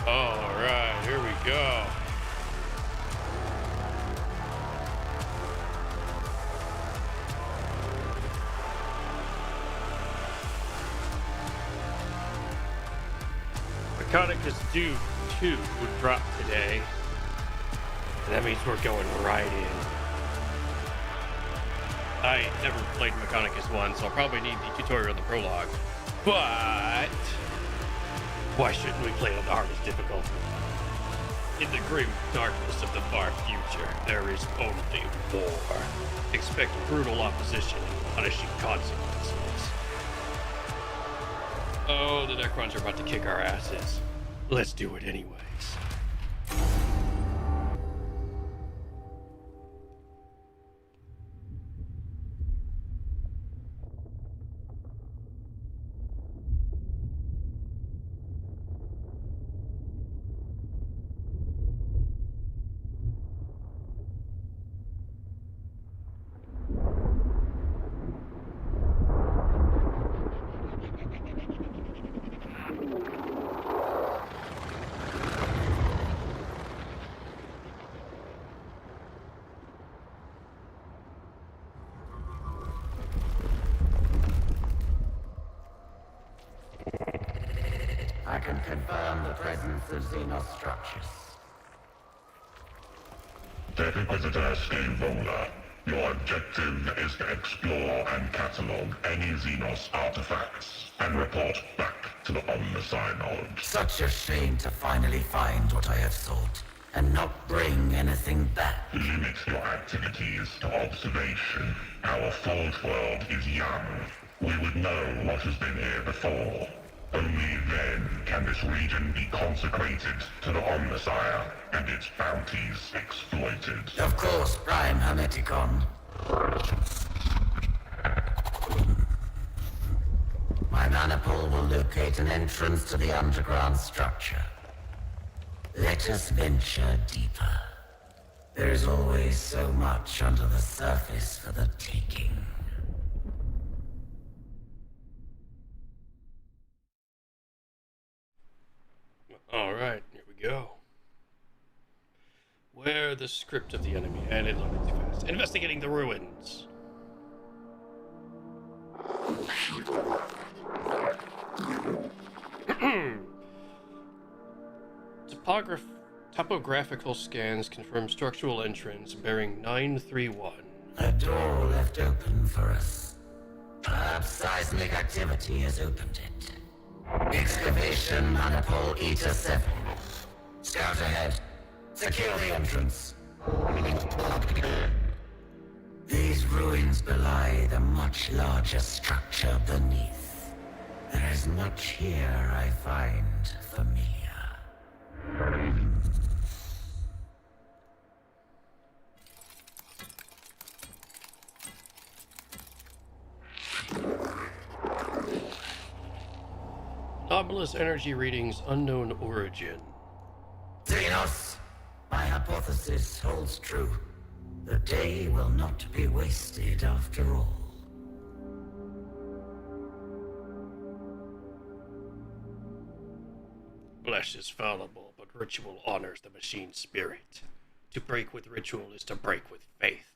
All right, here we go. Mechanicus due 2 would drop today. And that means we're going right in. I never played Mechanicus 1, so I'll probably need the tutorial and the prologue. But why shouldn't we play on the hardest difficulty? In the grim darkness of the far future, there is only war. Expect brutal opposition and punishing consequences. Oh, the Necrons are about to kick our asses. Let's do it anyways. I can confirm the presence of Xenos structures. Deputy Visitor Scaveroller, your objective is to explore and catalog any Xenos artifacts and report back to the Omnisci. Such a shame to finally find what I have sought, and not bring anything back. Limit your activities to observation. Our Forge world is young. We would know what has been here before. Only then can this region be consecrated to the Omnisci and its bounties exploited. Of course, Prime Hermeticon. My maniple will locate an entrance to the underground structure. Let us venture deeper. There is always so much under the surface for the taking. Alright, here we go. Where the script of the enemy, and it loaded too fast. Investigating the ruins. Topographical scans confirm structural entrance bearing 931. A door left open for us. Perhaps seismic activity has opened it. Excavation Maniple Eta 7. Scout ahead. Secure the entrance. These ruins belie the much larger structure beneath. There is much here I find familiar. Anomalous energy readings, unknown origin. Xenos, my hypothesis holds true. The day will not be wasted after all. Flesh is fallible, but ritual honors the machine's spirit. To break with ritual is to break with faith.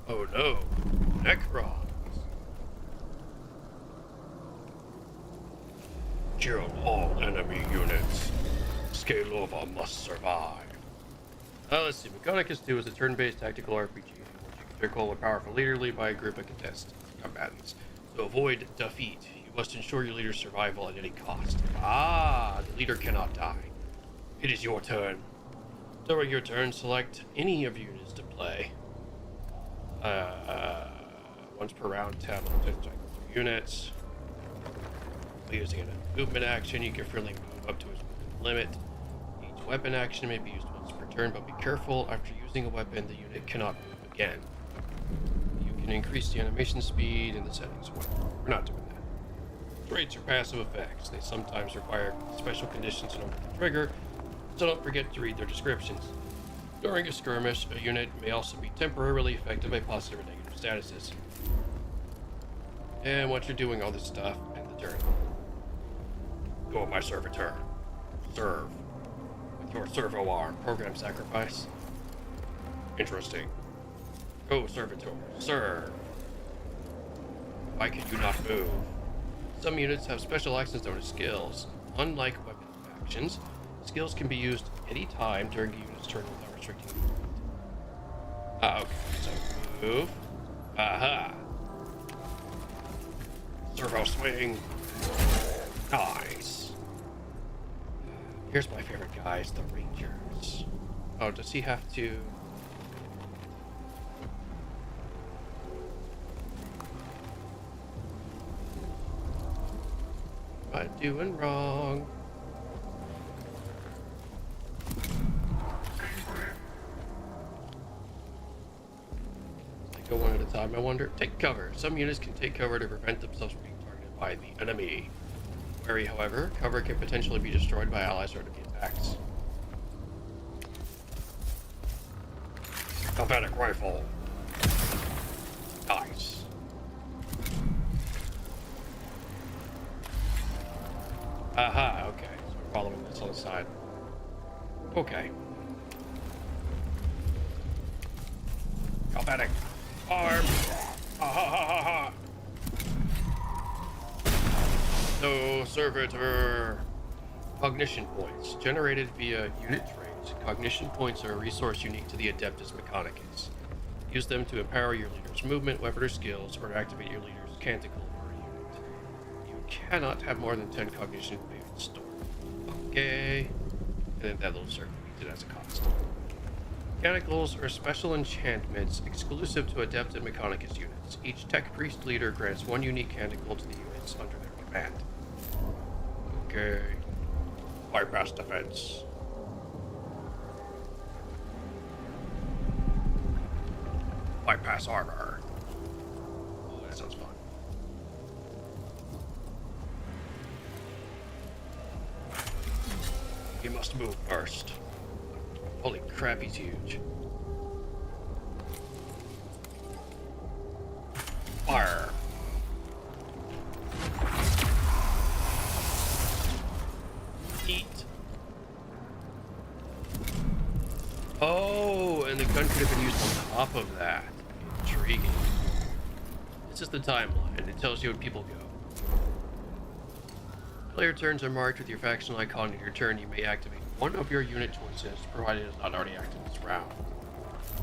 Oh no, Necrons. Kill all enemy units. Scalova must survive. Let's see. Mechanicus 2 is a turn-based tactical RPG in which you can control a powerful leader lead by a group of combatants. To avoid defeat, you must ensure your leader's survival at any cost. The leader cannot die. It is your turn. During your turn, select any of your units to play. Once per round, tap on the units. By using a movement action, you can freely move up to its limit. Each weapon action may be used once per turn, but be careful. After using a weapon, the unit cannot move again. You can increase the animation speed in the settings. We're not doing that. Traits are passive effects. They sometimes require special conditions in order to trigger, so don't forget to read their descriptions. During a skirmish, a unit may also be temporarily affected by positive or negative statuses. And once you're doing all this stuff, end the turn. Go, my servitor. Serve. With your servo arm, program sacrifice. Interesting. Go, servitor. Serve. Why can you not move? Some units have special actions known as skills. Unlike weapon actions, skills can be used any time during a unit's turn without restricting movement. Okay, so move. Aha! Servo swing. Nice. Here's my favorite guys, the Rangers. Oh, does he have to... What am I doing wrong? Go one at a time, I wonder. Take cover. Some units can take cover to prevent themselves from being targeted by the enemy. Wary, however, cover can potentially be destroyed by allies or enemy attacks. Galvanic rifle. Nice. Aha, okay. So we're following this on the side. Okay. Galvanic arm. Ha ha ha ha ha. No servitor. Cognition points. Generated via unit traits. Cognition points are a resource unique to the Adeptus Mechanicus. Use them to empower your leader's movement, weapon, or skills, or activate your leader's canticle for a unit. You cannot have more than 10 cognition points stored. Okay. And then that little circle means it has a cost. Mechanicals are special enchantments exclusive to Adept and Mechanicus units. Each Tech Priest leader grants one unique canticle to the units under their command. Okay. Bypass defense. Bypass armor. Oh, that sounds fun. He must move first. Holy crap, he's huge. Fire. Eat. Oh, and the gun could have been used on top of that. Intriguing. This is the timeline. It tells you when people go. Player turns are marked with your faction icon. In your turn, you may activate one of your unit choices, provided it is not already active this round.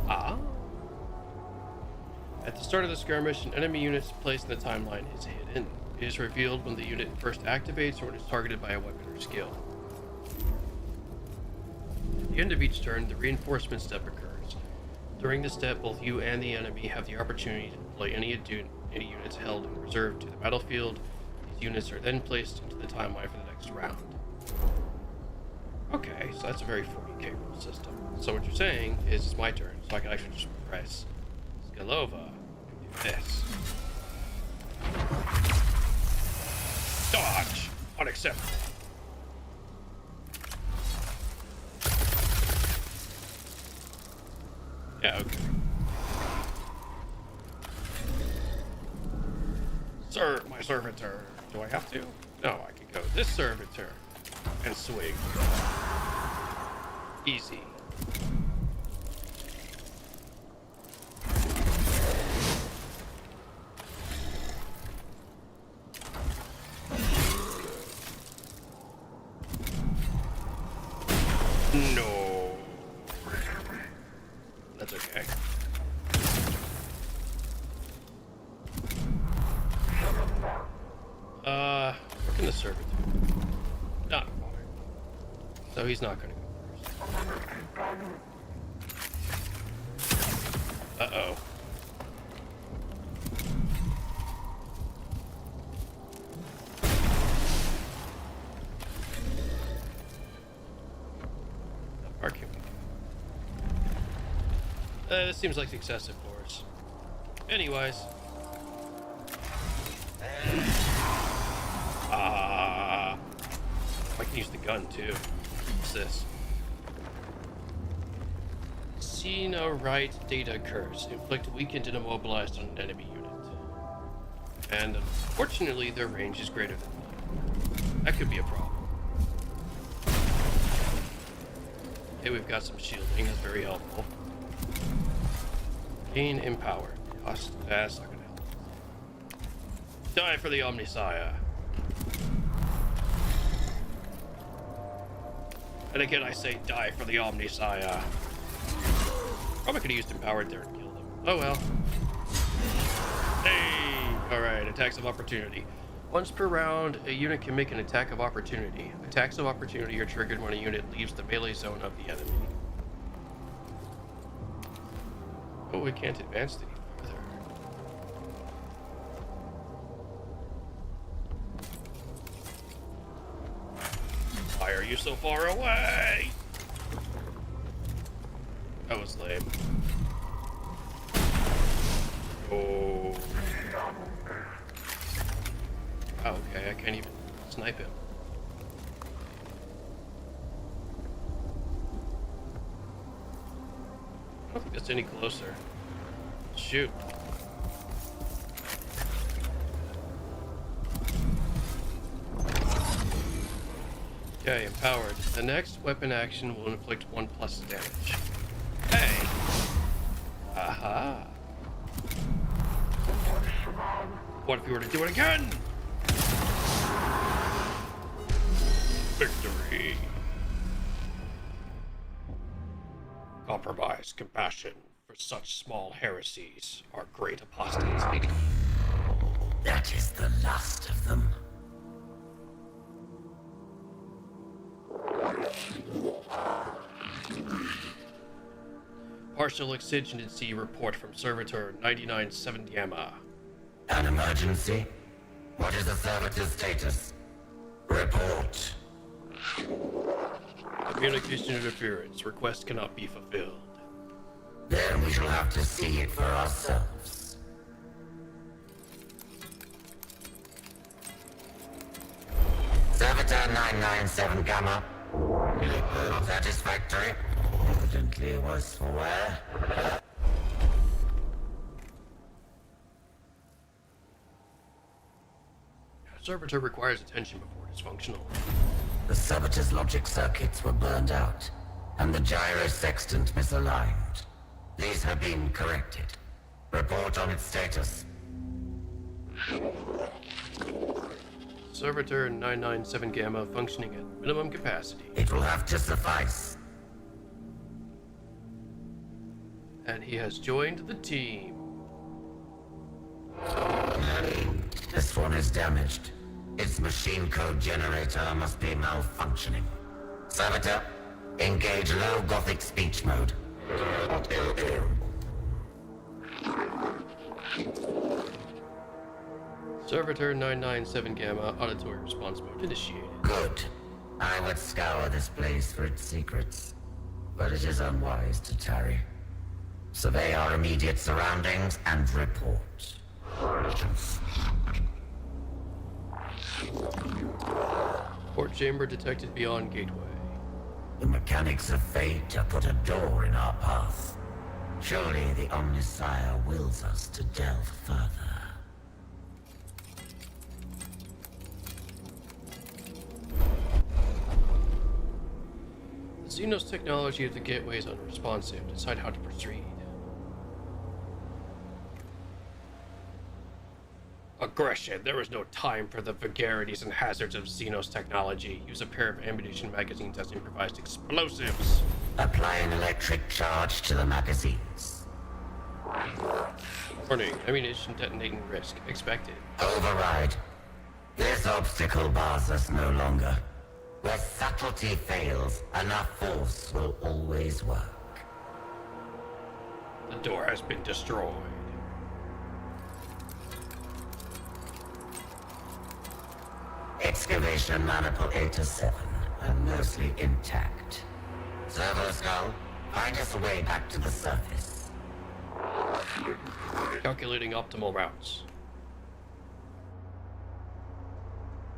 Ah. At the start of the skirmish, an enemy unit placed in the timeline is hidden. It is revealed when the unit first activates or when it is targeted by a weapon or skill. At the end of each turn, the reinforcement step occurs. During this step, both you and the enemy have the opportunity to deploy any units held in reserve to the battlefield. These units are then placed into the timeline for the next round. Okay, so that's a very 40k rule system. So what you're saying is it's my turn, so I can actually just press Skalova and do this. Dodge! Unacceptable. Yeah, okay. Sir, my servitor. Do I have to? No, I can go this servitor and swing. Easy. No. That's okay. Where can the servant do? Not far. So he's not gonna go first. Uh-oh. How far can we go? This seems like excessive force. Anyways. can use the gun too. What's this? See no right data curse. Inflict weakened and immobilized on an enemy unit. And unfortunately, their range is greater than mine. That could be a problem. Okay, we've got some shielding. That's very helpful. Gain empowered. That's not gonna help. Die for the Omnisire. And again, I say die for the Omnisire. Probably could have used empowered there and killed him. Oh well. Hey! Alright, attacks of opportunity. Once per round, a unit can make an attack of opportunity. Attacks of opportunity are triggered when a unit leaves the melee zone of the enemy. Oh, we can't advance any further. Why are you so far away? That was lame. Oh. Oh, okay, I can't even snipe him. I don't think that's any closer. Shoot. Okay, empowered. The next weapon action will inflict 1+ damage. Hey! Aha! What if you were to do it again? Victory. Compromise, compassion for such small heresies are great apostates. That is the last of them. Partial exigency report from Servitor 99-7 Gamma. An emergency? What is the servitor's status? Report. Communication interference. Request cannot be fulfilled. Then we shall have to see it for ourselves. Servitor 997 Gamma. Satisfactory. Evidently worse for wear. Servitor requires attention before it is functional. The servitor's logic circuits were burned out, and the gyro sextant misaligned. These have been corrected. Report on its status. Servitor 997 Gamma functioning at minimum capacity. It will have to suffice. And he has joined the team. This one is damaged. Its machine code generator must be malfunctioning. Servitor, engage low Gothic speech mode. Servitor 997 Gamma auditory response mode initiated. Good. I would scour this place for its secrets, but it is unwise to tarry. Survey our immediate surroundings and report. Port chamber detected beyond gateway. The mechanics of fate have put a door in our path. Surely the Omnisire wills us to delve further. The Xenos technology of the gateway is unresponsive. Decide how to proceed. Aggression. There is no time for the vagaries and hazards of Xenos technology. Use a pair of ammunition magazines as improvised explosives. Apply an electric charge to the magazines. Warning. Ammunition detonating risk. Expected. Override. This obstacle bars us no longer. Where subtlety fails, enough force will always work. The door has been destroyed. Excavation maniple 8 to 7 are mostly intact. Servo Skull, find us a way back to the surface. Calculating optimal routes.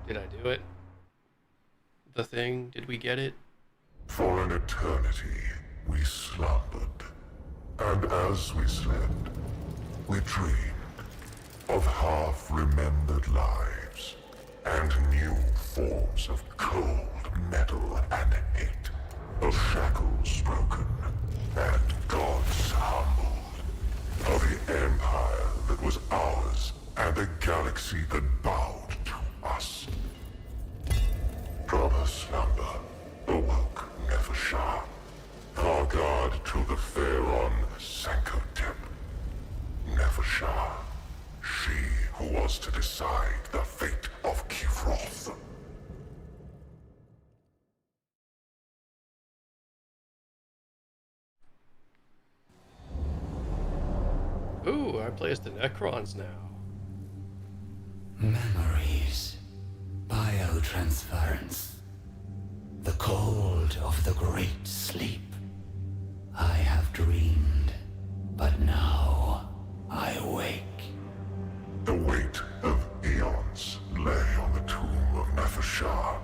Did I do it? the thing? Did we get it? For an eternity, we slumbered. And as we slept, we dreamed of half-remembered lives and new forms of cold metal and hate, of shackles broken and gods humbled, of the empire that was ours and the galaxy that bowed to us. From her slumber awoke Nefershah, our guard to the Pharaon Sankotep. Nefershah, she who was to decide the fate of Kivroth. Ooh, I play as the Necrons now. Memories. Biotransference. The cold of the great sleep. I have dreamed, but now I wake. The weight of eons lay on the tomb of Nefershah.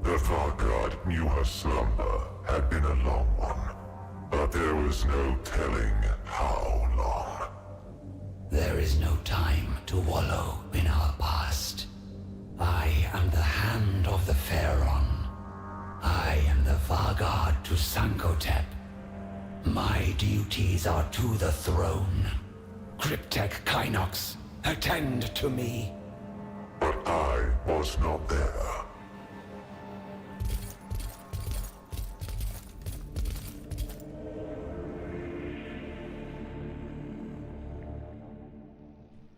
The Vargard knew her slumber had been a long one, but there was no telling how long. There is no time to wallow in our past. I am the hand of the Pharaon. I am the Vargard to Sankotep. My duties are to the throne. Cryptek Kynox, attend to me. But I was not there.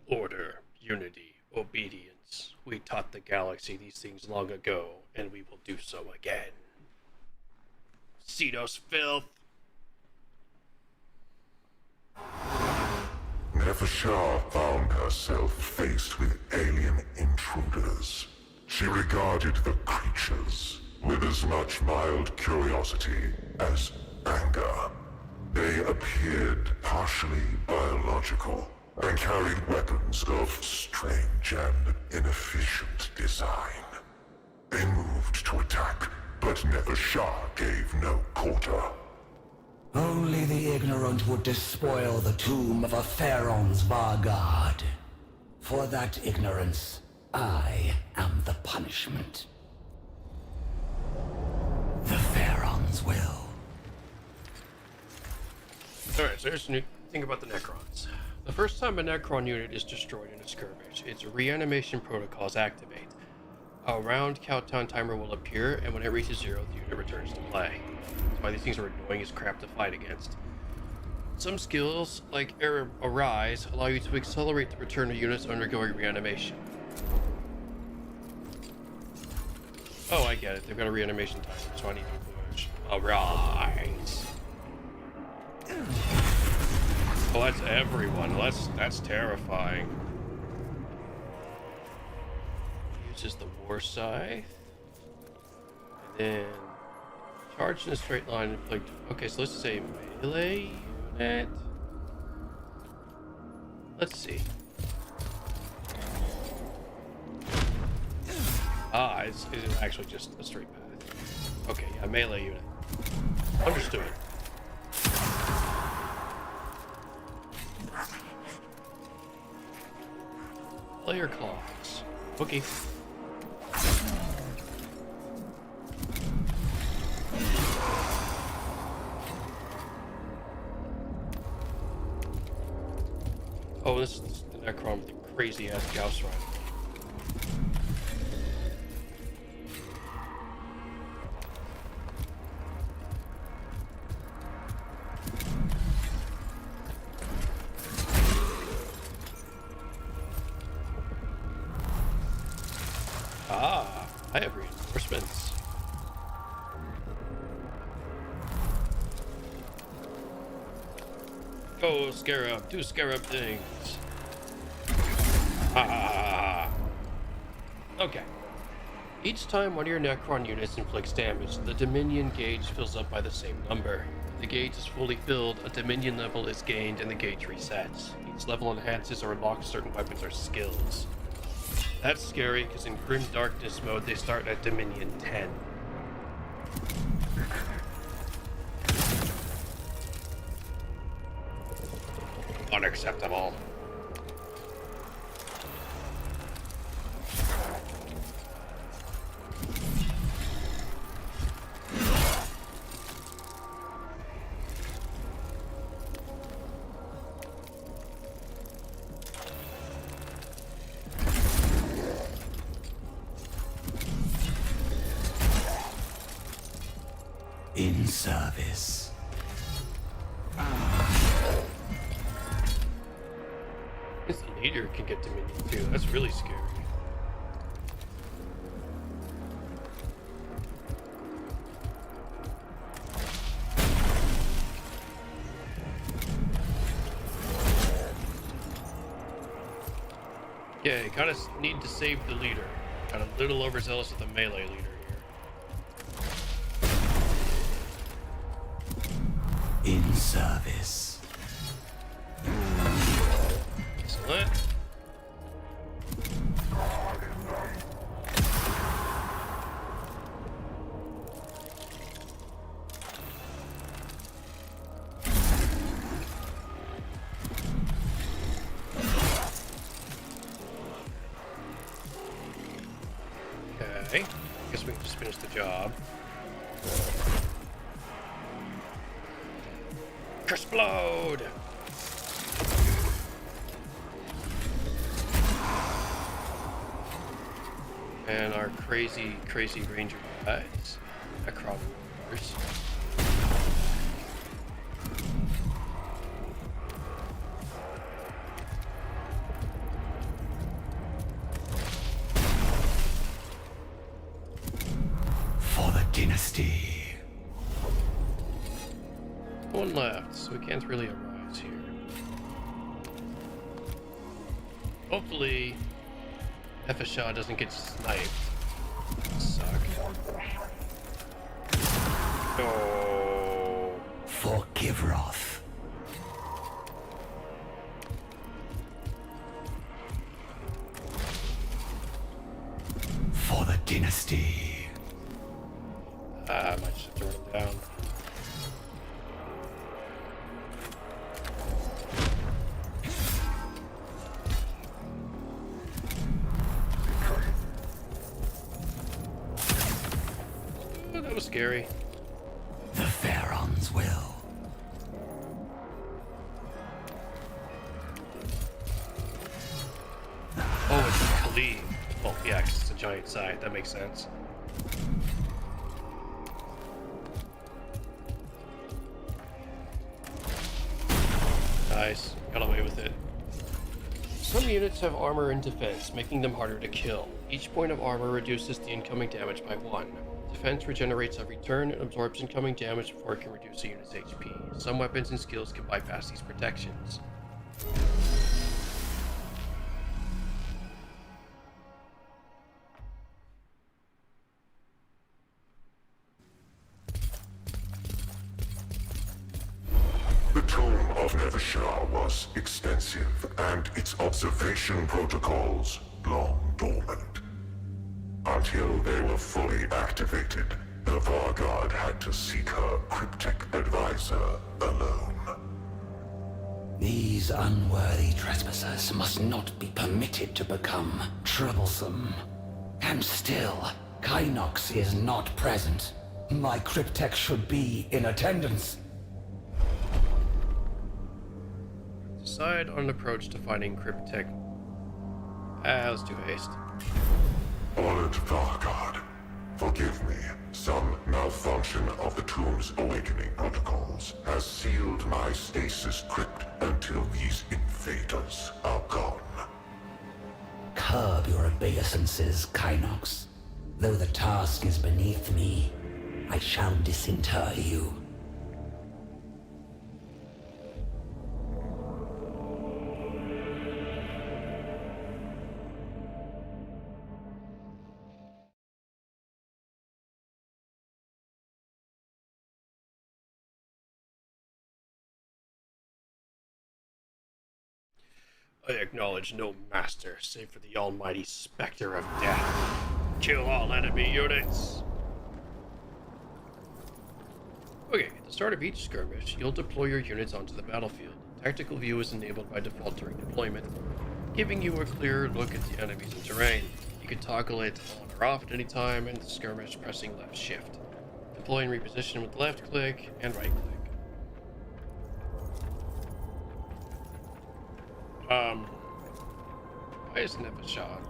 Order, unity, obedience. We taught the galaxy these things long ago, and we will do so again. Cedos filth! Nefershah found herself faced with alien intruders. She regarded the creatures with as much mild curiosity as anger. They appeared partially biological and carried weapons of strange and inefficient design. They moved to attack, but Nefershah gave no quarter. Only the ignorant would despoil the tomb of a Pharaon's Vargard. For that ignorance, I am the punishment. The Pharaon's will. Alright, so here's the new thing about the Necrons. The first time a Necron unit is destroyed in a skirmish, its reanimation protocols activate. A round countdown timer will appear, and when it reaches 0, the unit returns to play. That's why these things are annoying as crap to fight against. Some skills, like Arise, allow you to accelerate the return of units undergoing reanimation. Oh, I get it. They've got a reanimation timer, so I need to push Arise. Oh, that's everyone. That's terrifying. Uses the War Scythe. And then charge in a straight line and inflict. Okay, so let's say melee unit. Let's see. Ah, it's actually just a straight path. Okay, yeah, melee unit. Understood. Player claws. Okay. Oh, this is the Necron with the crazy ass Gauss rider. Ah, I have reinforcements. Go, Scarab, do Scarab things. Ah. Okay. Each time one of your Necron units inflicts damage, the Dominion gauge fills up by the same number. If the gauge is fully filled, a Dominion level is gained and the gauge resets. Each level enhances or unlocks certain weapons or skills. That's scary, because in Grim Darkness mode, they start at Dominion 10. Unacceptable. In service. This leader can get Dominion too. That's really scary. Yeah, you kind of need to save the leader. Got a little overzealous with the melee leader here. In service. Excellent. Okay, guess we can just finish the job. Explode! And our crazy ranger guys, Necron warriors. For the dynasty. One left, so we can't really arise here. Hopefully, Efesha doesn't get sniped. Suck. Oh. For Kivroth. For the dynasty. I might just have to run him down. Oh, that was scary. The Pharaoh's will. Oh, it's Khalid. Well, yeah, 'cause it's a giant side. That makes sense. Nice. Got away with it. Some units have armor and defense, making them harder to kill. Each point of armor reduces the incoming damage by 1. Defense regenerates every turn and absorbs incoming damage before it can reduce a unit's HP. Some weapons and skills can bypass these protections. The tomb of Nevershah was extensive, and its observation protocols long dormant. Until they were fully activated, the Varguard had to seek her cryptic advisor alone. These unworthy trespassers must not be permitted to become troublesome. And still, Kynox is not present. My cryptech should be in attendance. Decide on an approach to finding Cryptech. Let's do haste. Honored Varguard, forgive me. Some malfunction of the tomb's awakening protocols has sealed my stasis crypt until these invaders are gone. Curb your obeisances, Kynox. Though the task is beneath me, I shall disinter you. I acknowledge no master save for the almighty specter of death. Kill all enemy units! Okay, at the start of each skirmish, you'll deploy your units onto the battlefield. Tactical view is enabled by default during deployment, giving you a clearer look at the enemies and terrain. You can toggle it on or off at any time in the skirmish pressing left shift. Deploy and reposition with left click and right click. Why isn't it a shot?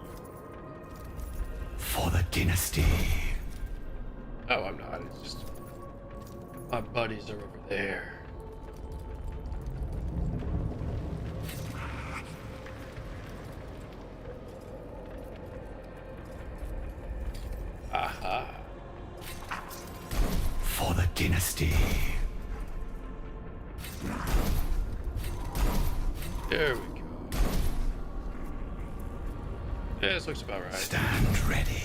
For the dynasty. Oh, I'm not. It's just my buddies are over there. Aha. For the dynasty. There we go. Yeah, this looks about right. Stand ready.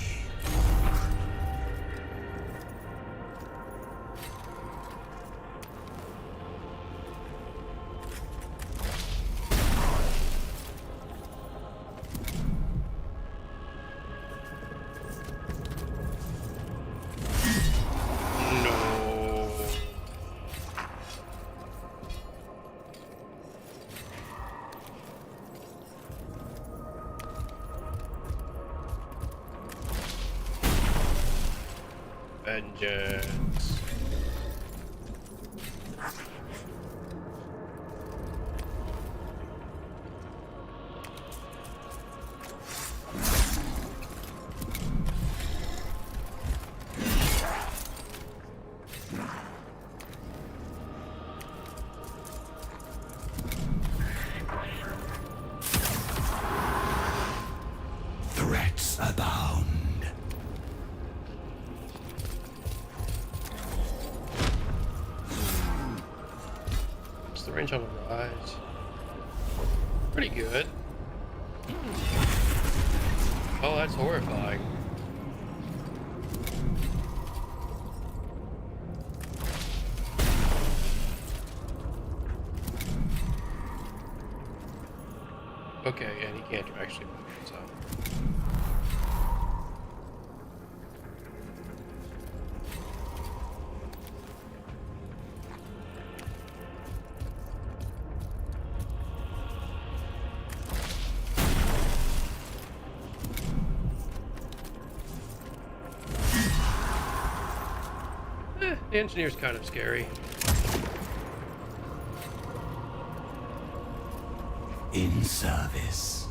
No. Vengeance. Threats abound. What's the range on the rise? Pretty good. Oh, that's horrifying. Okay, and he can't actually move it, so. The engineer's kind of scary. In service.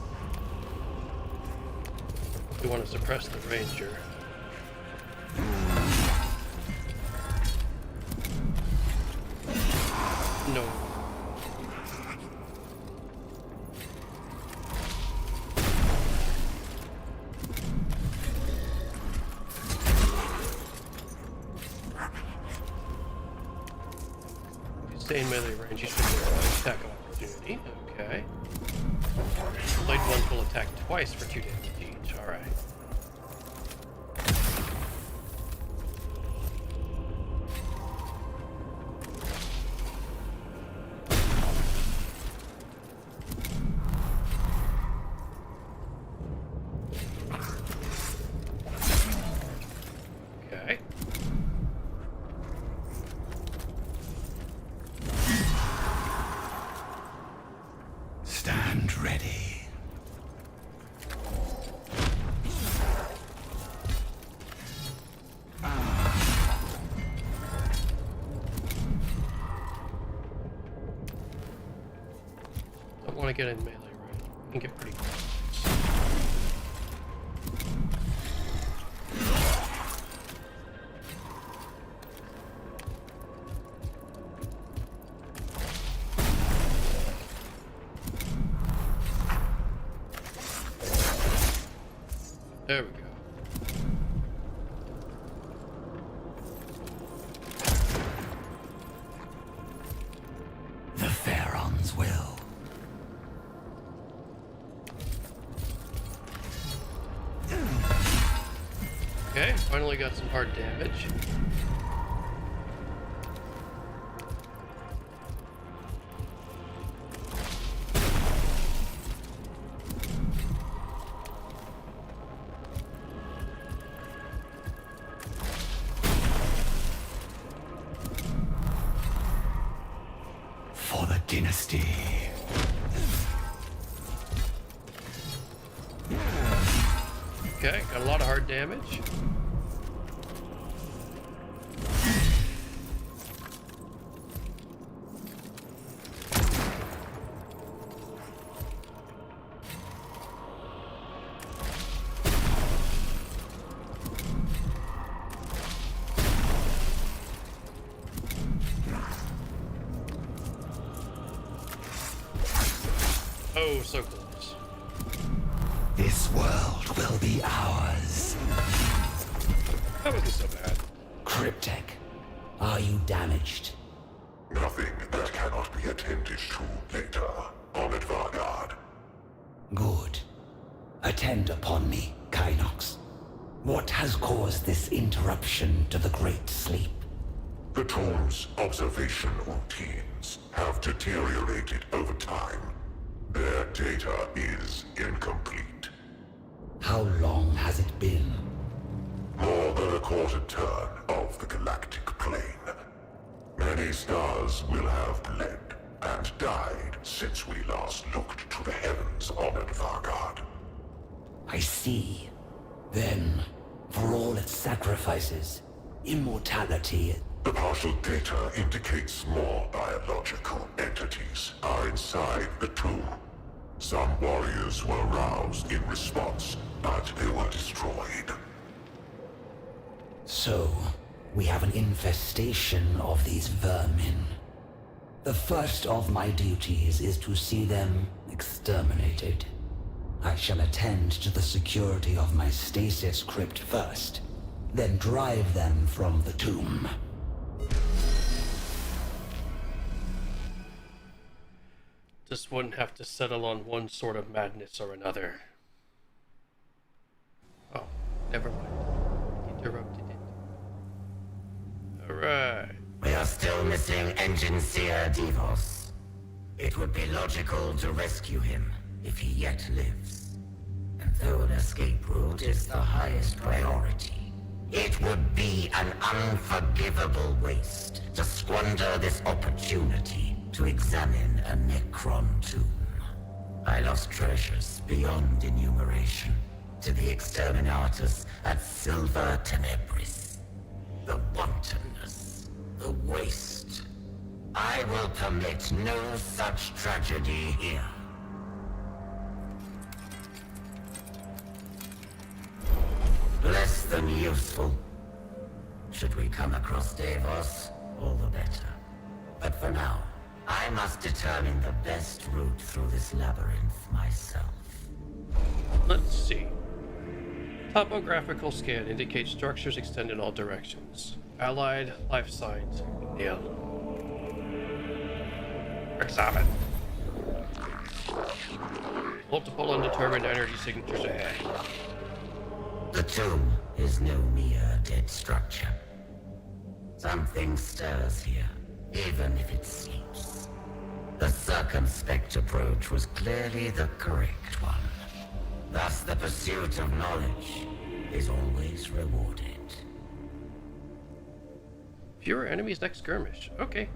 We want to suppress the ranger. No. If you stay in melee range, you should get an attack of opportunity. Okay. Blade ones will attack twice for 2 damage each. Alright. Okay. Stand ready. Don't want to get in melee range. You can get pretty close. There we go. The Pharaoh's will. Okay, finally got some hard damage. dynasty. Okay, got a lot of hard damage. Oh, so close. This world will be ours. That wasn't so bad. Cryptek, are you damaged? Nothing that cannot be attended to later, Honored Vargard. Good. Attend upon me, Kynox. What has caused this interruption to the Great Sleep? The tomb's observation routines have deteriorated over time. Their data is incomplete. How long has it been? More than a quarter turn of the galactic plane. Many stars will have bled and died since we last looked to the heavens, Honored Vargard. I see. Then, for all its sacrifices, immortality... The partial data indicates more biological entities are inside the tomb. Some warriors were roused in response, but they were destroyed. So, we have an infestation of these vermin. The first of my duties is to see them exterminated. I shall attend to the security of my stasis crypt first, then drive them from the tomb. Just wouldn't have to settle on one sort of madness or another. Oh, never mind. Interrupted it. Alright. We are still missing Engine Seer Devos. It would be logical to rescue him if he yet lives. And though an escape route is the highest priority, it would be an unforgivable waste to squander this opportunity to examine a Necron tomb. I lost treasures beyond enumeration to the exterminatus at Silver Tenebris. The wantonness, the waste. I will permit no such tragedy here. Less than useful. Should we come across Davos, all the better. But for now, I must determine the best route through this labyrinth myself. Let's see. Topographical scan indicates structures extend in all directions. Allied life signs nil. Examine. Multiple undetermined energy signatures ahead. The tomb is no mere dead structure. Something stirs here, even if it sleeps. The circumspect approach was clearly the correct one. Thus, the pursuit of knowledge is always rewarded. Fewer enemies next skirmish. Okay.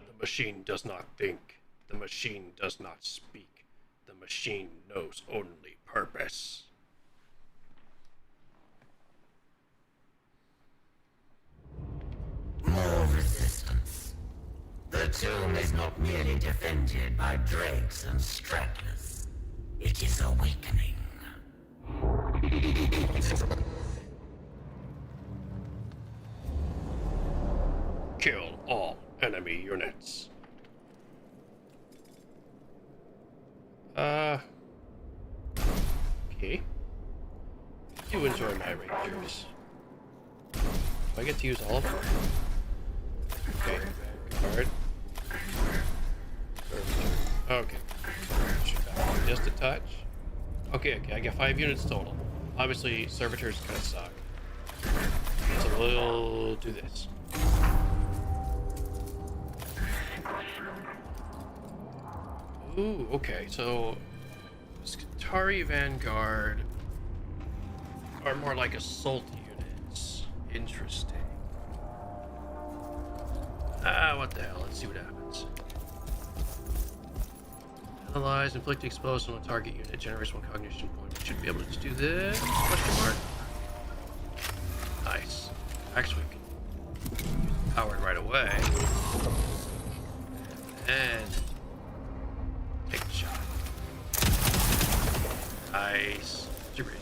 The machine does not think. The machine does not speak. The machine knows only purpose. More resistance. The tomb is not merely defended by dregs and stragglers. It is awakening. Kill all enemy units. Okay. Do enjoy my rangers. Do I get to use all of them? Okay. Guard. Okay. Just a touch. Okay, I get 5 units total. Obviously, servitors kind of suck. So we'll do this. Ooh, okay, so Skitari Vanguard are more like assault units. Interesting. What the hell? Let's see what happens. Analyze, inflict explosive on a target unit, generates 1 cognition point. We should be able to just do this? Question mark. Nice. Actually, we can use the power right away. And take the shot. Nice. Super easy.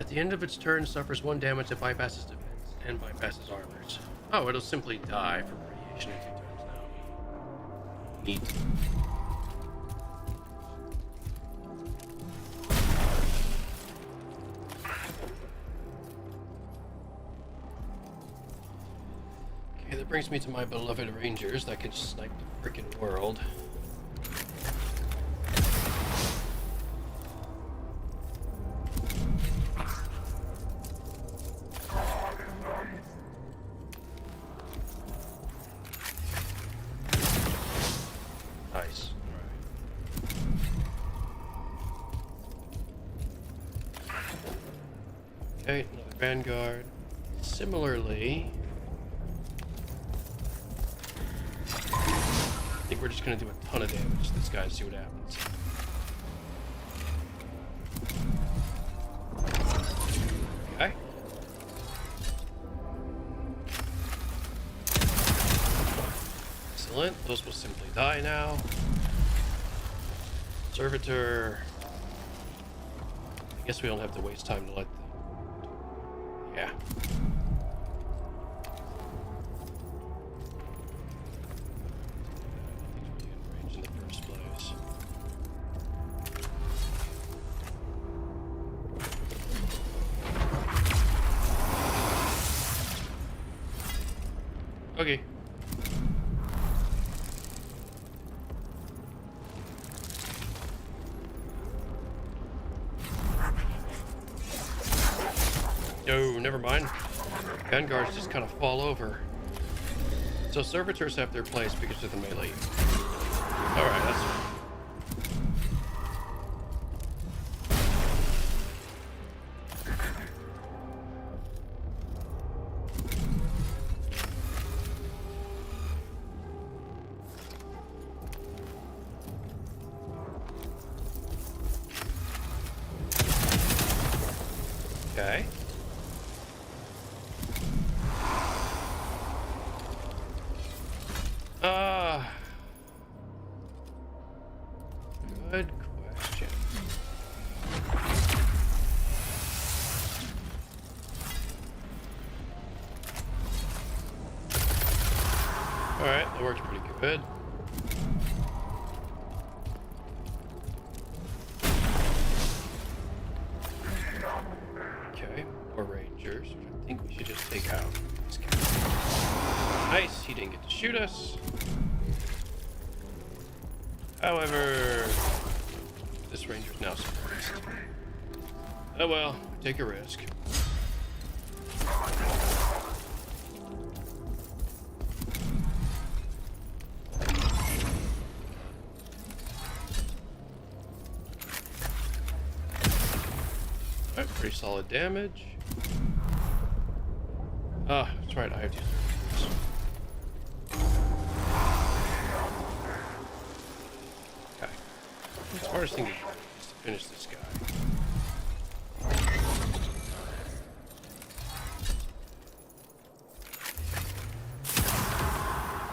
At the end of its turn, suffers 1 damage that bypasses defense and bypasses armors. Oh, it'll simply die from radiation in 2 turns now. Neat. Okay, that brings me to my beloved Rangers that can snipe the frickin' world. Nice. Okay, another Vanguard. Similarly, I think we're just gonna do a ton of damage to this guy and see what happens. Okay. Excellent. Those will simply die now. Servitor. I guess we don't have to waste time to let them. Yeah. In the first place. Okay. No, never mind. Vanguards just kind of fall over. So servitors have their place because of the melee. Alright, that's fine. Okay. Good question. Alright, that worked pretty good. Okay, more Rangers, which I think we should just take out. This guy. Nice, he didn't get to shoot us. However, this Ranger's now suppressed. Oh well, take a risk. Alright, pretty solid damage. Ah, that's right, I have to use this. Okay. The smartest thing to do is to finish this guy.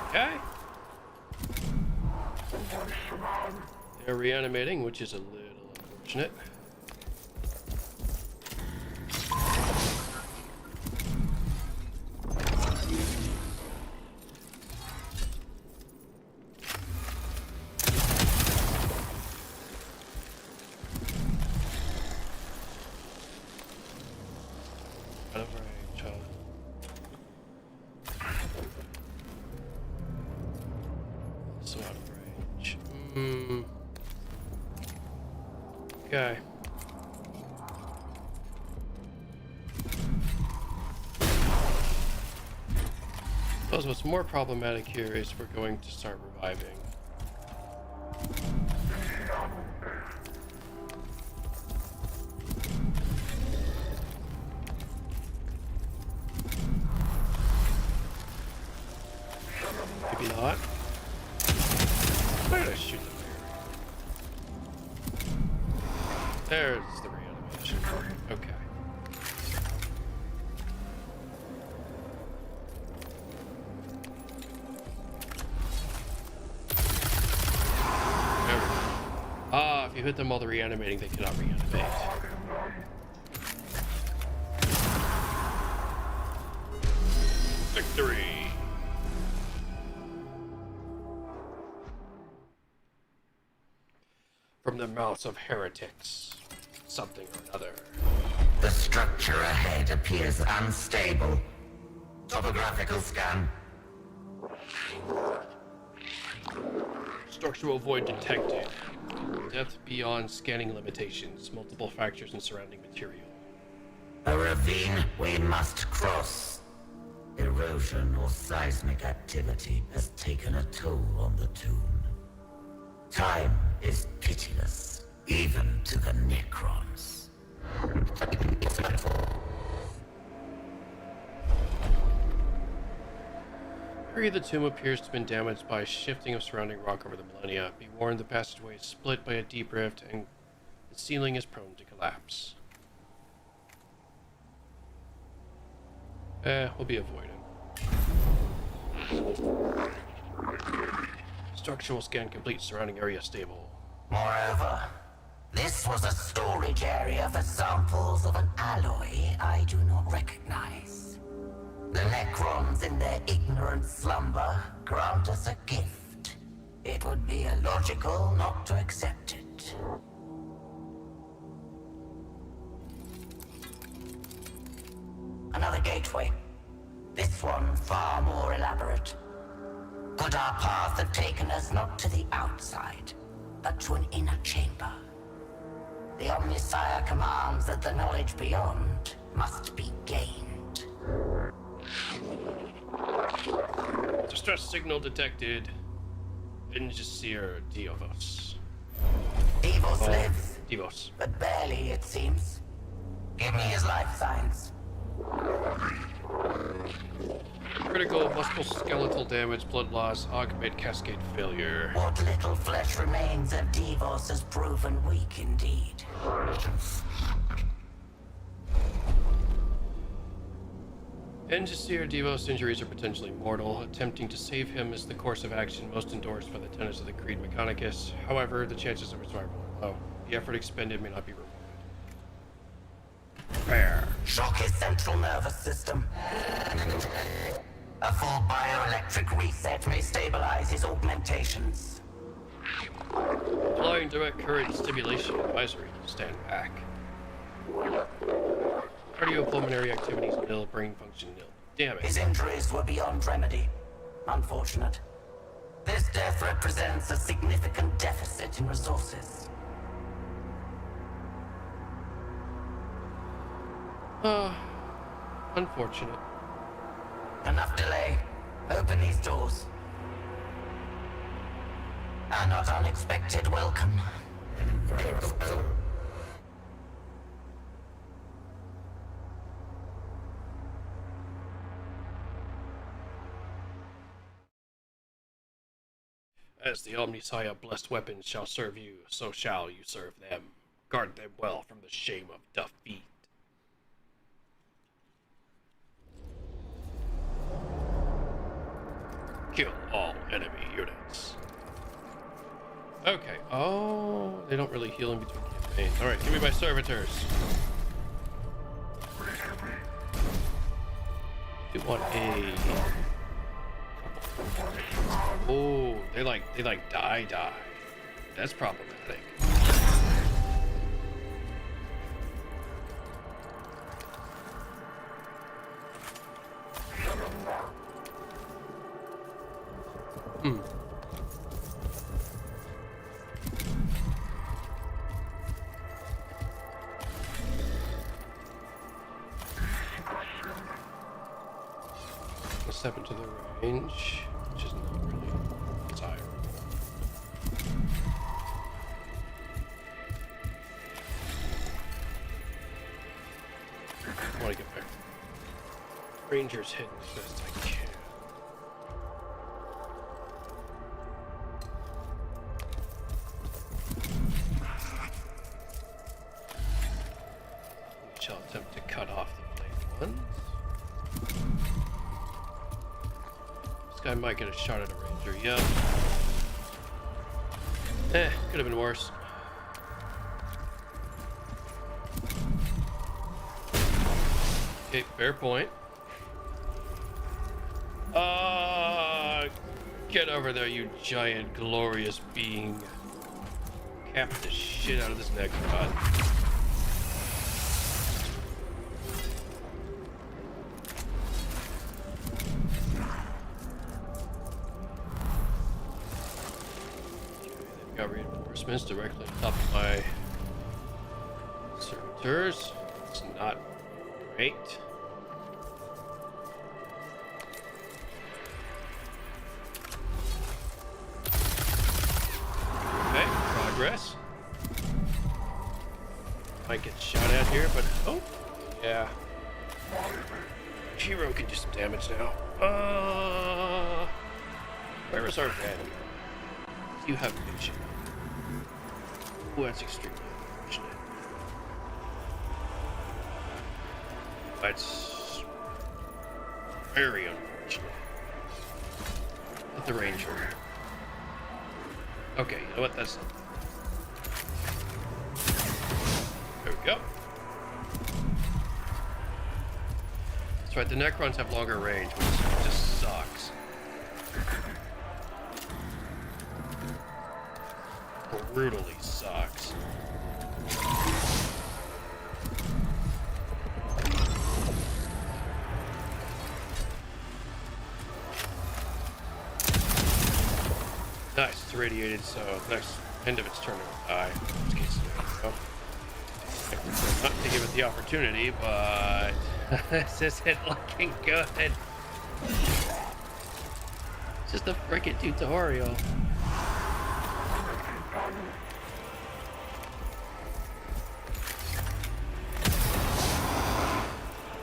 Okay. They're reanimating, which is a little unfortunate. Out of range, huh? So out of range. Okay. I suppose what's more problematic here is we're going to start reviving. Maybe not. Why did I shoot them there? There's the reanimation. Okay. There we go. Ah, if you hit them while they're reanimating, they cannot reanimate. Victory! From the mouths of heretics. Something or another. The structure ahead appears unstable. Topographical scan. Structural void detected. Depth beyond scanning limitations. Multiple fractures in surrounding material. A ravine we must cross. Erosion or seismic activity has taken a toll on the tomb. Time is pitiless, even to the Necrons. Area of the tomb appears to have been damaged by shifting of surrounding rock over the millennia. Be warned, the passageway is split by a deep rift and the ceiling is prone to collapse. We'll be avoiding. Structural scan complete, surrounding area stable. Moreover, this was a storage area for samples of an alloy I do not recognize. The Necrons, in their ignorant slumber, grant us a gift. It would be illogical not to accept it. Another gateway. This one far more elaborate. Could our path have taken us not to the outside, but to an inner chamber? The Omnisire commands that the knowledge beyond must be gained. Distress signal detected. Injusir Diovos. Devos lives, Divos. but barely, it seems. Give me his life signs. Critical musculoskeletal damage, blood loss, augment cascade failure. What little flesh remains of Devos has proven weak indeed. Injusir Divos' injuries are potentially mortal. Attempting to save him is the course of action most endorsed by the tenets of the Creed Mechanicus. However, the chances of survival are low. The effort expended may not be rewarded. Fair. Shock his central nervous system. A full bioelectric reset may stabilize his augmentations. Applying direct current stimulation advisory. Stand back. Cardiopulmonary activities nil, brain function nil. Damn His it. injuries were beyond remedy. Unfortunate. This death represents a significant deficit in resources. Unfortunate. Enough delay. Open these doors. A not unexpected welcome. As the Omnisaya blessed weapons shall serve you, so shall you serve them. Guard them well from the shame of defeat. Kill all enemy units. Okay. Oh, they don't really heal in between campaigns. Alright, give me my servitors. Do want a... Oh, they like die. That's problematic. Let's step into the range, which is not really desirable. I want to get back. Ranger's hidden as best I can. This guy might get a shot at a ranger. Yep. Could have been worse. Okay, fair point. Get over there, you giant, glorious being. Cap the shit out of this neck god. They've got reinforcements directly on top of my servitors. It's not great. Okay, progress. Might get shot at here, but oh, yeah. Hero can do some damage now. Where is our van? You have vision. Oh, that's extremely unfortunate. That's very unfortunate. Not the ranger. Okay, you know what? That's. There we go. That's right, the Necrons have longer range, which just sucks. Brutally sucks. Nice, it's radiated, so next end of its turn it will die. In which case, not to give it the opportunity, but this isn't looking good. It's just a freaking tutorial.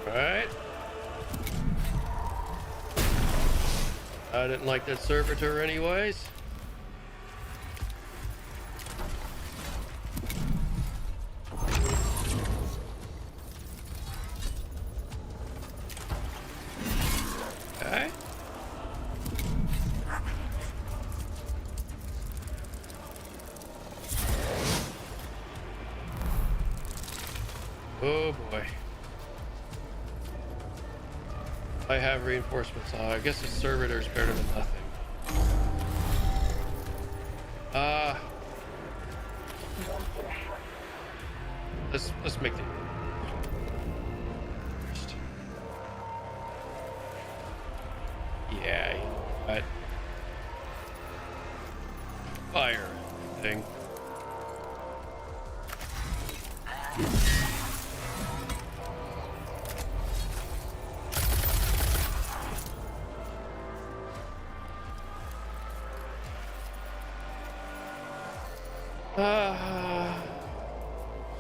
Alright. I didn't like that servitor anyways. Okay. Oh boy. I have reinforcements. I guess the servitor is better than nothing. Let's make the first. Yeah, you know what? Fire thing.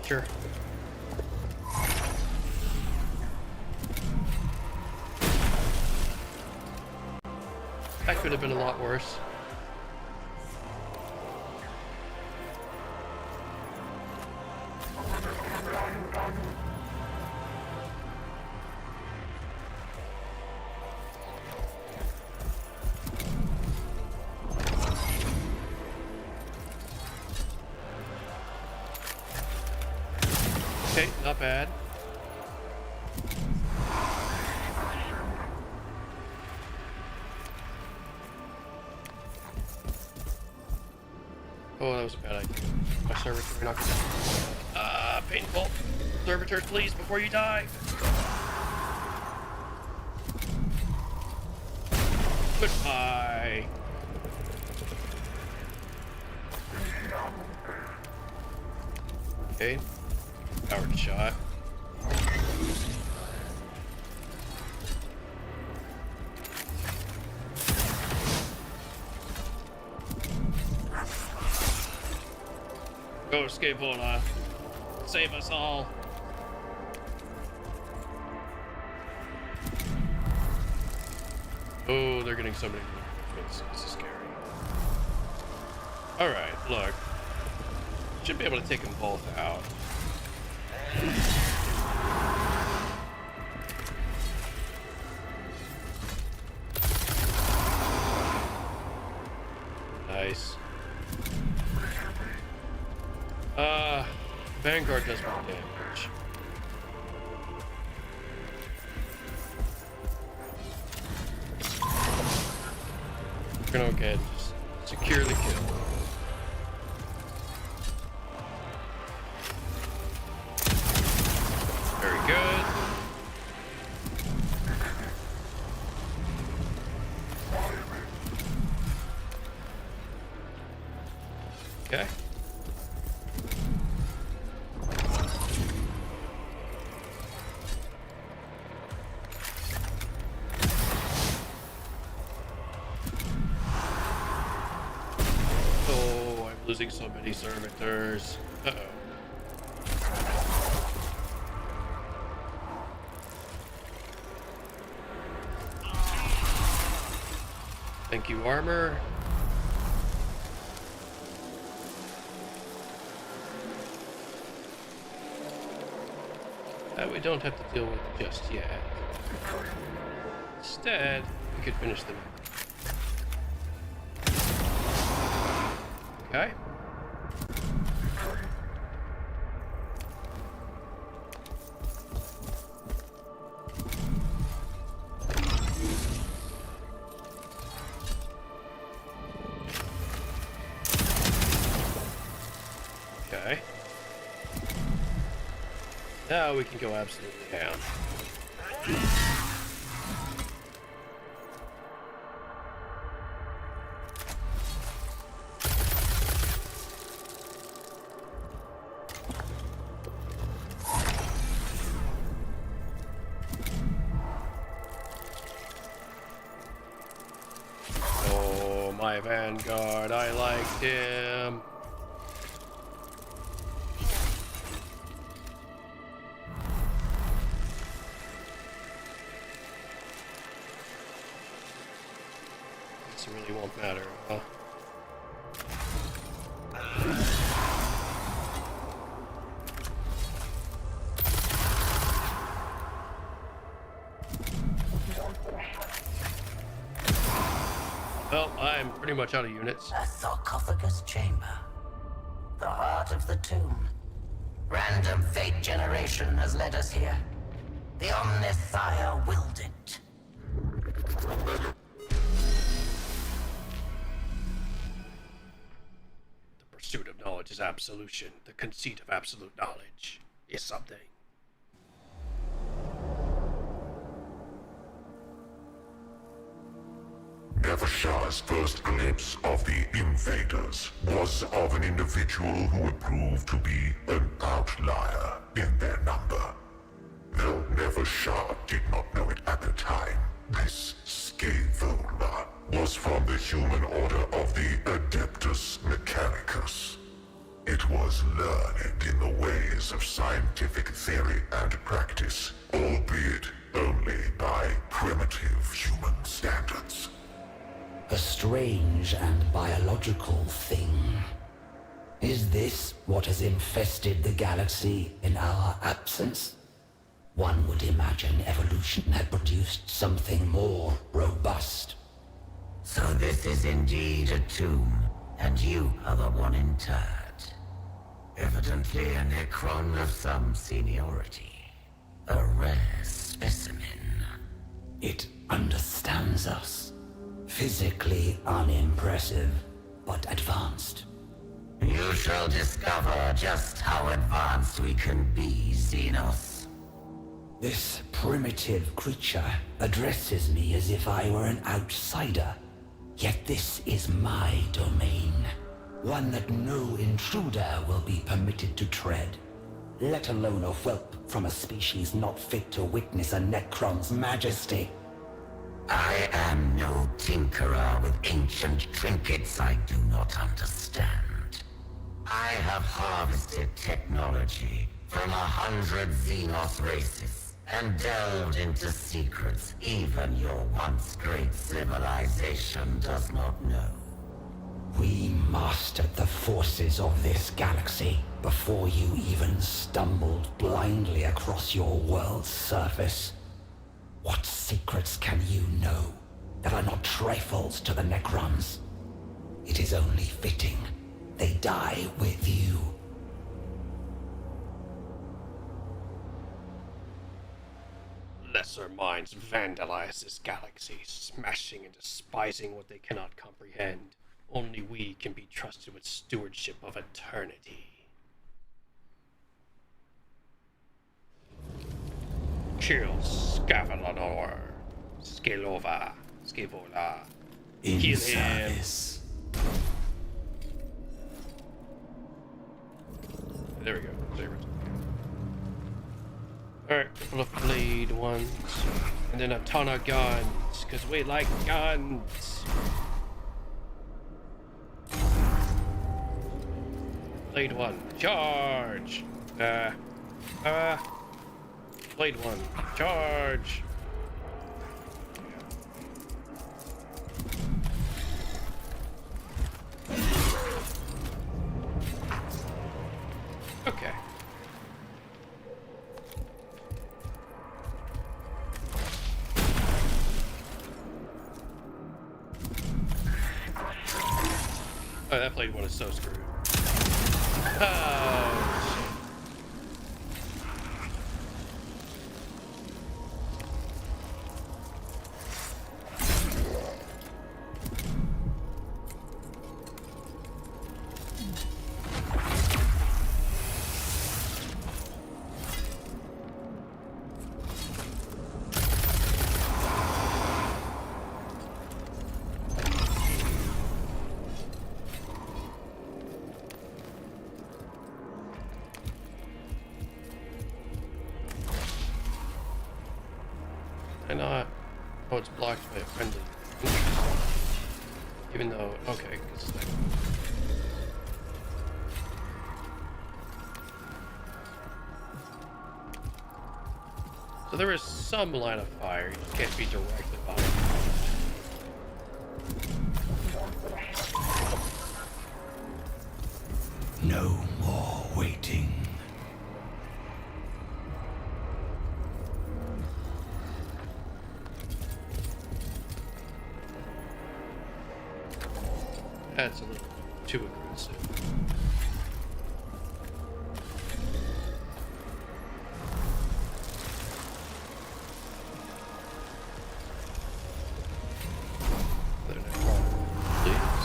Sure. That could have been a lot worse. Okay, not bad. Oh, that was a bad idea. My servitor knocked it down. Painful. Servitors, please, before you die. Goodbye. Okay. Powered shot. Go skateboarder. Save us all. Oh, they're getting so many reinforcements. This is scary. Alright, look. Should be able to take them both out. Nice. Vanguard does more damage. We're gonna go ahead and just secure the kill. Very good. Okay. Oh, I'm losing so many servitors. Uh-oh. Thank you, armor. That we don't have to deal with just yet. Instead, we could finish them. Okay. Okay. Now we can go absolutely down. Oh, my Vanguard, I liked him. This really won't matter, huh? Well, I'm pretty much out of units. A sarcophagus chamber. The heart of the tomb. Random fate generation has led us here. The Omnissiah willed it. The pursuit of knowledge is absolution. The conceit of absolute knowledge is something. Nevershar's first glimpse of the invaders was of an individual who would prove to be an outlier in their number. Though Nevershar did not know it at the time, this Scathola was from the human order of the Adeptus Mechanicus. It was learned in the ways of scientific theory and practice, albeit only by primitive human standards. A strange and biological thing. Is this what has infested the galaxy in our absence? One would imagine evolution had produced something more robust. So this is indeed a tomb, and you are the one interred. Evidently a Necron of some seniority. A rare specimen. It understands us. Physically unimpressive, but advanced. You shall discover just how advanced we can be, Xenos. This primitive creature addresses me as if I were an outsider. Yet this is my domain. One that no intruder will be permitted to tread. Let alone a whelp from a species not fit to witness a Necron's majesty. I am no tinkerer with ancient trinkets I do not understand. I have harvested technology from 100 Xenos races and delved into secrets even your once great civilization does not know. We mastered the forces of this galaxy before you even stumbled blindly across your world's surface. What secrets can you know that are not trifles to the Necrons? It is is only fitting. They die with you. Lesser minds vandalize this galaxy, smashing and despising what they cannot comprehend. Only we can be trusted with stewardship of eternity. Kill Scavalor, Skelova, Skevola. In Kill him. service. There we go. Alright, couple of blade ones. And then a ton of guns, because we like guns. Blade one, charge! Blade one, charge! Okay. Oh, that blade one is so screwed. Oh, shit. Why not? Oh, it's blocked by a friendly. Even though, okay, 'cause like, so there is some line of fire. You just can't be directly behind it. No more waiting. That's a little too aggressive. Better not crawl, please.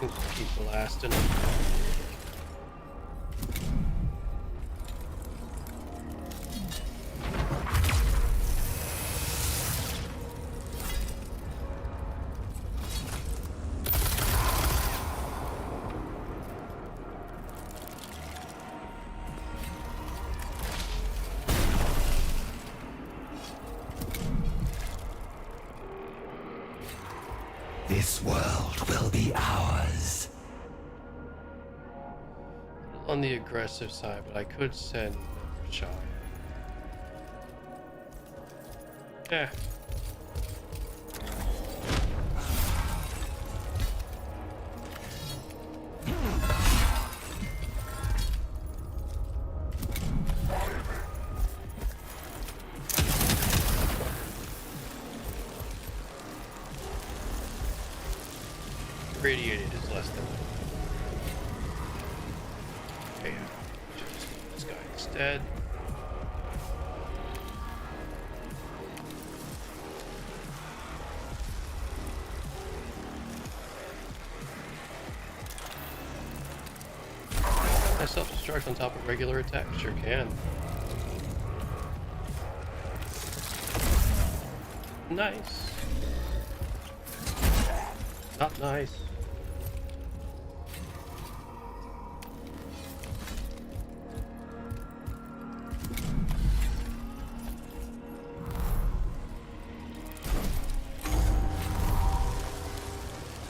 Just keep blasting. This world will be ours. On the aggressive side, but I could send a shot. Yeah. Radiated is less than that. Okay, just need this guy instead. Can I self-destruct on top of regular attack? Sure can. Nice. Not nice.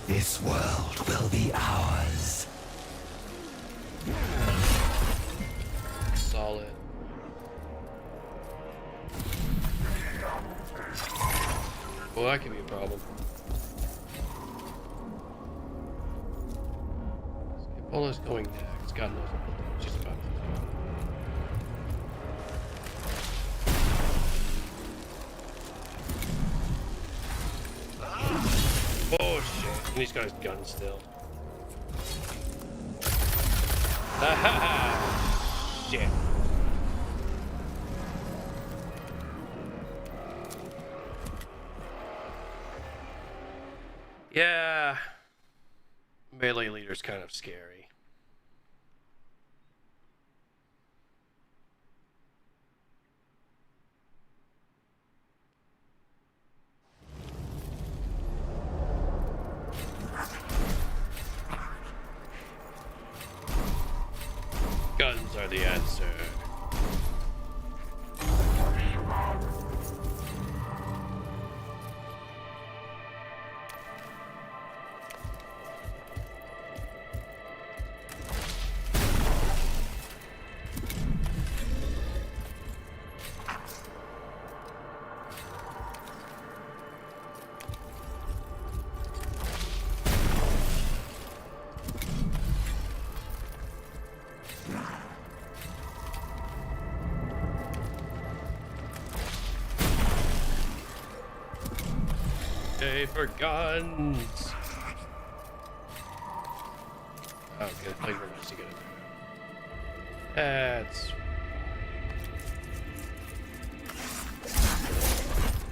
This world will be ours. Solid. Well, that could be a problem. Ebola's going next. God knows what she's about to do. Oh shit. And he's got his gun still. Shit. Yeah. Melee leader's kind of scary. Guns are the answer. Pay for guns. Oh, good. Thank you very much to get it. That's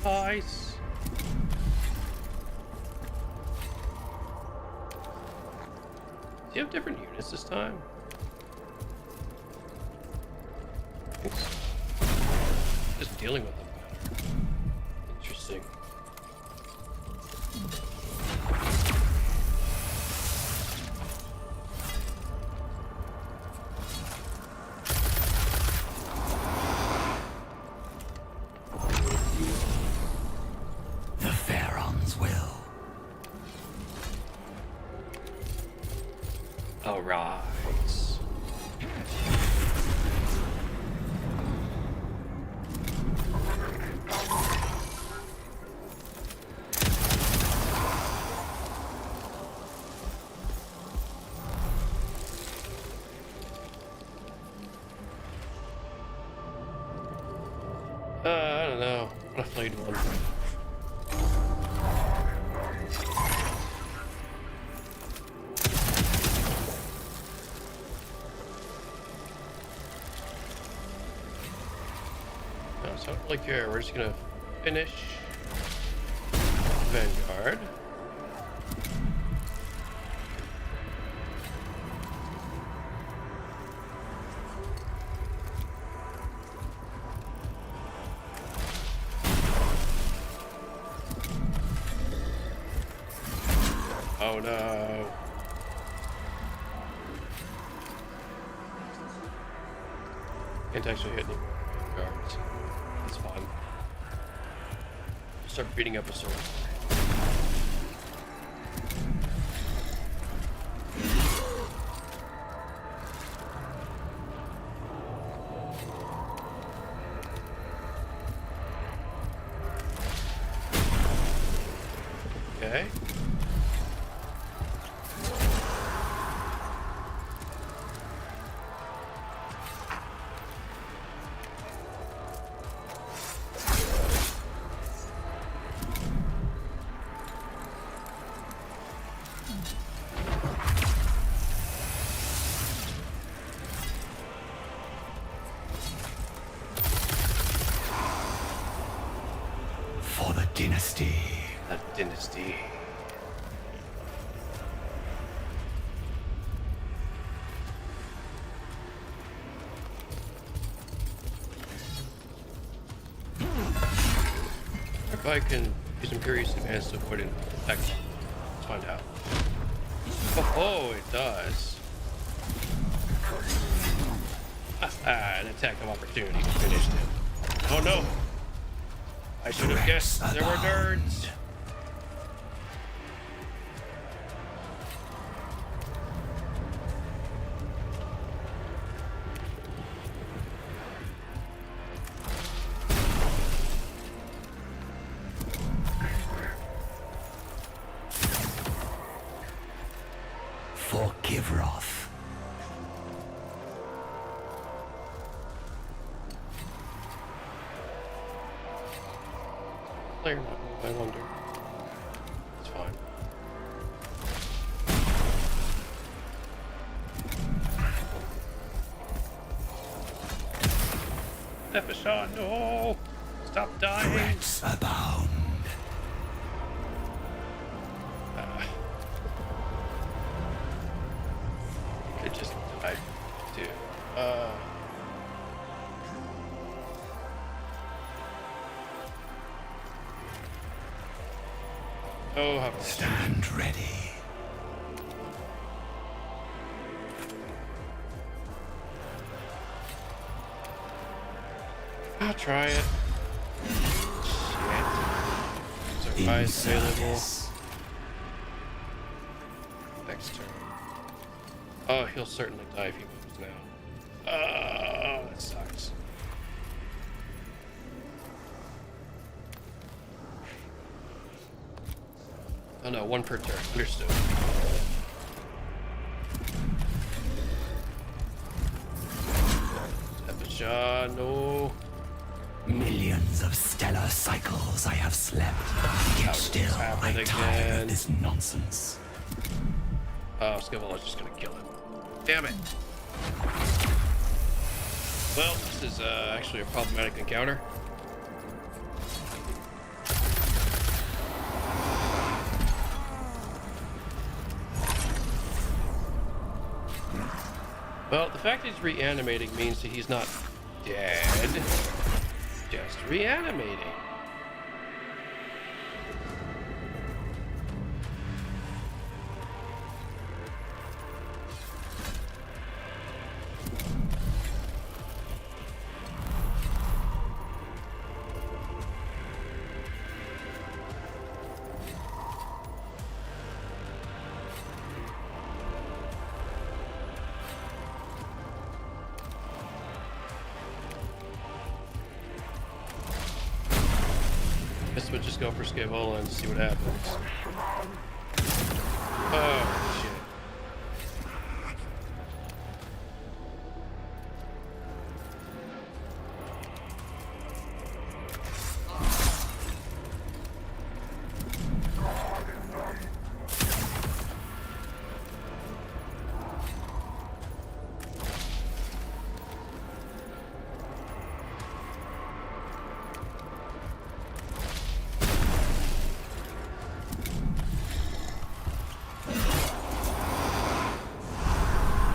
nice. Do you have different units this time? I think so. Just dealing with them better. Interesting. All right. I don't know. I played one. So I don't really care. We're just gonna finish Vanguard. Oh no. Can't actually hit any guards. It's fun. Start beating up a sword. Okay. For the dynasty. The dynasty. If I can use Imperious Advance to avoid an attack, let's find out. Oh, it does. An attack of opportunity finished him. Oh no! I should have guessed there were nerds. Player not moved, I wonder. It's fine. Epishon, no! Stop dying! Threats abound. Could just die, too. Oh, how about Stand ready. I'll try it. Shit. In Surprise available. service. Next turn. Oh, he'll certainly die if he moves now. Oh, that sucks. Oh no, one per turn. Understood. Epishon, no. Millions of stellar cycles I have slept. Yet still, happen I tire again. of this nonsense. Oh, Scavella's just gonna kill him. Damn it. Well, this is actually a problematic encounter. Well, the fact that he's reanimating means that he's not dead, just reanimating. Guess we'll just go for Scaveola and see what happens. Oh, shit.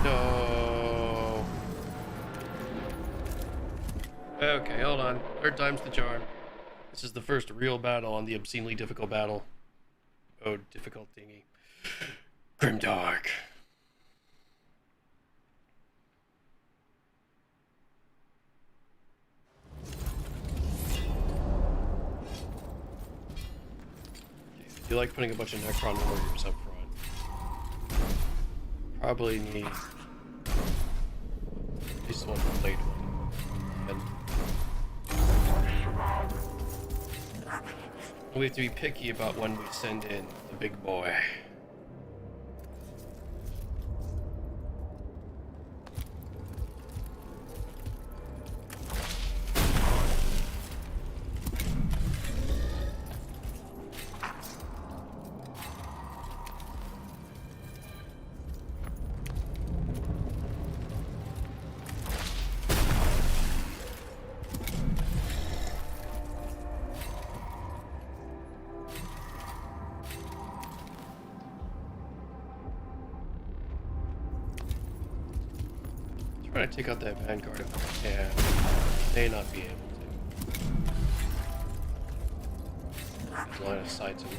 No. Okay, hold on. Third time's the charm. This is the first real battle on the obscenely difficult battle. Oh, difficult thingy. Grimdark. If you like putting a bunch of Necron warriors up front, probably need at least one blade one. And we have to be picky about when we send in the big boy. Trying to take out that vanguard if I can. May not be able to. Line of sight's in.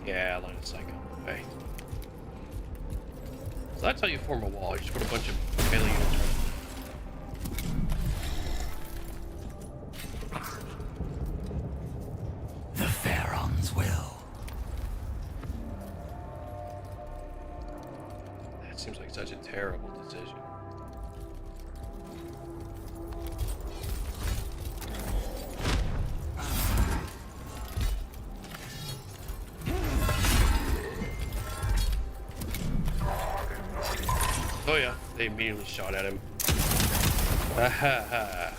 Yeah, line of sight coming away. So that's how you form a wall. You just put a bunch of melee units right. The Pharaoh's will. That seems like such a terrible decision. Oh yeah, they immediately shot at him. Ha ha ha.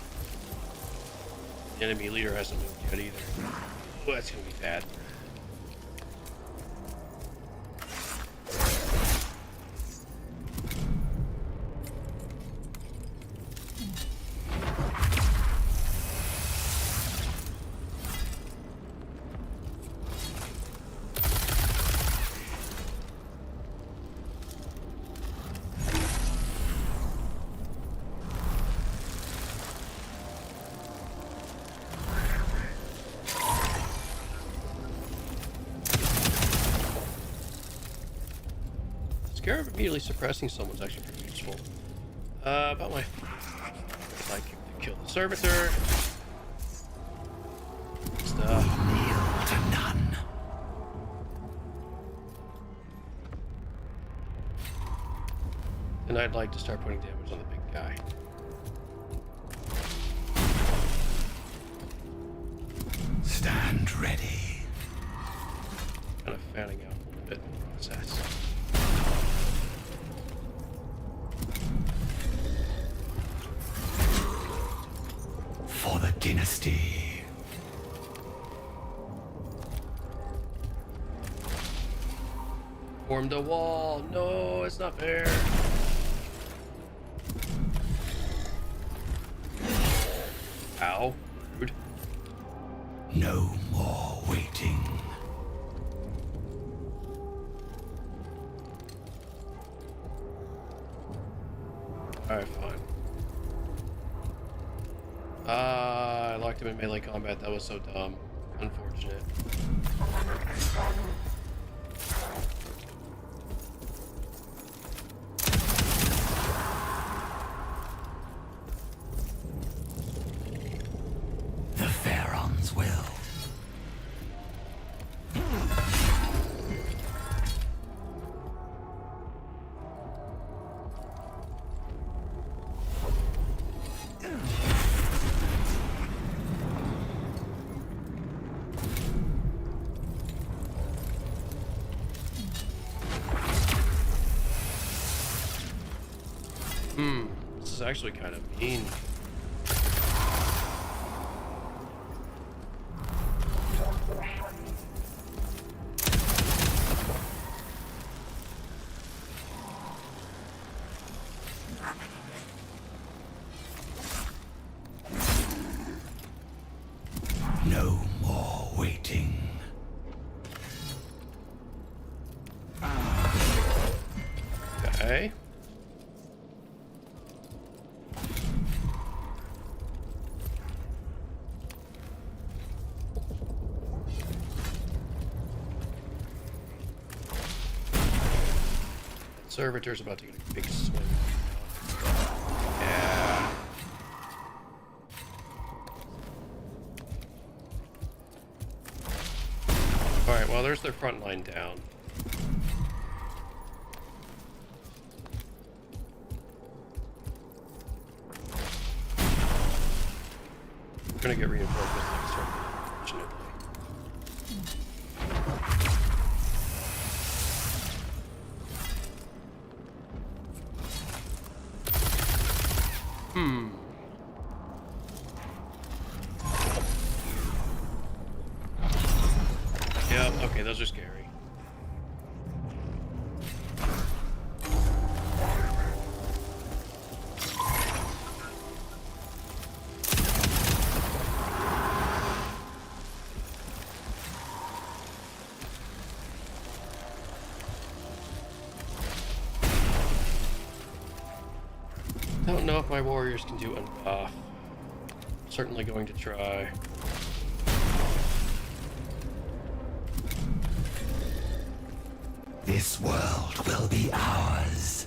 The enemy leader hasn't moved yet either. Oh, that's gonna be bad. Scarab immediately suppressing someone's actually pretty useful. About my... I'd like him to kill the servitor. Stuff. Kneel to none. And I'd like to start putting damage on the big guy. Stand ready. Kind of fanning out a little bit in the process. For the dynasty. Formed a wall. No, it's not fair. Ow. Rude. No more waiting. Alright, fine. I locked him in melee combat. That was so dumb. Unfortunate. The Pharaoh's will. This is actually kind of mean. No more waiting. Okay. Servitor's about to get a big swing. Yeah. Alright, well, there's their front line down. I'm gonna get reinforcements next turn, unfortunately. Yep, okay, those are scary. Don't know if my warriors can do unbuff. Certainly going to try. This world will be ours.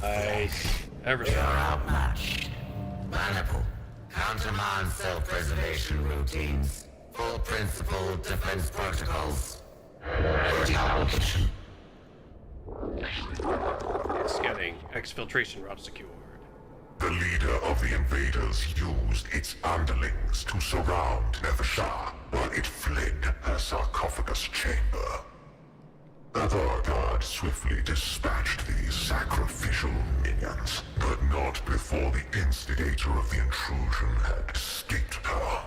Nice. Ever You're so. outmatched. Maniple. Countermand self-preservation routines. Full principle defense protocols. Retaliation. Scanning. Exfiltration route secured. The leader of the invaders used its underlings to surround Nevershah while it fled her sarcophagus chamber. Other guards swiftly dispatched these sacrificial minions, but not before before the instigator of the intrusion had escaped her.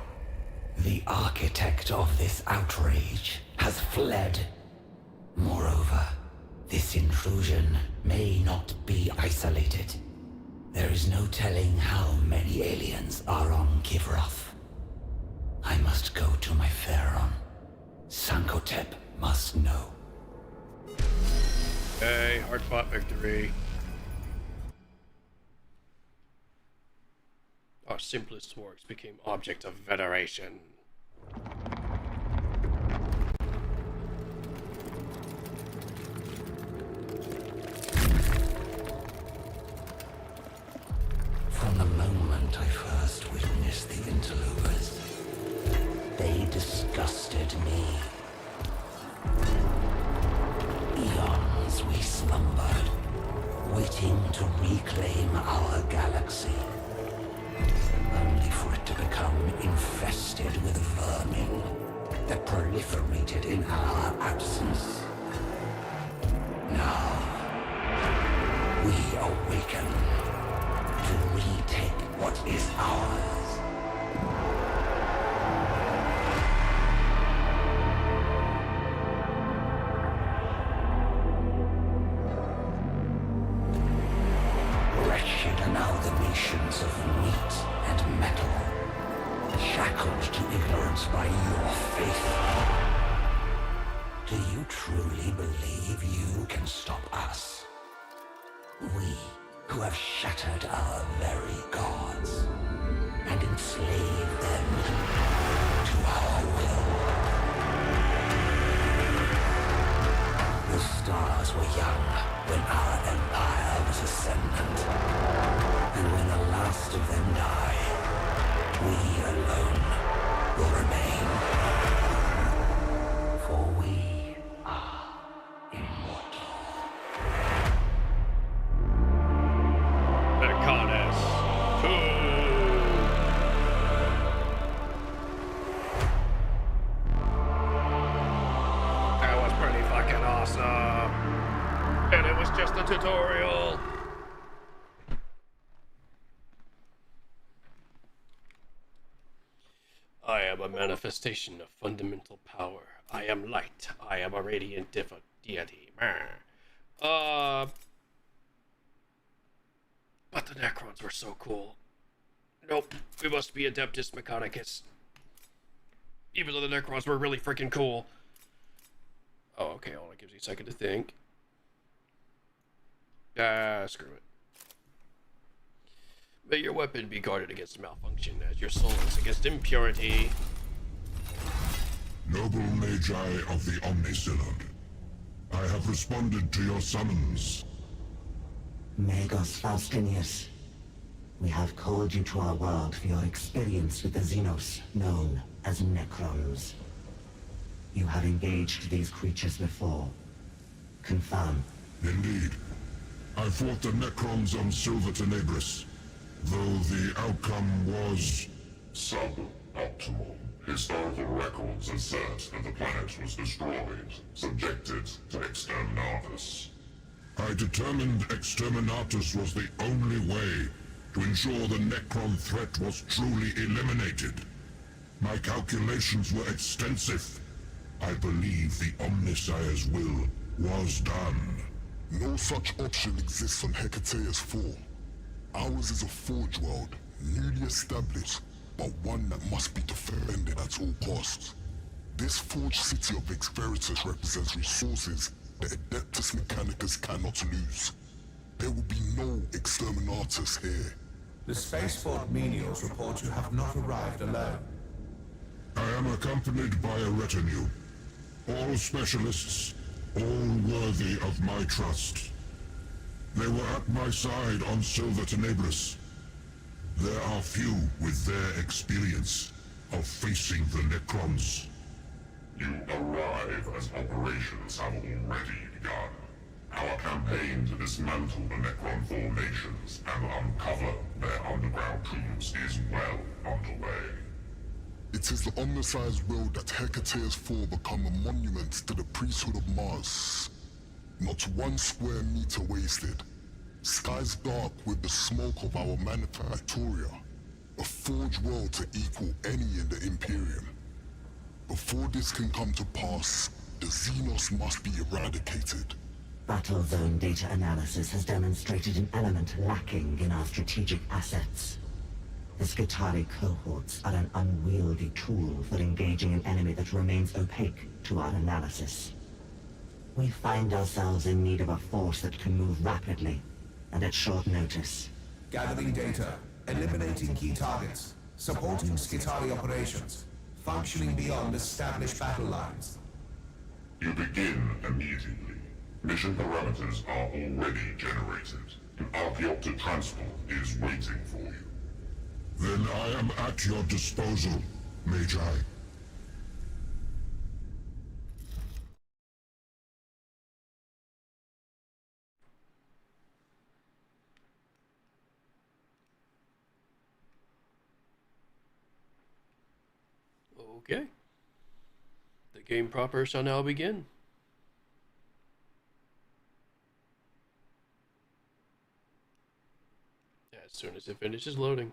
The architect of this outrage has fled. Moreover, this intrusion may not be isolated. There is no telling how many aliens are on Kivroth. I must go to my Pharaon. Sankotep must know. Hey, hard-fought victory. Our simplest works became object of veneration. From the moment I first witnessed the interlopers, they disgusted me. Eons we slumbered, waiting to reclaim our galaxy, only for it to become infested with vermin that proliferated in our absence. Now, we awaken to retake what is ours. Wretched amalgamations of meat and metal, shackled to ignorance by your faith. Do you truly believe you can stop us? We, who have shattered our very gods and enslaved them to our will. The stars were young when our empire was ascendant, and when the last of them die, we alone will remain. For we are immortal. Mechanicus 2. That was pretty fucking awesome. And it was just a tutorial. I am a manifestation of fundamental power. I am light. I am a radiant deity. But the Necrons were so cool. Nope, we must be Adeptus Mechanicus. Even though the Necrons were really freaking cool. Oh, okay, hold on, gives you a second to think. Screw it. May your weapon be guarded against malfunction, as your soul is against impurity. Noble Magi of the Omnisylod, I have responded to your summons. Magos Faustinius, we have called you to our world for your experience with the Xenos, known as Necrons. You have engaged these creatures before. Confirm. Indeed. I fought the Necrons on Silver Tenebris, though the outcome was Suboptimal. Historical records assert that the planet was destroyed, subjected to exterminatus. I determined exterminatus was the only way to ensure the Necron threat was truly eliminated. My calculations were extensive. I believe the Omnissiah's will was done. No such option exists on Hecateus 4. Ours is a forge world, newly established, but one that must be defended at all costs. This forged city of Experitus represents resources that Adeptus Mechanicus cannot lose. There will be no exterminatus here. The spaceport menials report you have not arrived alone. I am accompanied by a retinue. All specialists, all worthy of my trust. They were at my side on Silver Tenebris. There are few with their experience of facing the Necrons. You arrive as operations have already begun. Our campaign to dismantle the Necron formations and uncover their underground tombs is well underway. It is the Omnissiah's will that Hecateus 4 become a monument to the priesthood of Mars. Not one square meter wasted. Skies dark with the smoke of our manufactoria. A forge world to equal any in the Imperium. Before this can come to pass, the Xenos must be eradicated. Battle zone data analysis has demonstrated an element lacking in our strategic assets. The Skitarii cohorts are an unwieldy tool for engaging an enemy that remains opaque to our analysis. We find ourselves in need of a force that can move rapidly and at short notice. Gathering data, eliminating key targets, supporting Skitarii operations, functioning beyond established battle lines. You begin immediately. Mission parameters are already generated. An Archaeopter transport is waiting for you. Then I am at your disposal, Magi. Okay. The game proper shall now begin. As soon as it finishes loading.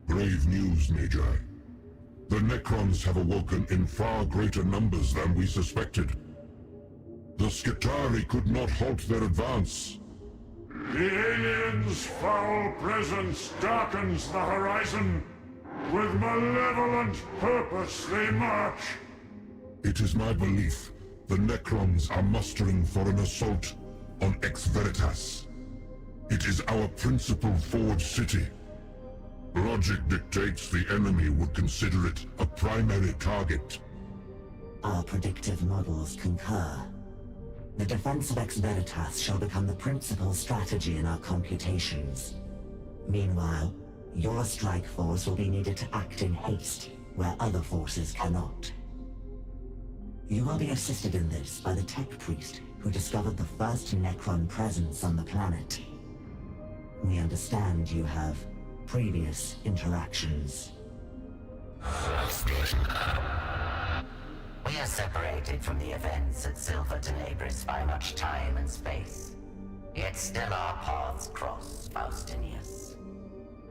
Grave news, Magi. The Necrons have awoken in far greater numbers than we suspected. The Skitarii could not halt their advance. The aliens' foul presence darkens the horizon. With malevolent purpose they march. It is my belief the Necrons are mustering for an assault on Ex Veritas. It is our principal forge city. Logic dictates the enemy would consider it a primary target. Our predictive models concur. The defense of Ex Veritas shall become the principal strategy in our computations. Meanwhile, your strike force will be needed to act in haste, where other forces cannot. You will be assisted in this by the tech priest who discovered the first Necron presence on the planet. We understand you have previous interactions. We are separated from the events at Silver Tenebris by much time and space. Yet still our paths cross, Faustinius.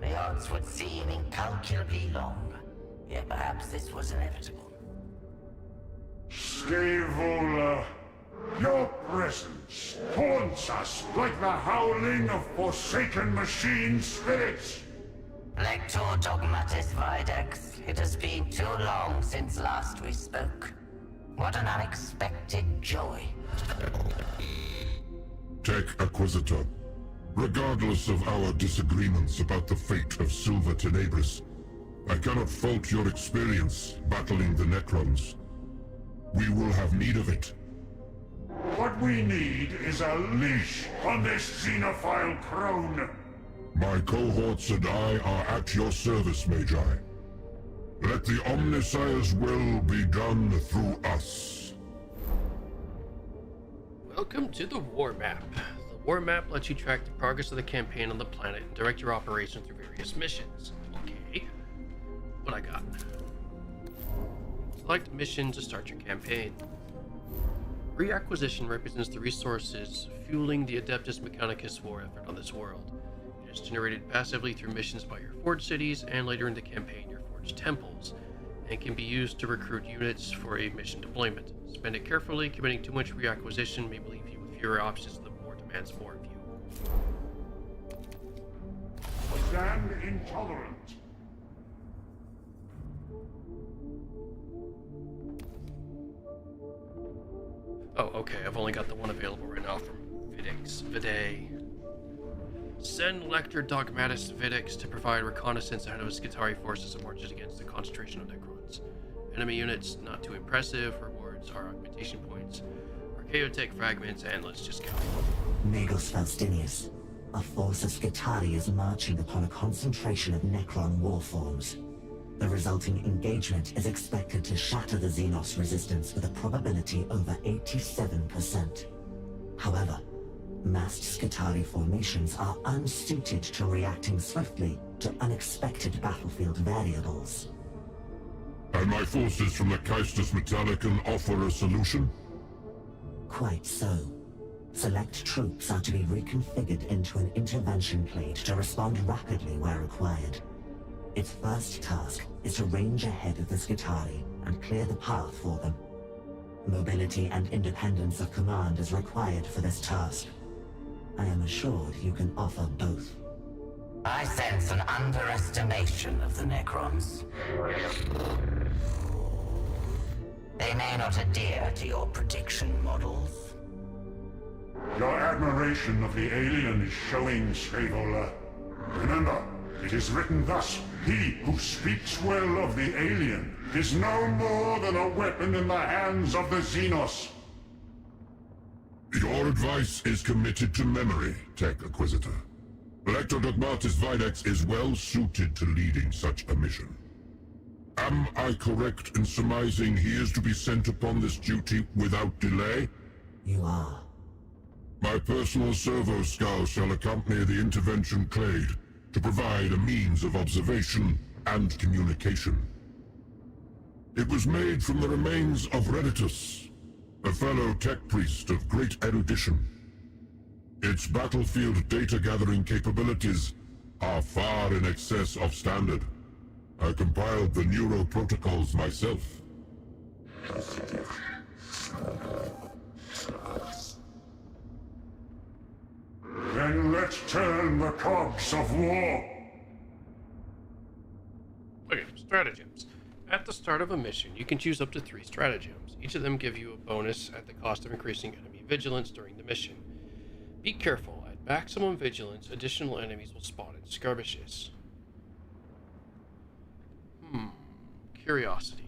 The odds would seem incalculably long, yet perhaps this was inevitable. Scaevola, your presence haunts us like the howling of forsaken machine spirits. Lector Dogmatis Videx, it has been too long since last we spoke. What an unexpected joy. Tech Acquisitor, regardless of our disagreements about the fate of Silver Tenebris, I cannot fault your experience battling the Necrons. We will have need of it. What we need is a leash on this xenophile crone. My cohorts and I are at your service, Magi. Let the Omnissiah's will be done through us. Welcome to the War Map. The War Map lets you track the progress of the campaign on the planet and direct your operation through various missions. Okay, what I got? Select mission to start your campaign. Reacquisition represents the resources fueling the Adeptus Mechanicus war effort on this world. It is generated passively through missions by your forge cities and later in the campaign your forge temples, and can be used to recruit units for a mission deployment. Spend it carefully. Committing too much reacquisition may leave you with fewer options. The war demands more of you. Stand intolerant. Oh, okay, I've only got the one available right now from Viday. Send Lector Dogmatis Vidix to provide reconnaissance ahead of Skitarii forces and marches against a concentration of Necrons. Enemy units, not too impressive. Rewards are augmentation points, Archaeotech fragments, and let's just go. Magos Faustinius, a force of Skitarii is marching upon a concentration of Necron warforms. The resulting engagement is expected to shatter the Xenos resistance with a probability over 87%. However, massed Skitarii formations are unsuited to reacting swiftly to unexpected battlefield variables. And my forces from the Caestus Metallicum offer a solution? Quite so. Select troops are to be reconfigured into an intervention plate to respond rapidly where required. Its first task is to range ahead of the Skitari and clear the path for them. Mobility and independence of command is required for this task. I am assured you can offer both. I sense an underestimation of the Necrons. They may not adhere to your prediction models. Your admiration of the alien is showing, Scaevola. Remember, it is written thus: he who speaks well of the alien is no more than a weapon in the hands of the Xenos. Your advice is committed to memory, Tech Acquisitor. Elector Dogmatis Videx is well suited to leading such a mission. Am I correct in surmising he is to be sent upon this duty without delay? You are. My personal servo scow shall accompany the intervention clade to provide a means of observation and communication. It was made from the remains of Redditus, a fellow tech priest of great erudition. Its battlefield data-gathering capabilities are far in excess of standard. I compiled the neuro protocols myself. Then let's turn the cogs of war. Okay, stratagems. At the start of a mission, you can choose up to 3 stratagems. Each of them give you a bonus at the cost of increasing enemy vigilance during the mission. Be careful, at maximum vigilance, additional enemies will spawn in skirmishes. Curiosity.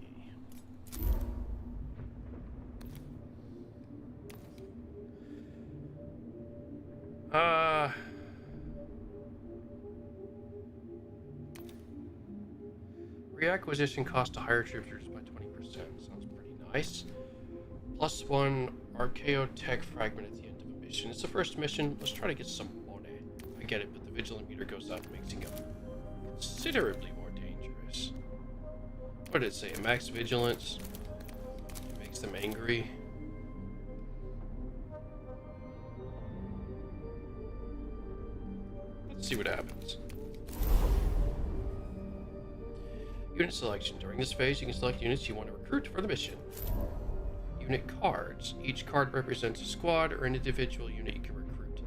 Reacquisition cost to hire troopers by 20%. Sounds pretty nice. +1 Archaeotech fragment at the end of a mission. It's the first mission. Let's try to get some money. I get it, but the vigilant meter goes up, makes him considerably more dangerous. What did it say? Max vigilance. It makes them angry. Let's see what happens. Unit selection. During this phase, you can select units you want to recruit for the mission. Unit cards. Each card represents a squad or an individual unit you can recruit.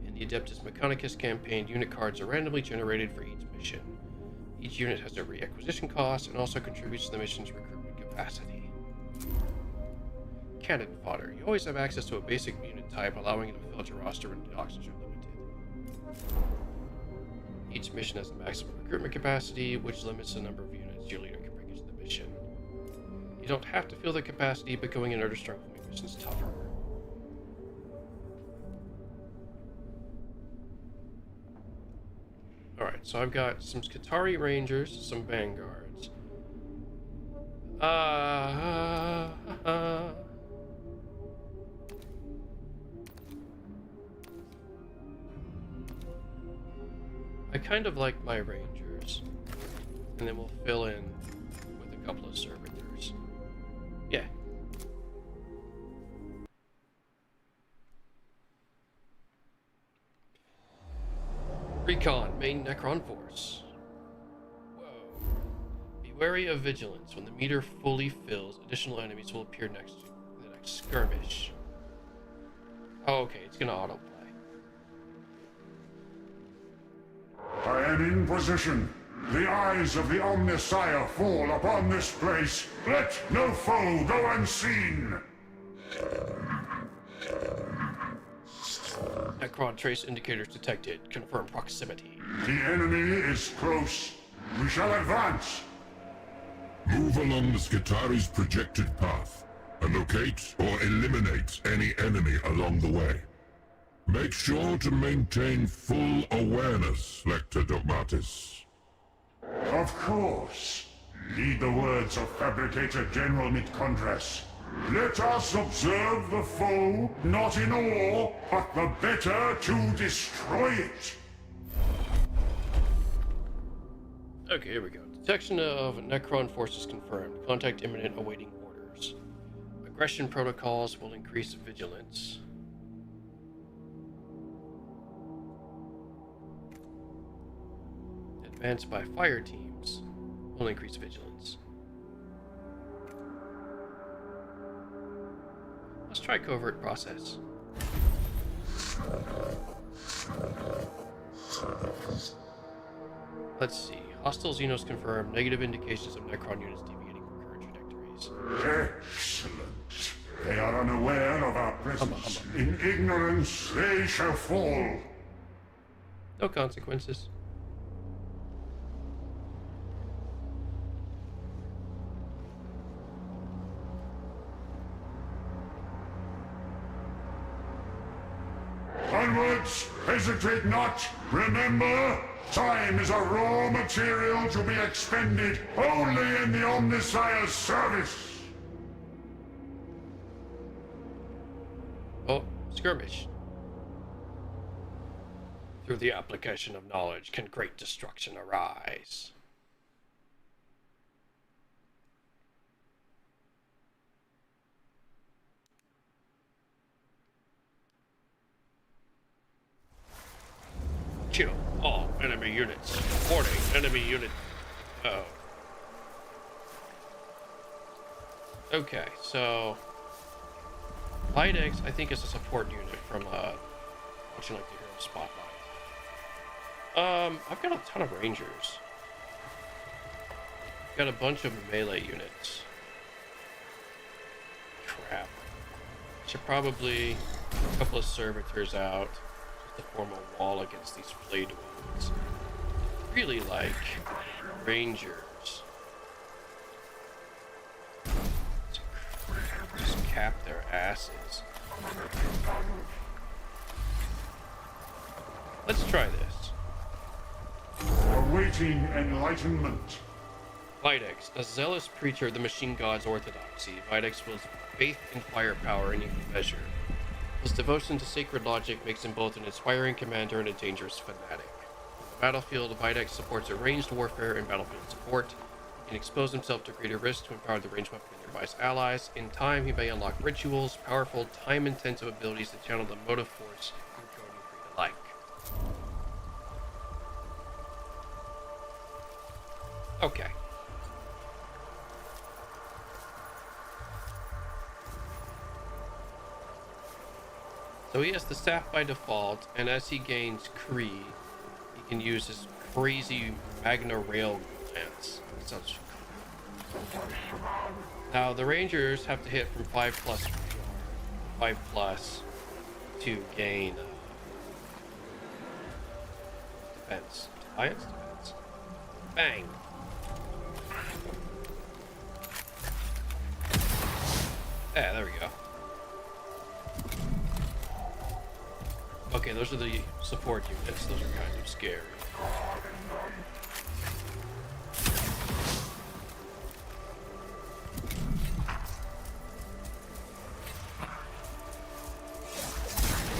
In the Adeptus Mechanicus campaign, unit cards are randomly generated for each mission. Each unit has a reacquisition cost and also contributes to the mission's recruitment capacity. Cannon fodder. You always have access to a basic unit type, allowing you to fill out your roster when the options are limited. Each mission has a maximum recruitment capacity, which limits the number of units your leader can bring into the mission. You don't have to fill the capacity, but going in order strength will make missions tougher. Alright, so I've got some Skitari Rangers, some Vanguards. I kind of like my Rangers. And then we'll fill in with a couple of servitors. Yeah. Recon, main Necron force. Whoa. Be wary of vigilance. When the meter fully fills, additional enemies will appear next to the next skirmish. Oh, okay, it's gonna autoplay. I am in position. The eyes of the Omnissiah fall upon this place. Let no foe go unseen. Necron trace indicators detected. Confirm proximity. The enemy is close. We shall advance. Move along the Skitari's projected path, and locate or eliminate any enemy along the way. Make sure to maintain full awareness, Lector Dogmatis. Of course. Heed the words of Fabricator General Mitcondres. Let us observe the foe, not in awe, but the better to destroy it. Okay, here we go. Detection of Necron forces confirmed. Contact imminent, awaiting orders. Aggression protocols will increase vigilance. Advanced by fire teams will increase vigilance. Let's try covert process. Let's see. Hostile Xenos confirmed. Negative indications of Necron units deviating from current trajectories. Excellent. They are unaware of our presence. In ignorance, they shall fall. No consequences. Onwards! Hesitate not! Remember, time is a raw material to be expended only in the Omnissiah's service! Oh, skirmish. Through the application of knowledge can great destruction arise. Kill all enemy units. Warning, enemy unit. Oh. Okay, so Lidex, I think, is a support unit from watching like the Hero Spotlight. I've got a ton of Rangers. Got a bunch of melee units. Crap. Should probably a couple of servitors out just to form a wall against these flayed ones. Really like Rangers. Just cap their asses. Let's try this. Awaiting enlightenment. Videx, a zealous preacher of the machine god's orthodoxy, Videx was faith in firepower in equal measure. His devotion to sacred logic makes him both an inspiring commander and a dangerous fanatic. On the battlefield, Videx supports a ranged warfare and battlefield support. He can expose himself to greater risk to empower the ranged weapon of nearby allies. In time, he may unlock rituals, powerful, time-intensive abilities that channel the motive force through code and creed alike. Okay. So he has the staff by default, and as he gains Kree, he can use his crazy Magna Rail lance. That sounds cool. Now the Rangers have to hit from 5+ to gain defense. Defiance? Defense. Bang! Yeah, there we go. Okay, those are the support units. Those are kind of scary. I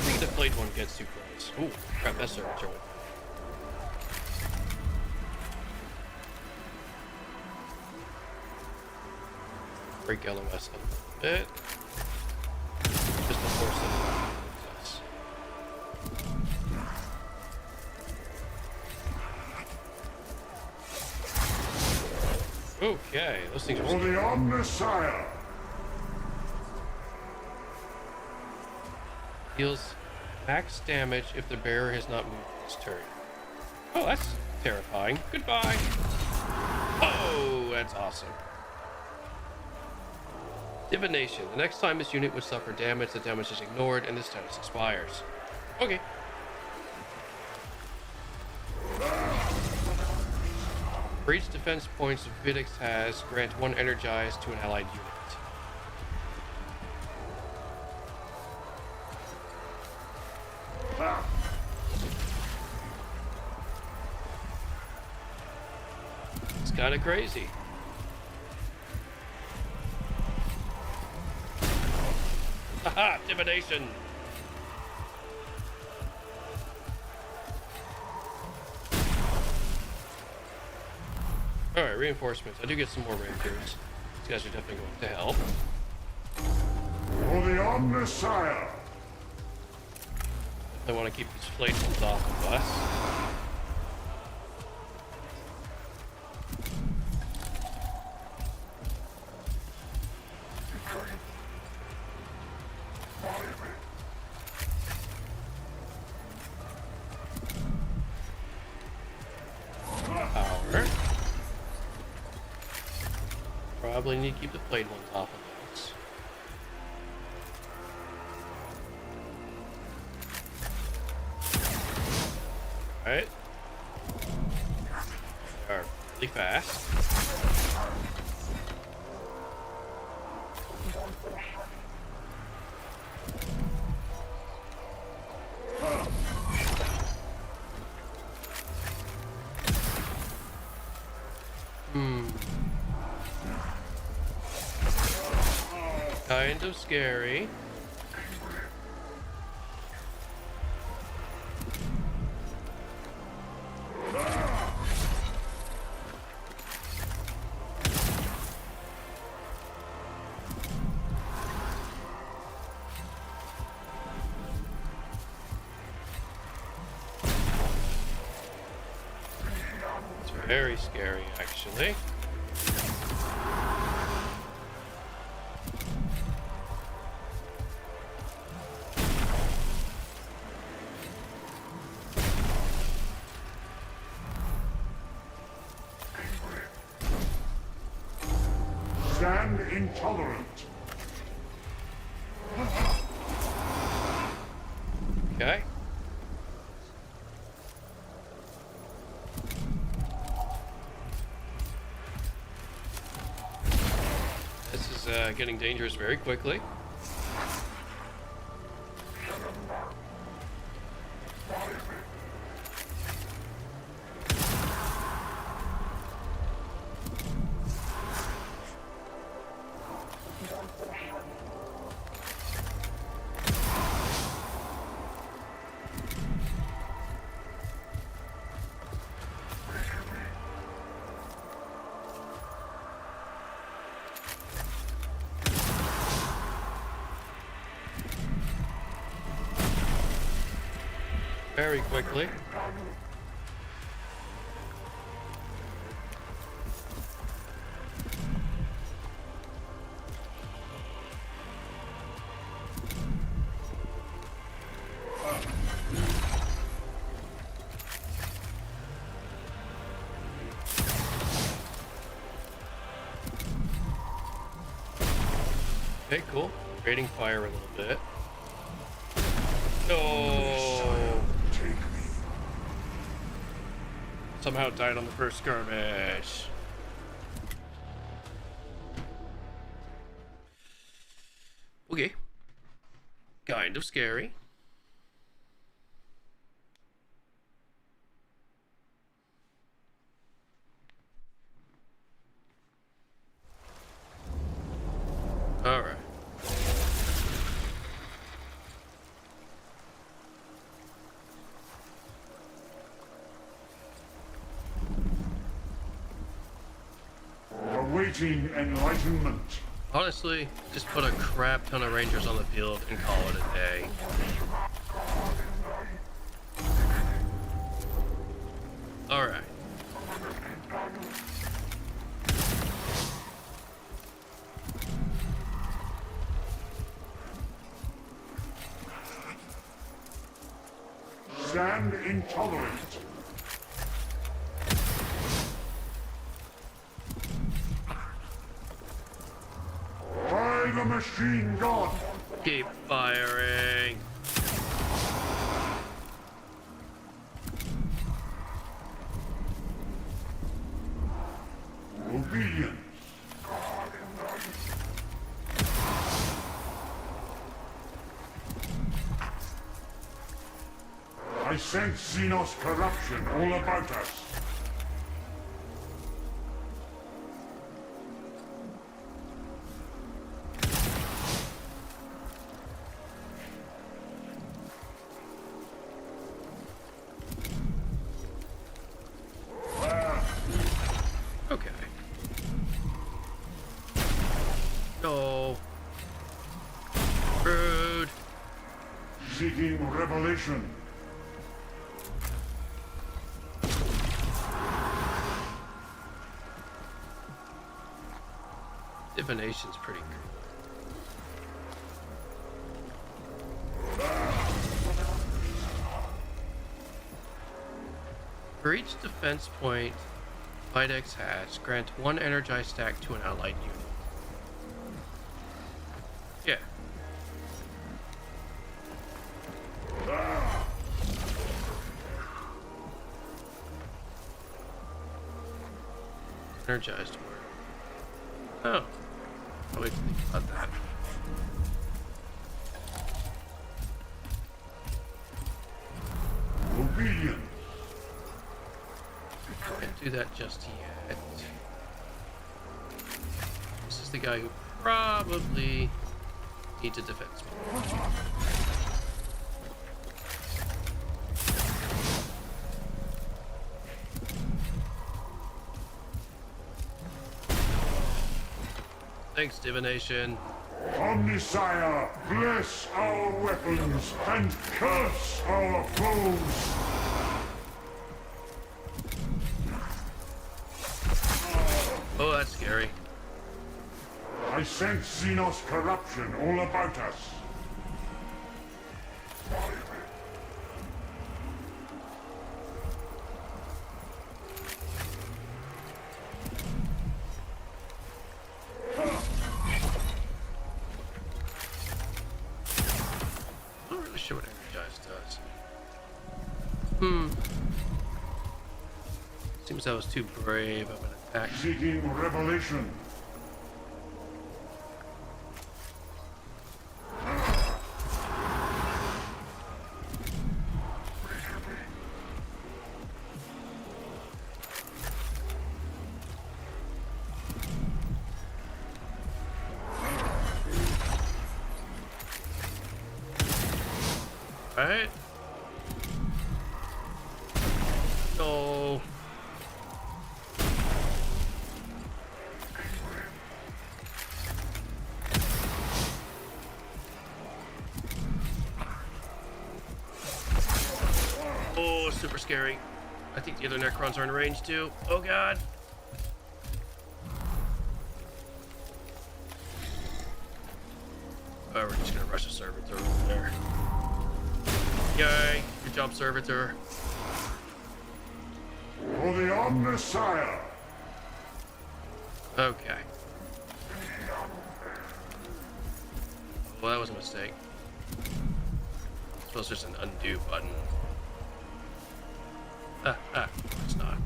think the blade one gets too close. Ooh, crap, that's servitor. Break LOS a little bit. Just to force them to us. Okay, those things are For the scary. Omnissiah! Deals max damage if the bearer has not moved this turn. Oh, that's terrifying. Goodbye. Oh, that's awesome. Divination. The next time this unit would suffer damage, the damage is ignored and the status expires. Okay. For each defense points Videx has, grant 1 energized to an allied unit. It's kind of crazy. Haha, divination. Alright, reinforcements. I do get some more rangers. These guys are definitely going to help. For the Omnissiah! I want to keep these flagelets off of us. Power. Probably need to keep the flagelets off of us. Alright. They are really fast. Kind of scary. It's very scary, actually. Stand intolerant. Okay. This is getting dangerous very quickly. Very quickly. Okay, cool. Raiding fire a little bit. No. Somehow died on the first skirmish. Okay. Kind of scary. All right. Awaiting enlightenment. Honestly, just put a crap ton of rangers on the field and call it a day. All right. Stand intolerant. By the machine god. Keep firing. Obedience. I sense Xenos corruption all about us. Okay. Seeking revelation. Divination's pretty cool. For each defense point Videx has, grant one energized stack to an allied unit. Yeah. Energized word. Oh. I'll wait to think about that. Obedience. Can't do that just yet. This is the guy who probably needs a defense point. Thanks, divination. Omnisire, bless our weapons and curse our foes. Oh, that's scary. I sense Xenos corruption all about us. I'm not really sure what Energize does. Seems I was too brave of an attack. Seeking revelation. Alright. No. Oh, super scary. I think the other Necrons are in range too. Oh god. Oh, we're just gonna rush a servitor over there. Yay, good job, servitor. For the Omnisire. Okay. Well, that was a mistake. I suppose there's an undo button. It's not.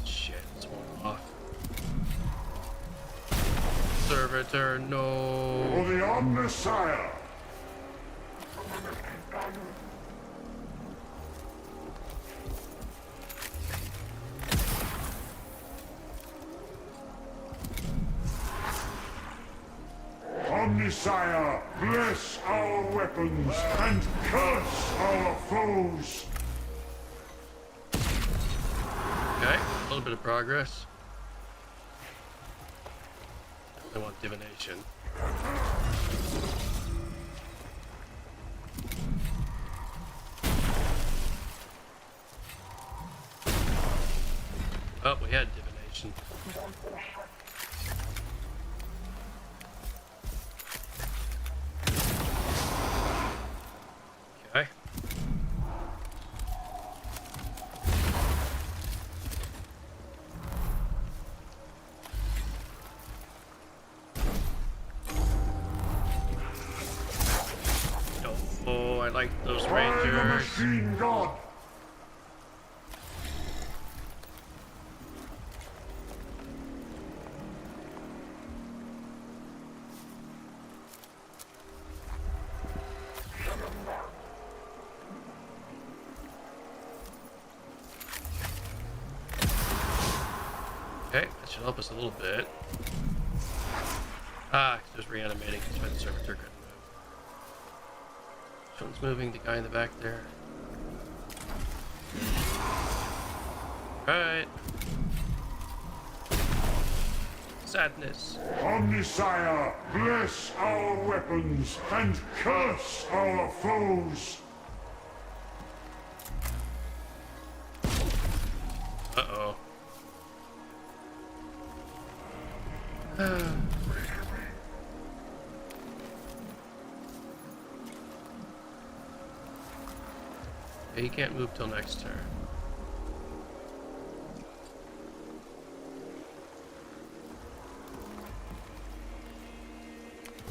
Shit, it's one off. Servitor, no. For the Omnisire. Omnisire, bless our weapons and curse our foes. Okay, a little bit of progress. I want divination. Oh, we had divination. Okay. Oh, I like those By the rangers. machine god. Okay, that should help us a little bit. Ah, just reanimating. That's why the servitor couldn't move. Which one's moving? The guy in the back there. Alright. Sadness. Omnisire, bless our weapons and curse our foes. Uh-oh. He can't move till next turn.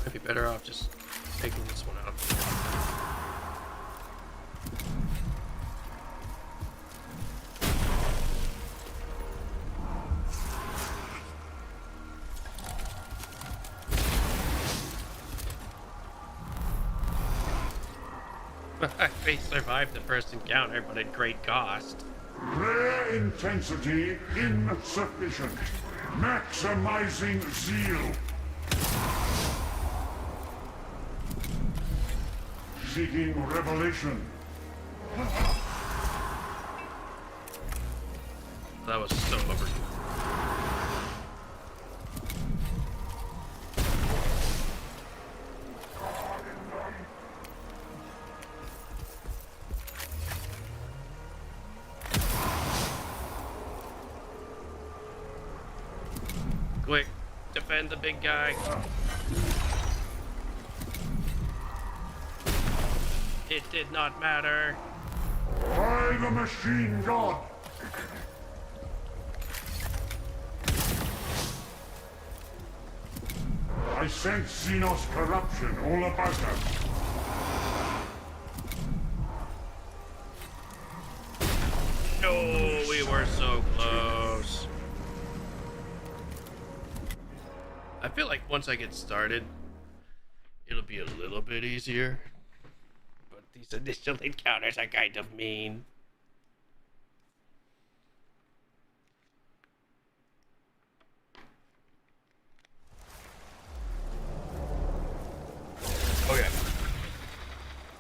Might be better off just taking this one out. They survived the first encounter, but at great cost. Rare intensity insufficient. Maximizing zeal. Seeking revelation. That was so overdue. Quick, defend the big guy. It did not matter. By the machine god. I sense Xenos corruption all about us. No, we were so close. I feel like once I get started, it'll be a little bit easier. But these initial encounters are kind of mean. Okay.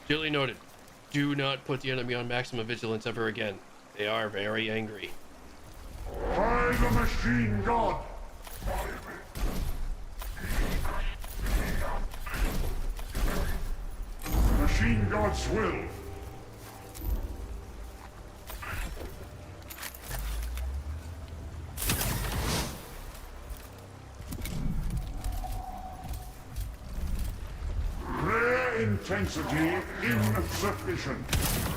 Duly noted. Do not put the enemy on maximum vigilance ever again. They are very angry. By the machine god. Machine god's will. Rare intensity insufficient.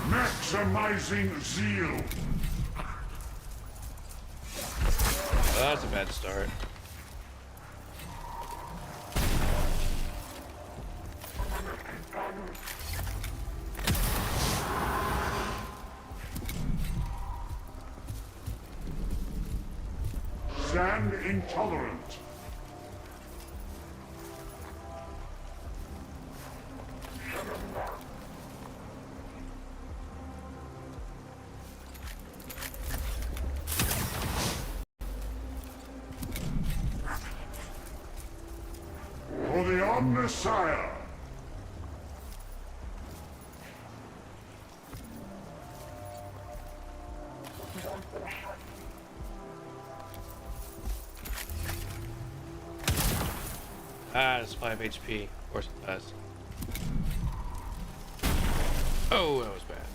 Maximizing zeal. Well, that's a bad start. Stand intolerant. For the Omnisire. Ah, it's 5 HP. Of course it does. Oh, that was bad.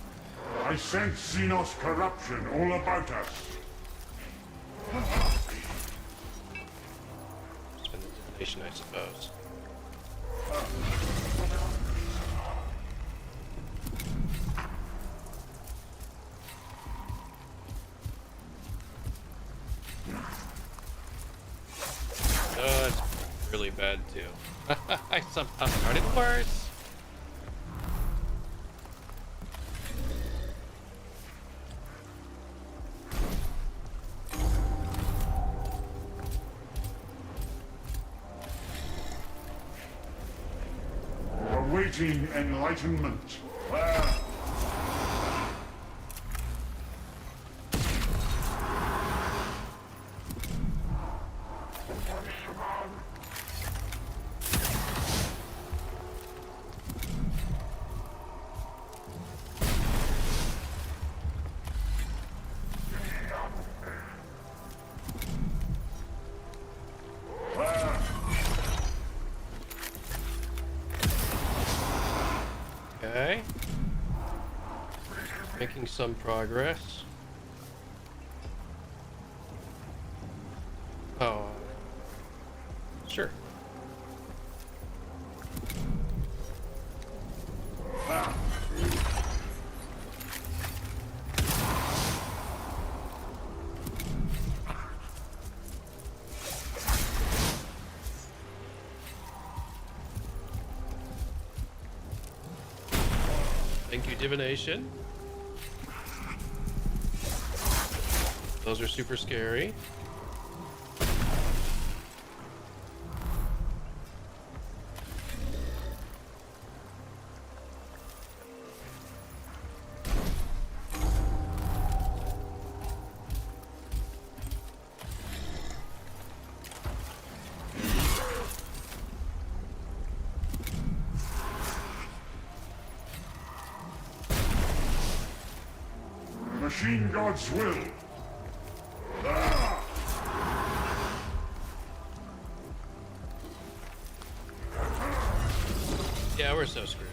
I sense Xenos corruption all about us. Spend the divination, I suppose. Oh, that's really bad too. I somehow started worse. Awaiting enlightenment. Okay. Making some progress. Oh. Sure. Thank you, divination. Those are super scary. Machine God's will. Yeah, we're so screwed.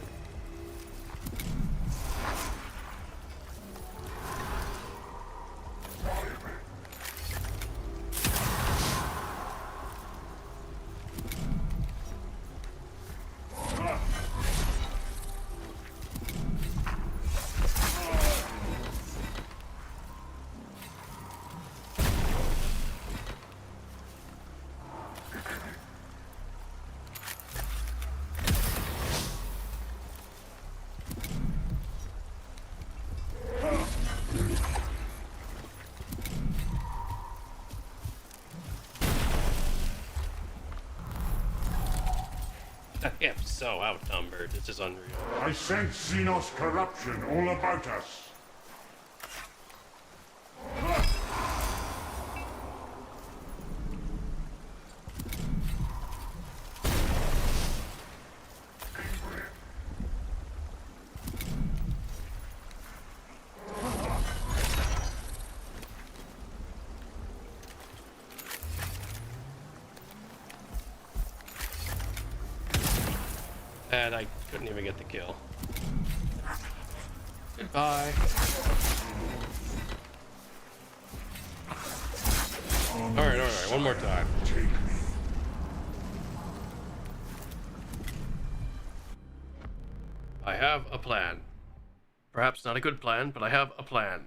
I am so outnumbered. This is unreal. I sense Xenos corruption all about us. And I couldn't even get the kill. Goodbye. Alright, one more time. I have a plan. Perhaps not a good plan, but I have a plan.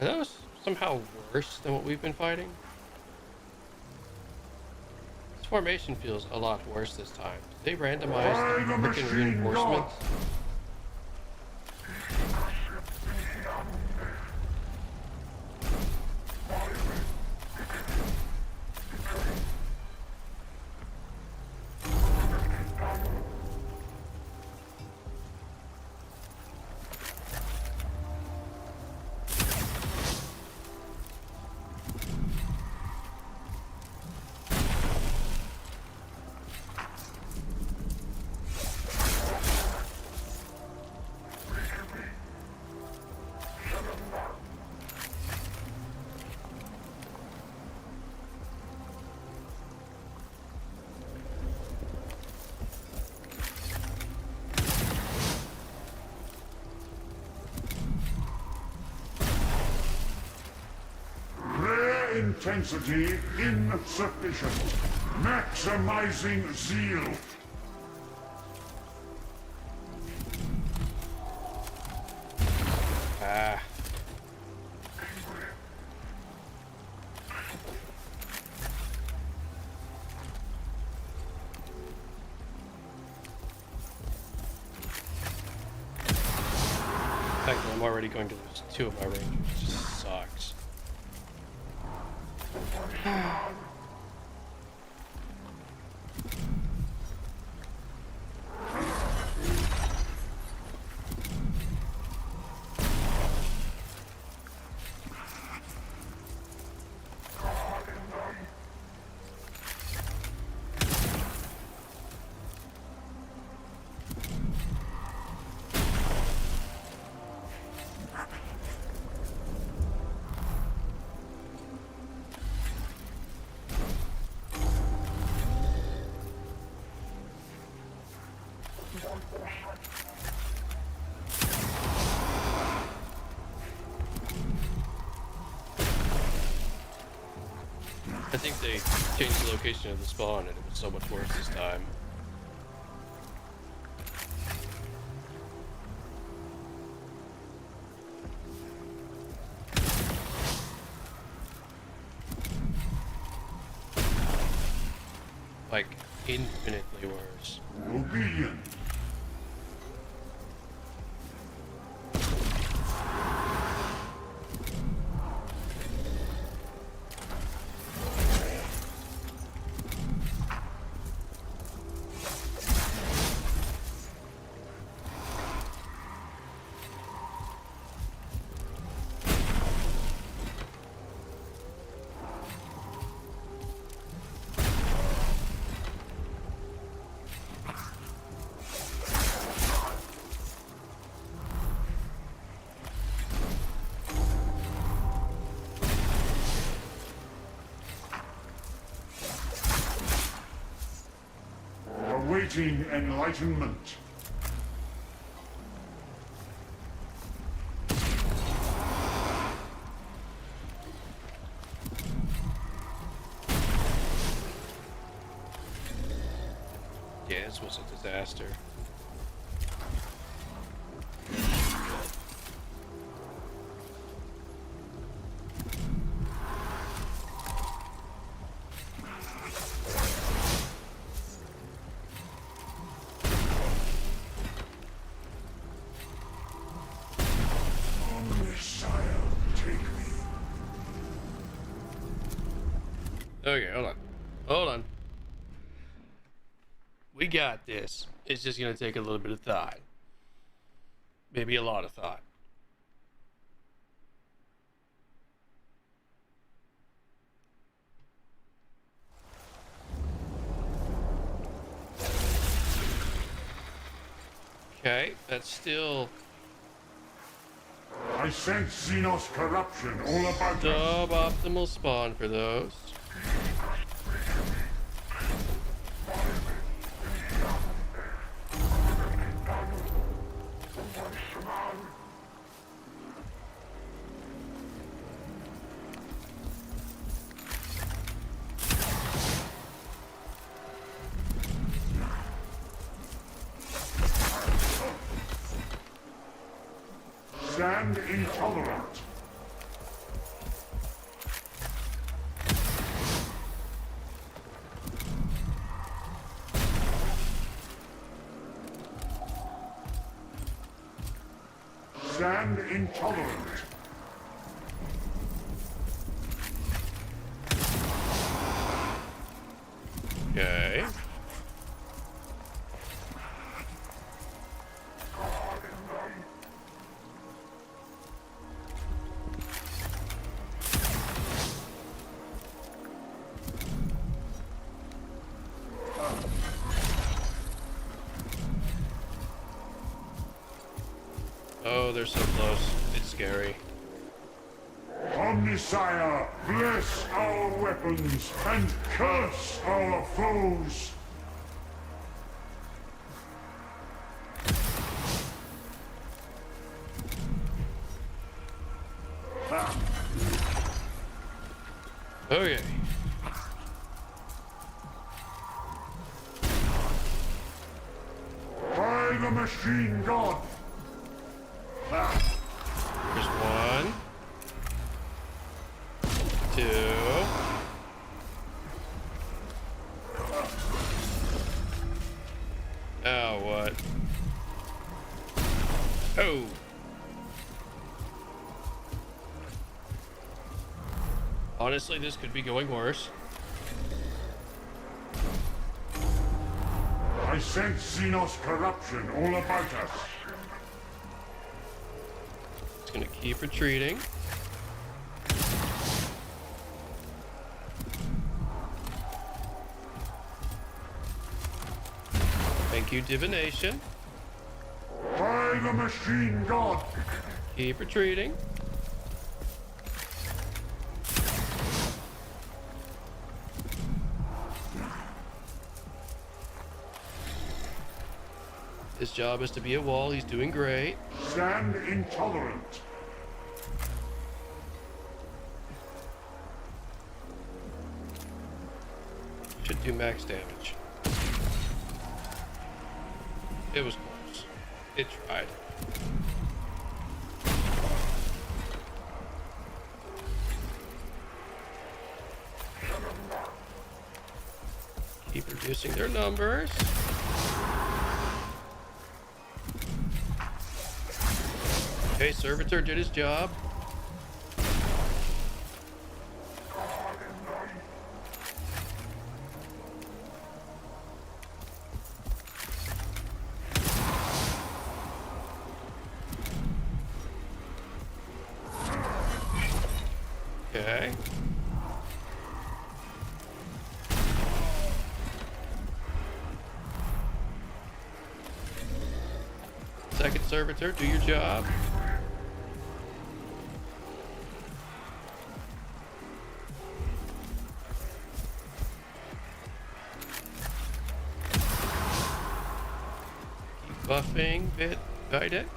Are those somehow worse than what we've been fighting? This formation feels a lot worse this time. Did they randomize the freaking reinforcements? Intensity insufficient. Maximizing zeal. Ah. In fact, I'm already going to lose 2 of my rangers. It just sucks. I think they changed the location of the spawn and it was so much worse this time. Like, infinitely worse. Obedient. Awaiting enlightenment. Yeah, this was a disaster. Messiah, take me. Okay, hold on. Hold on. We got this. It's just gonna take a little bit of thought. Maybe a lot of thought. Okay, that's still I sense Xenos corruption all about us. suboptimal spawn for those. Stand intolerant. Stand intolerant. Okay. Oh, they're so close. It's scary. Omnisire, bless our weapons and curse our foes. Okay. By the machine god. Here's one. Two. Oh, what? Oh. Honestly, this could be going worse. I sense Xenos corruption all about us. It's gonna keep retreating. Thank you, divination. By the machine god. Keep retreating. His job is to be a wall. He's doing great. Stand intolerant. Should do max damage. It was close. It tried. Keep reducing their numbers. Okay, Servitor did his job. Okay. Second Servitor, do your job. Keep buffing Videx.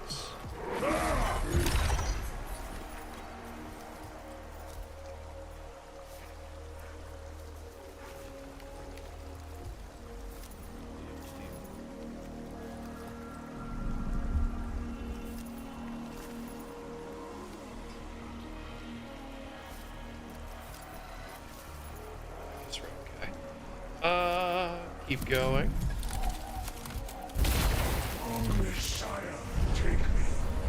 Keep going. Only Sire, take me.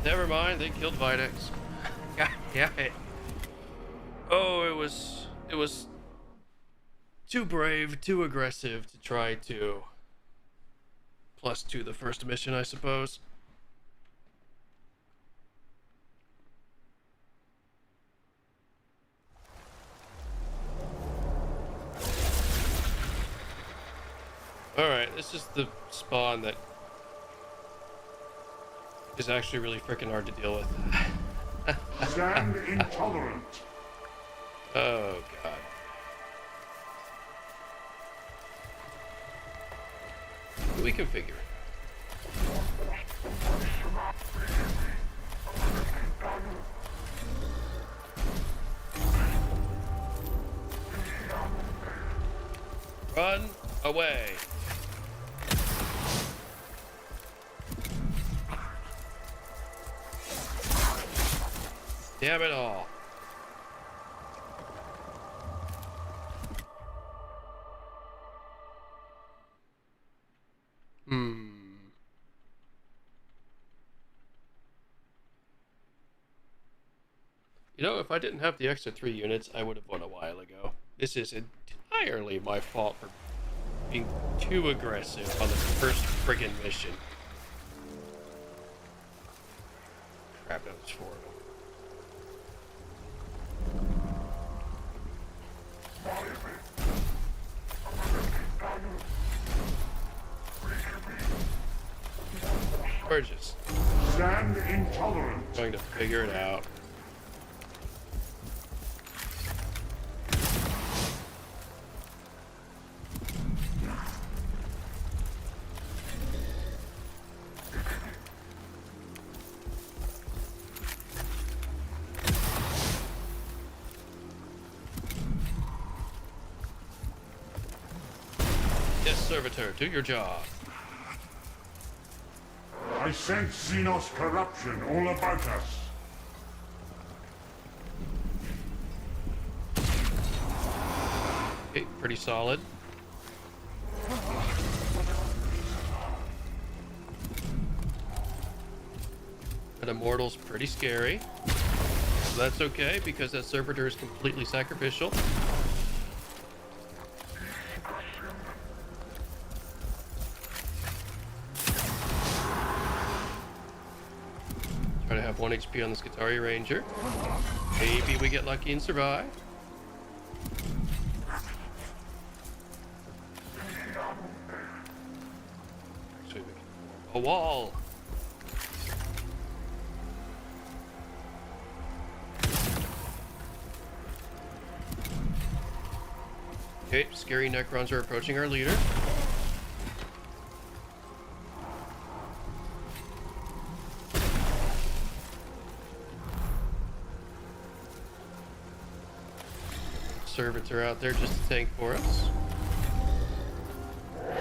Never mind, they killed Videx. God damn it. Oh, it was too brave, too aggressive to try to +2 the first mission, I suppose. Alright, this is the spawn that is actually really freaking hard to deal with. Stand intolerant. Oh, God. We can figure it. Run away. Damn it all. You know, if I didn't have the extra 3 units, I would have won a while ago. This is entirely my fault for being too aggressive on the first friggin' mission. Crap, that was 4 of them. Gorgeous. Stand intolerant. Going to figure it out. Yes, Servitor, do your job. I sense Xenos corruption all about us. Okay, pretty solid. That Immortal's pretty scary. So that's okay, because that Servitor is completely sacrificial. Try to have 1 HP on the Skitarii Ranger. Maybe we get lucky and survive. Actually, we can form a wall. Okay, scary Necrons are approaching our leader. Servitor out there just to tank for us.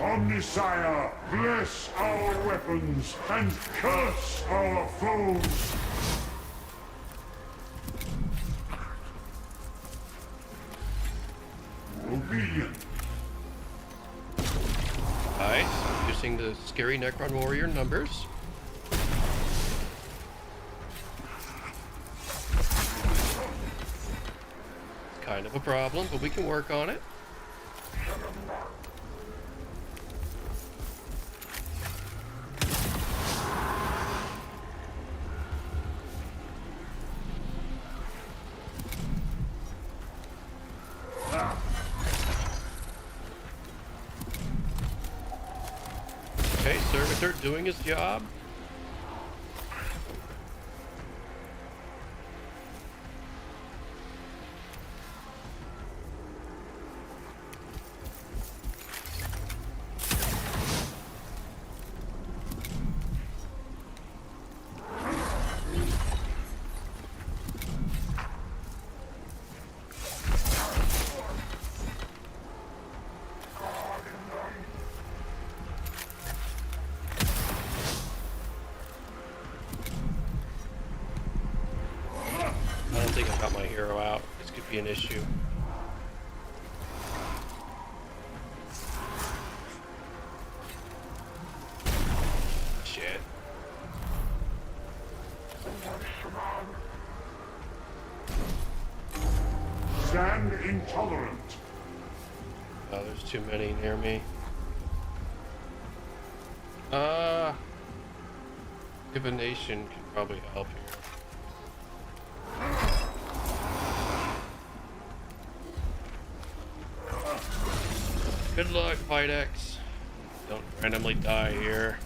Omnisire, bless our weapons and curse our foes! Obedient. Nice. Reducing the scary Necron warrior numbers. Kind of a problem, but we can work on it. Okay, Servitor doing his job. I don't think I got my hero out. This could be an issue. Shit. Stand intolerant. Oh, there's too many near me. Divination could probably help here. Good luck, Videx. Don't randomly die here.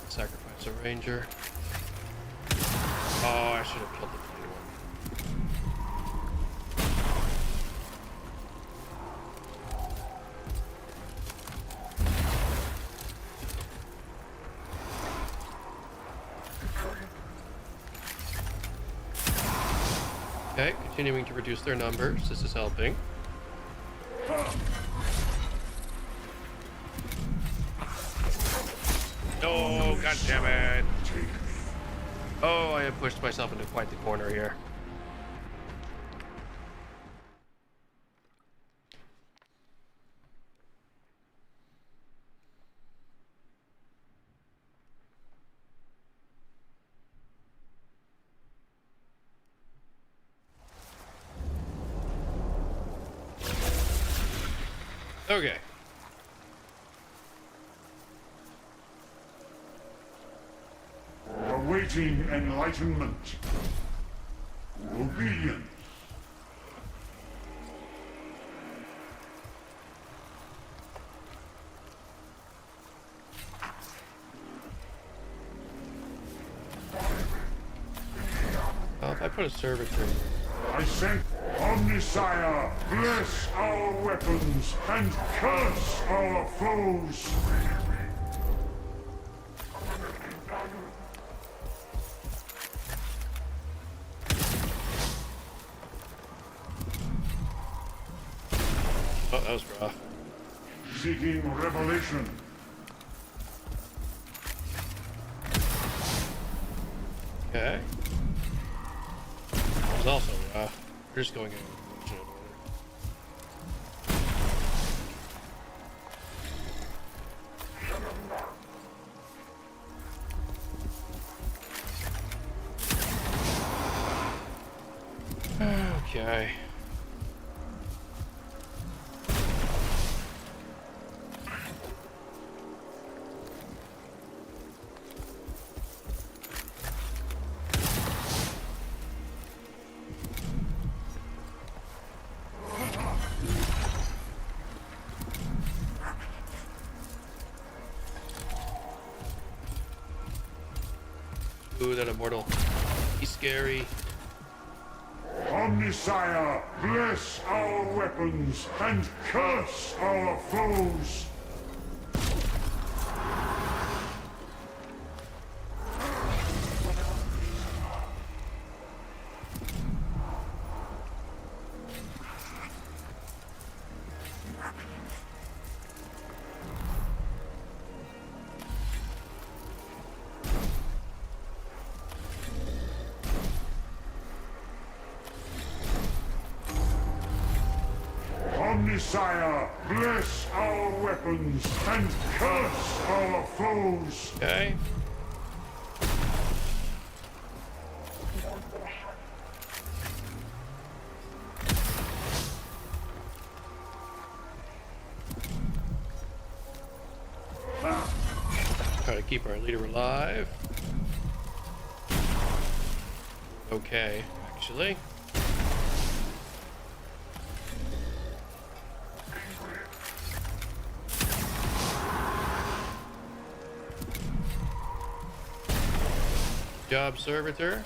Sacrifice a ranger. Oh, I should have killed the blue one. Okay, continuing to reduce their numbers. This is helping. Oh, god damn it. Oh, I have pushed myself into quite the corner here. Okay. Awaiting enlightenment. Obedient. Well, if I put a servitor. I sent Omnisire, bless our weapons and curse our foes. Oh, that was rough. Seeking revelation. Okay. That was also rough. We're just going in unfortunate order. Okay. Ooh, that immortal. He's scary. Omnisire, bless our weapons and curse our foes. Omnissiah, bless our weapons and curse our foes. Okay. Try to keep our leader alive. Okay, actually. Job, servitor.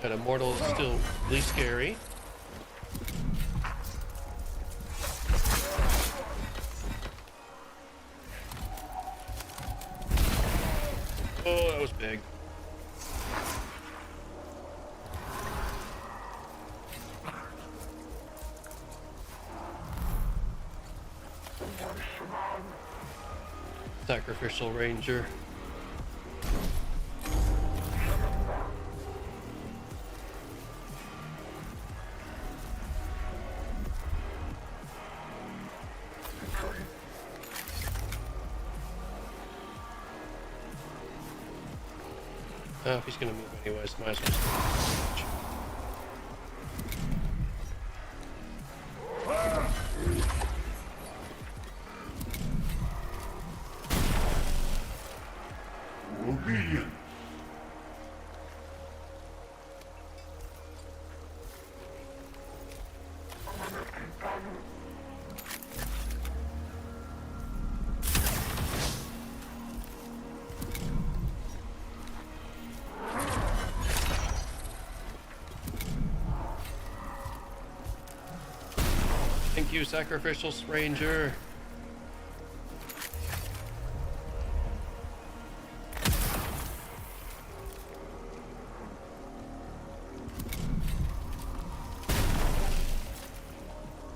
That immortal is still really scary. Oh, that was big. Sacrificial ranger. If he's gonna move anyways, might as well. Obedience. Thank you, Sacrificial Ranger.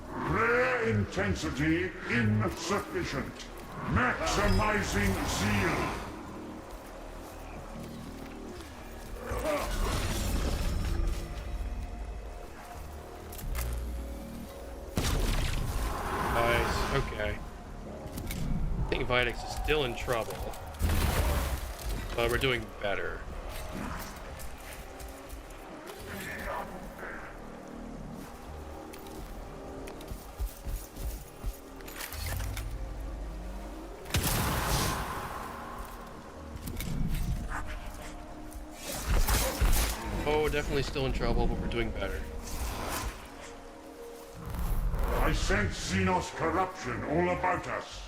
Prayer intensity insufficient. Maximizing zeal. Nice, okay. I think Vitex is still in trouble. But we're doing better. Oh, definitely still in trouble, but we're doing better. I sense Xenos corruption all about us.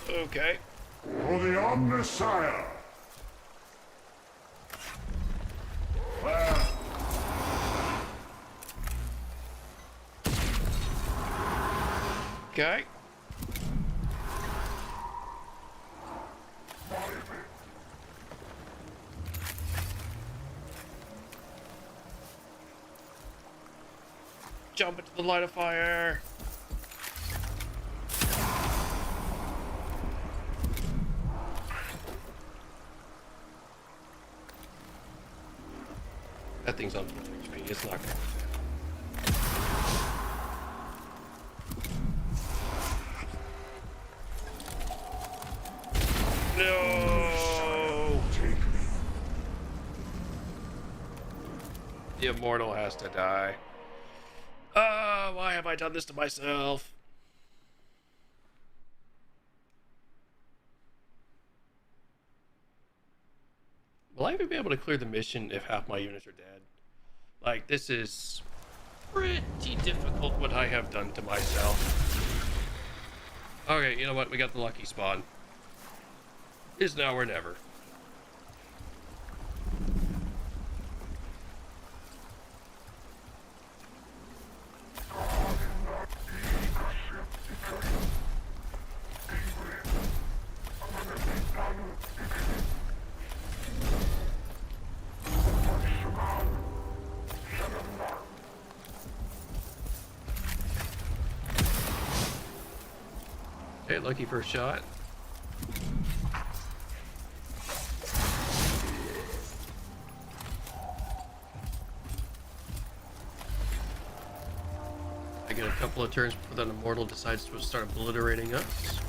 Okay. For the Omnissiah. Okay. Jump into the light of fire. That thing's on 4 HP. It's not gonna. No. Take me. The immortal has to die. Why have I done this to myself? Will I even be able to clear the mission if half my units are dead? Like, this is pretty difficult what I have done to myself. Okay, you know what? We got the lucky spawn. Is now or never. Okay, lucky first shot. I get a couple of turns before that immortal decides to start obliterating us.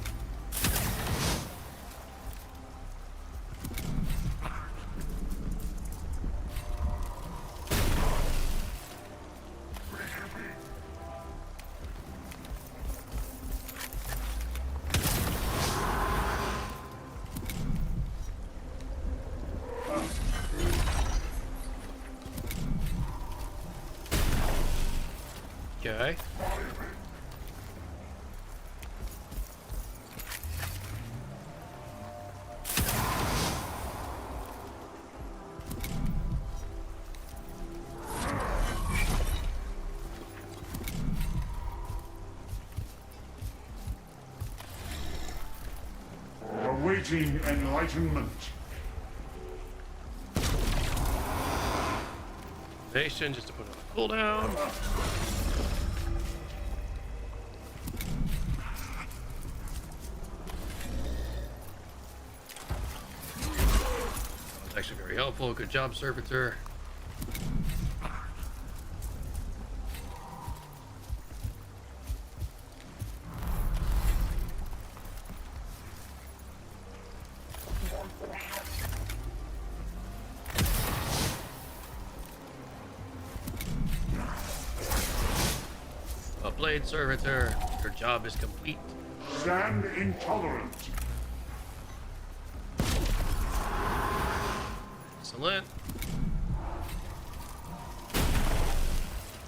Okay. Awaiting enlightenment. Nation just to put on a cooldown. That's actually very helpful. Good job, Servitor. Well played, Servitor. Your job is complete. Stand intolerant. Excellent.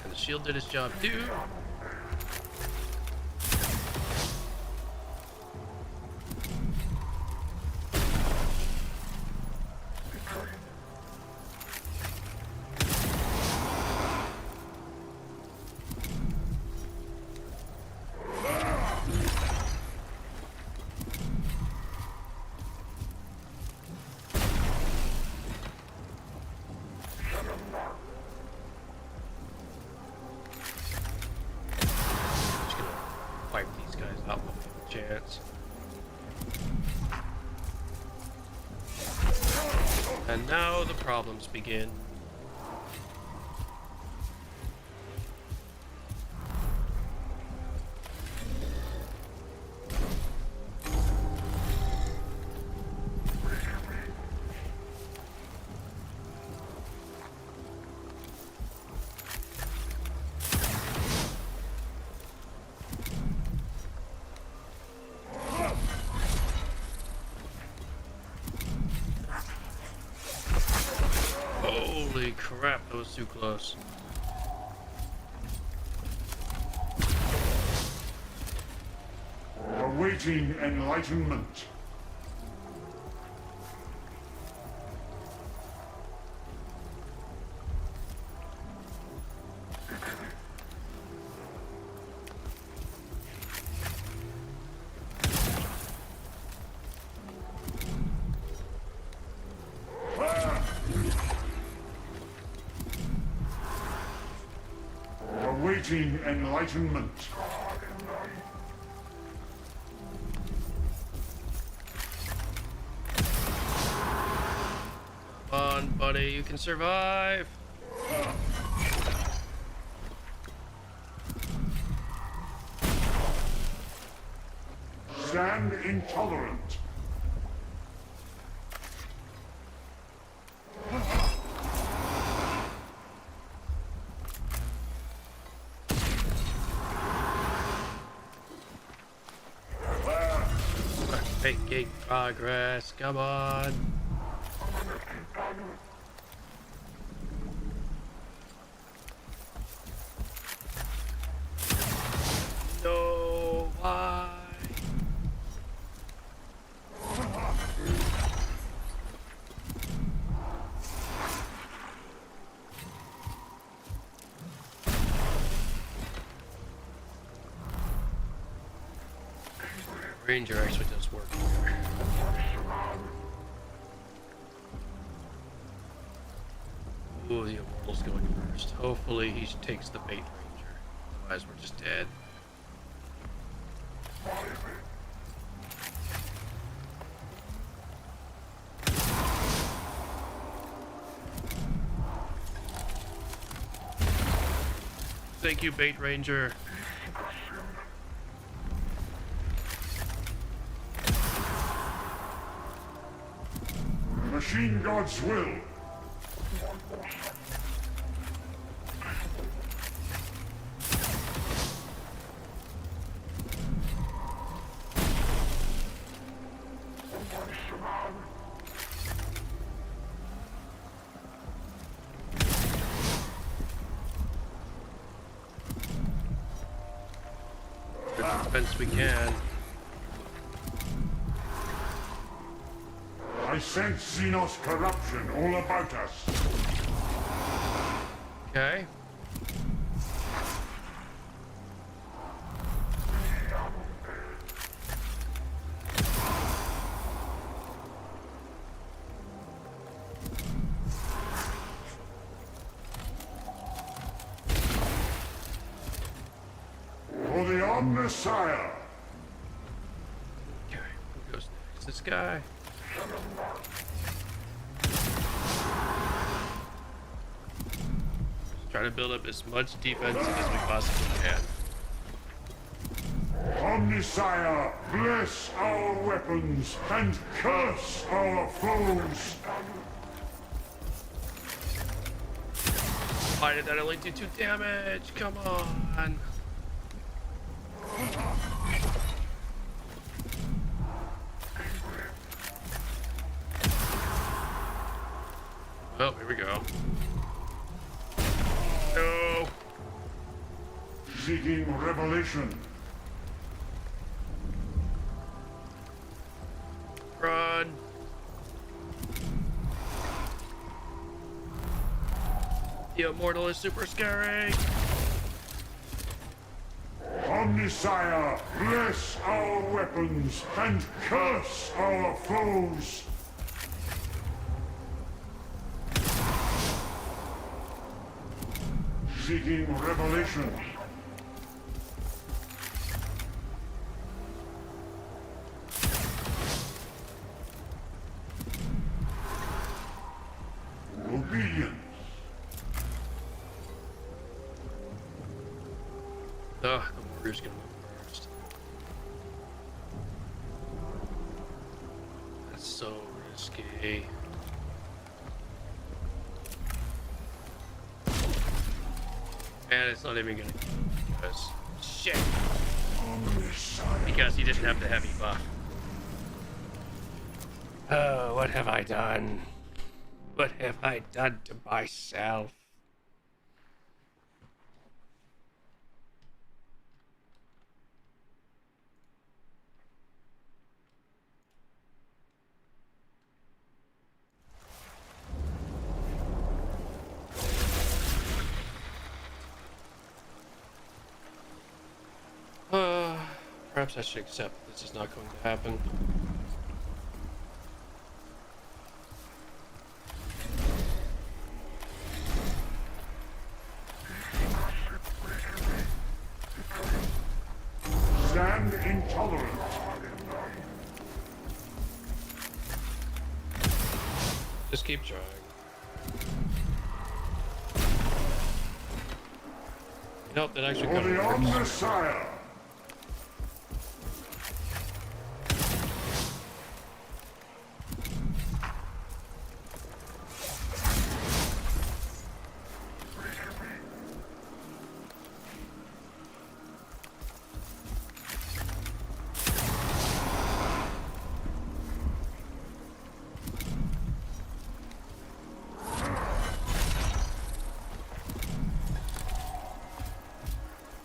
And the shield did its job too. Wipe these guys out while we have a chance. And now the problems begin. Holy crap, that was too close. Awaiting enlightenment. Awaiting enlightenment. Come on, buddy, you can survive. Stand intolerant. Making progress, come on. No, why? Ranger actually does work here. Ooh, the Immortal's going first. Hopefully he takes the bait Ranger. Otherwise we're just dead. Thank you, Bait Ranger. Machine God's will. Defense we can. I sense Xenos corruption all about us. Okay. For the Omnissiah. Okay. Who goes next? This guy. Try to build up as much defense as we possibly can. Omnissiah, bless our weapons and curse our foes. Why did that only do 2 damage? Come on. Oh, here we go. No. Seeking revelation. Run. The Immortal is super scary. Omnissiah, bless our weapons and curse our foes. Seeking revelation. Obedience. Ugh, the warrior's gonna move first. That's so risky. And it's not even gonna because shit. Because he didn't have the heavy buff. Oh, what have I done? What have I done to myself? Perhaps I should accept this is not going to happen. Stand intolerant. Just keep trying. Nope, that actually For kind the of works. Omnissiah.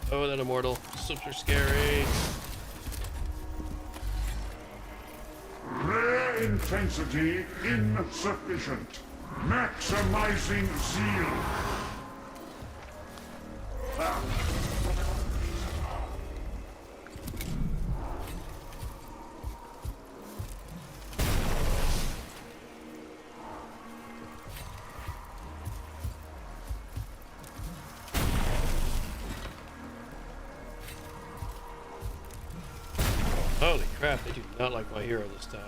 Oh, that Immortal. Super scary. Rare intensity insufficient. Maximizing zeal. Holy crap, they do not like my hero this time.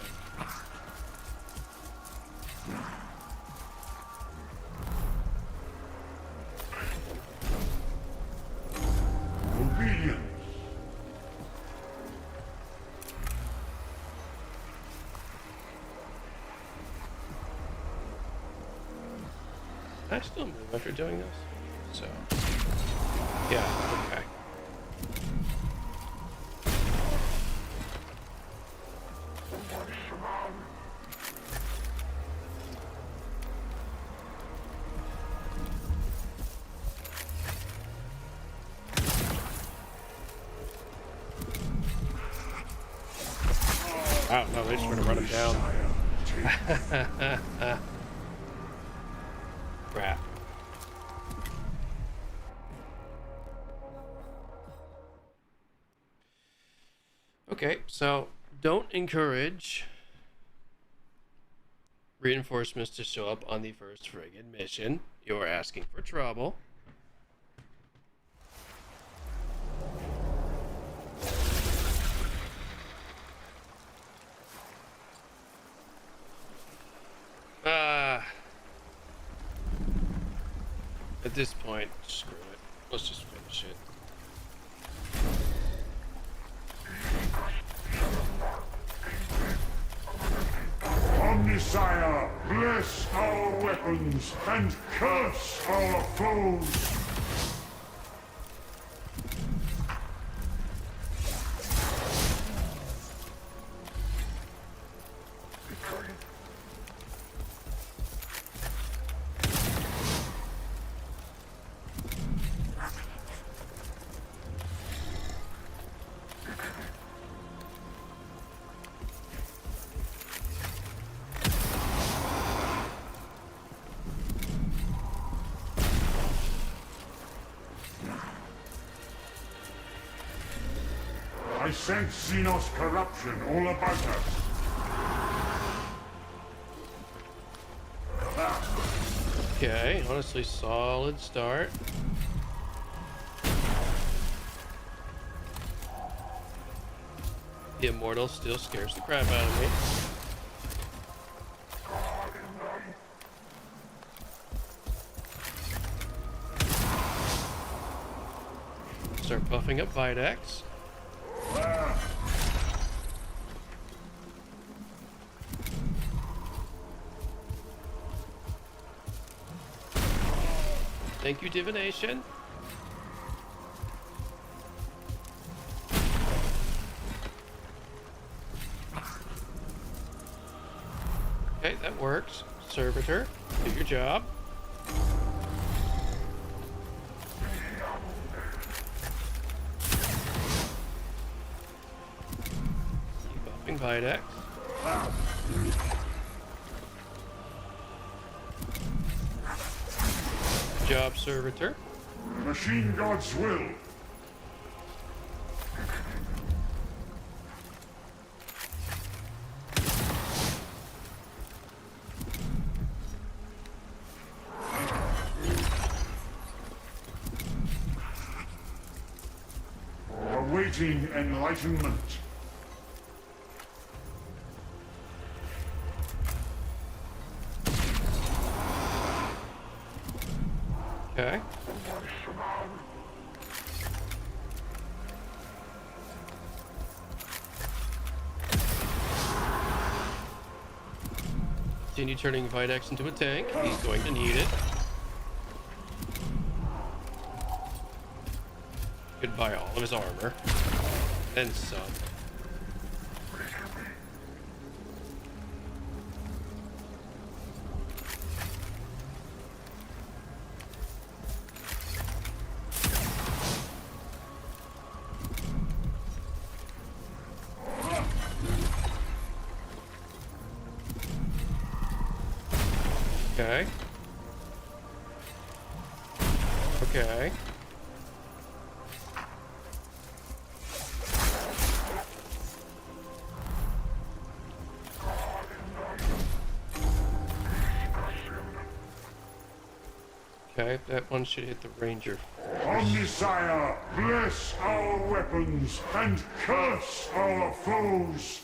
obedience. Can I still move after doing this? So, yeah, okay. Wow, no, they just want to run him down. Crap. Okay, so don't encourage reinforcements to show up on the first friggin' mission. You're asking for trouble. At this point, screw it. Let's just finish it. Omnisire, bless our weapons and curse our foes. I sense Xenos corruption all about us. Okay, honestly, solid start. The Immortal still scares the crap out of me. Start buffing up Videx. Thank you, Divination. Okay, that works. Servitor, do your job. Keep buffing Videx. Job, Servitor. Machine God's will. Awaiting enlightenment. Okay. Continue turning Videx into a tank. He's going to need it. Goodbye all of his armor. And some. Okay. Okay. Okay, that one should hit the Ranger first. Omnisire, bless our weapons and curse our foes.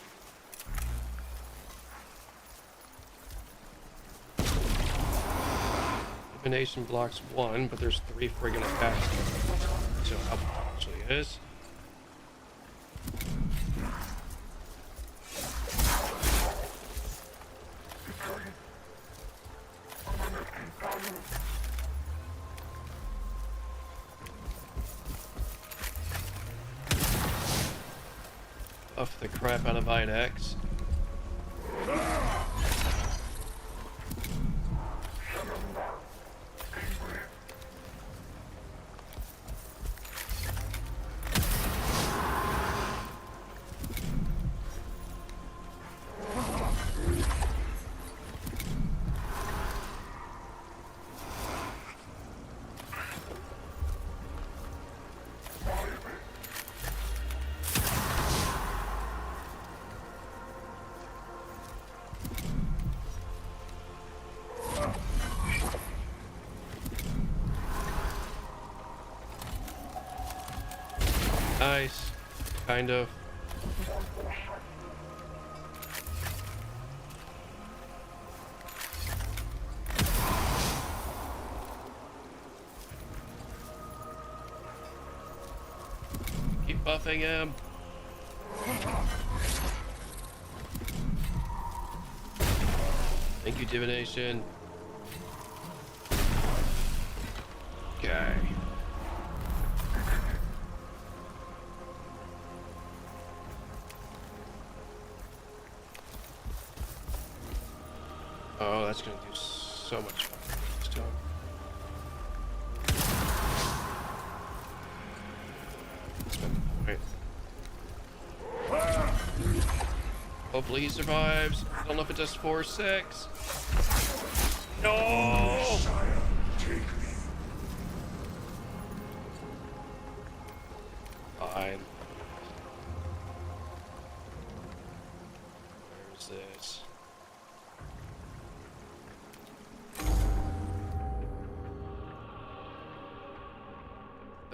Divination blocks one, but there's 3 friggin' attacks. So I'll actually is. Buff the crap out of Idex. Nice. Kind of. Keep buffing him. Thank you, divination. Okay. Oh, that's gonna do so much fun to him. That's been the point. Hopefully he survives. I don't know if it does 4 or 6. No! Fine. Where's this?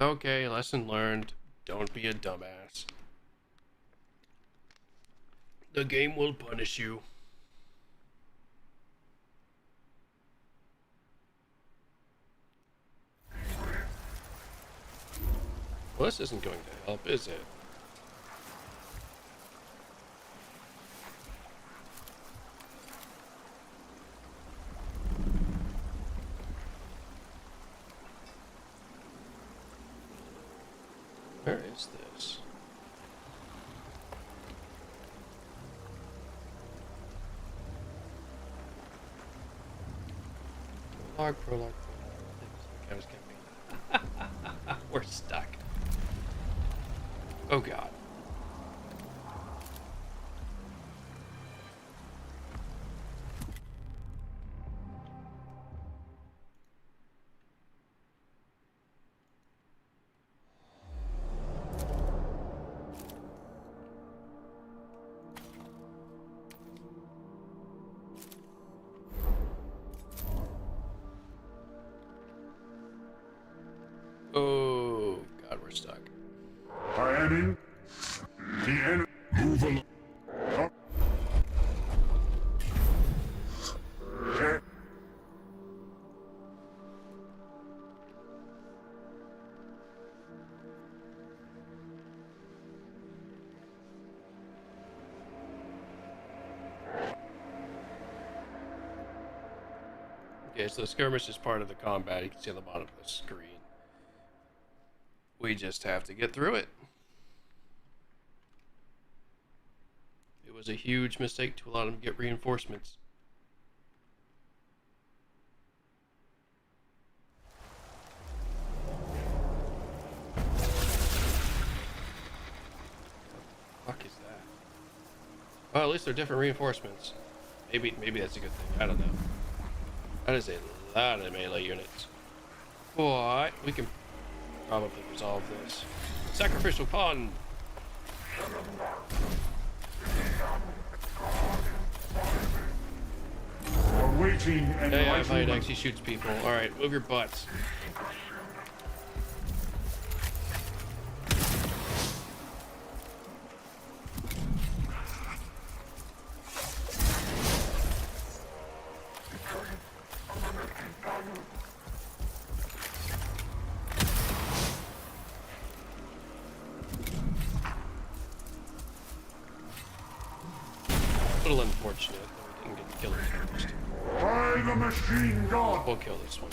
Okay, lesson learned. Don't be a dumbass. The game will punish you. Well, this isn't going to help, is it? Where is this? Prologue. Mechanicus campaign. We're stuck. Oh god. Oh god, we're stuck. I am in the enemy. Move along. Okay, so the skirmish is part of the combat. You can see on the bottom of the screen. We just have to get through it. It was a huge mistake to allow them to get reinforcements. What the fuck is that? Well, at least they're different reinforcements. Maybe that's a good thing. I don't know. That is a lot of melee units. But we can probably resolve this. Sacrificial pond. Awaiting Yeah, it actually shoots people. Alright, move your butts. little unfortunate that we didn't get to kill him first. By the machine god! We'll kill this one.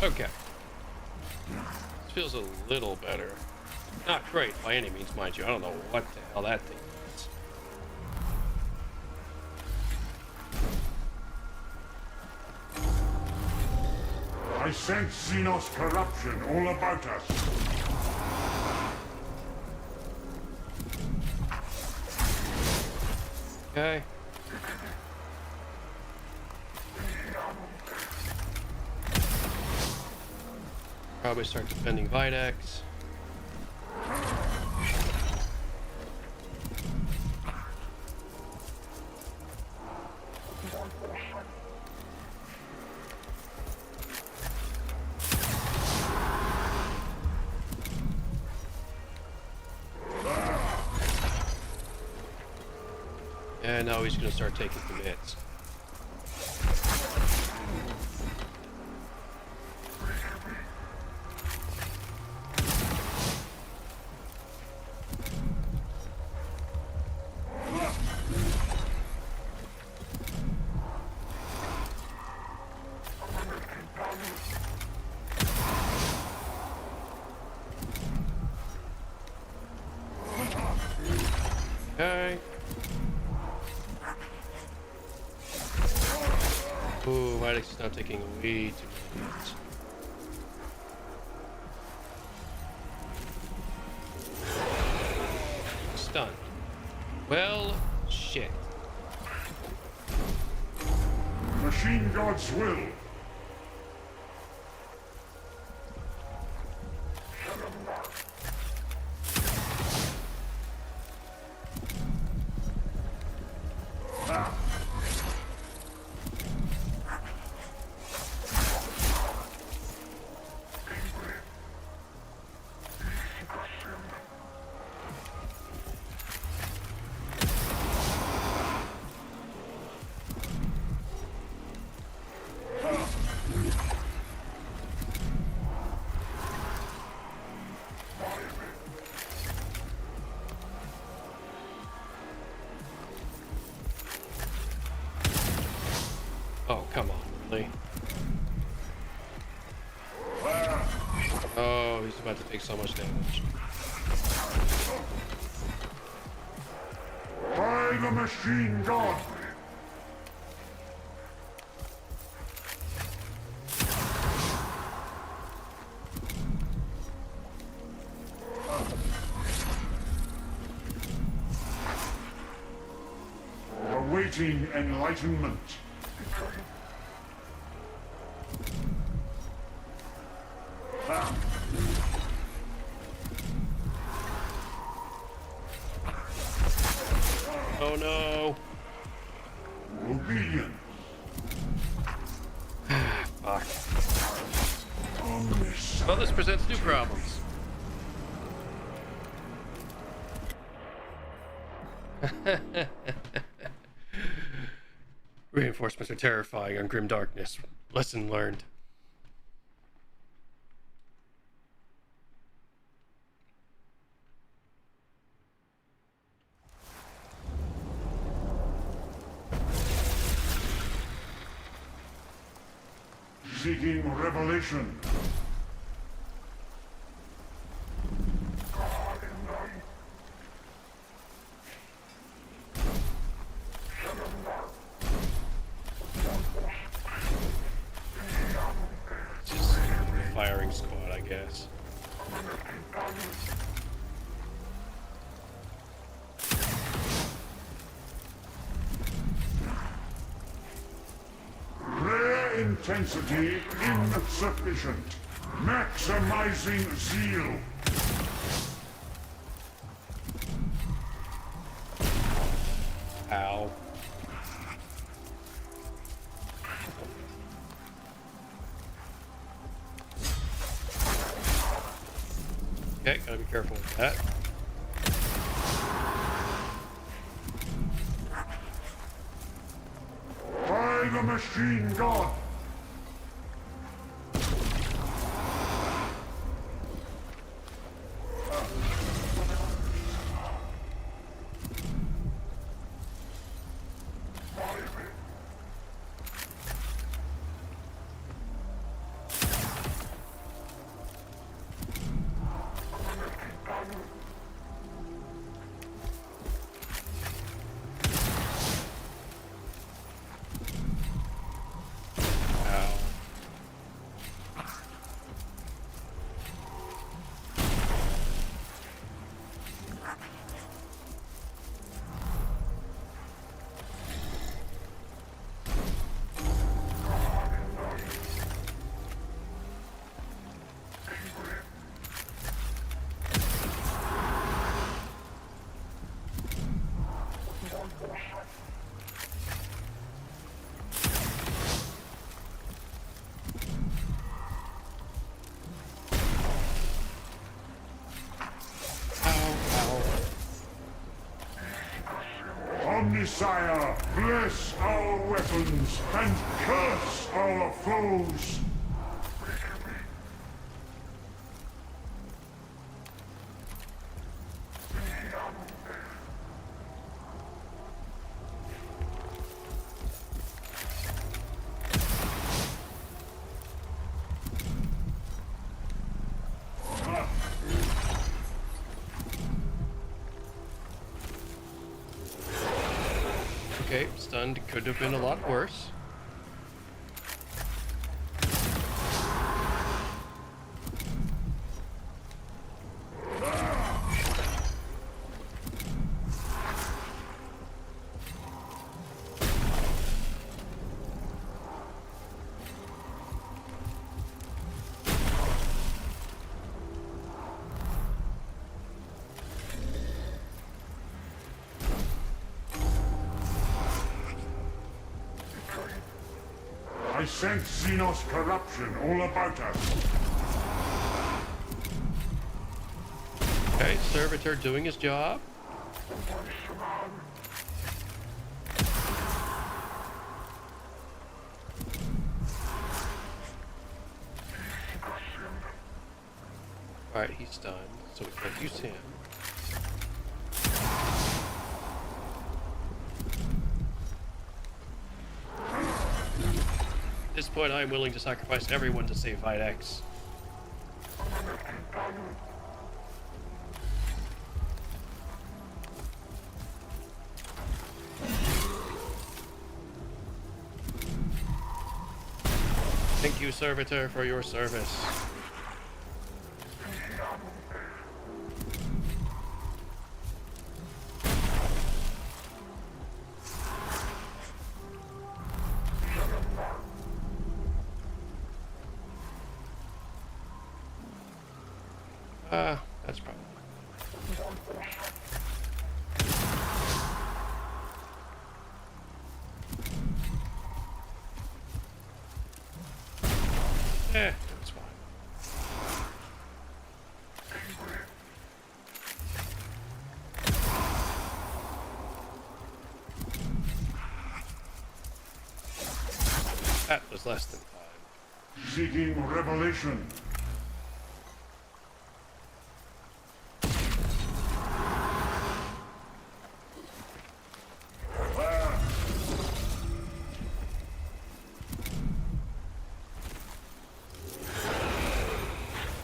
Okay. This feels a little better. Not great by any means, mind you. I don't know what the hell that thing is. I sense Xenos corruption all about us. Okay. Probably start defending Videx. And now he's going to start taking commits. Okay. Ooh, Videx is now taking way too many hits. Stunned. Well, shit. Machine god's will. Oh, come on, really? Oh, he's about to take so much damage. By the machine god. Awaiting enlightenment. Oh no! Obedience. Fuck. Omnis. Well, this presents new problems. Reinforcements are terrifying on grim darkness. Lesson learned. Seeking revelation. Just firing squad, I guess. Rare intensity insufficient. Maximizing zeal. Careful with that. By the machine god! Omnisire, bless our weapons and curse our foes! Okay, stunned could have been a lot worse. I sense Xenos corruption all about us. Okay, servitor doing his job. Alright, he's stunned, so we can't use him. At this point, I'm willing to sacrifice everyone to save Videx. Thank you, servitor, for your service. That's probably. That's fine. That was less than 5. Seeking revelation.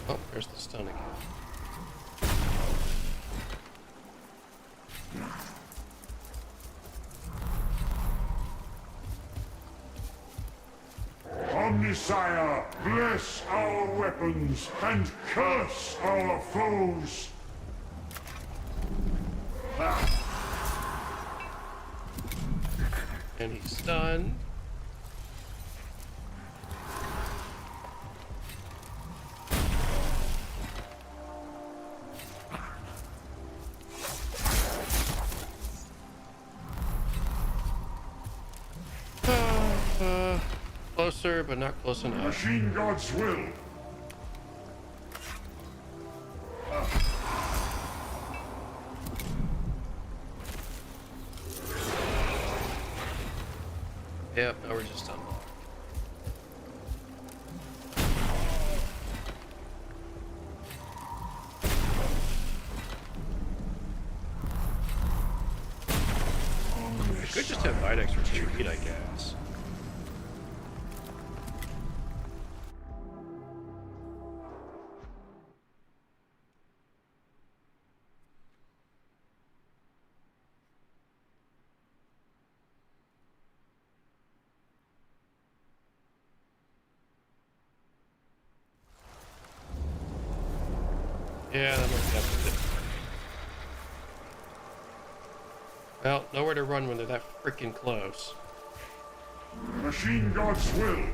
Oh, there's the stun again. Omnisire, bless our weapons and curse our foes! And he's stunned. Closer, but not close enough. Machine God's will! Yep, now we're just done. I could just have Videx retreat, I guess. Yeah, that might have it. Well, nowhere to run when they're that freaking close. Machine God's will.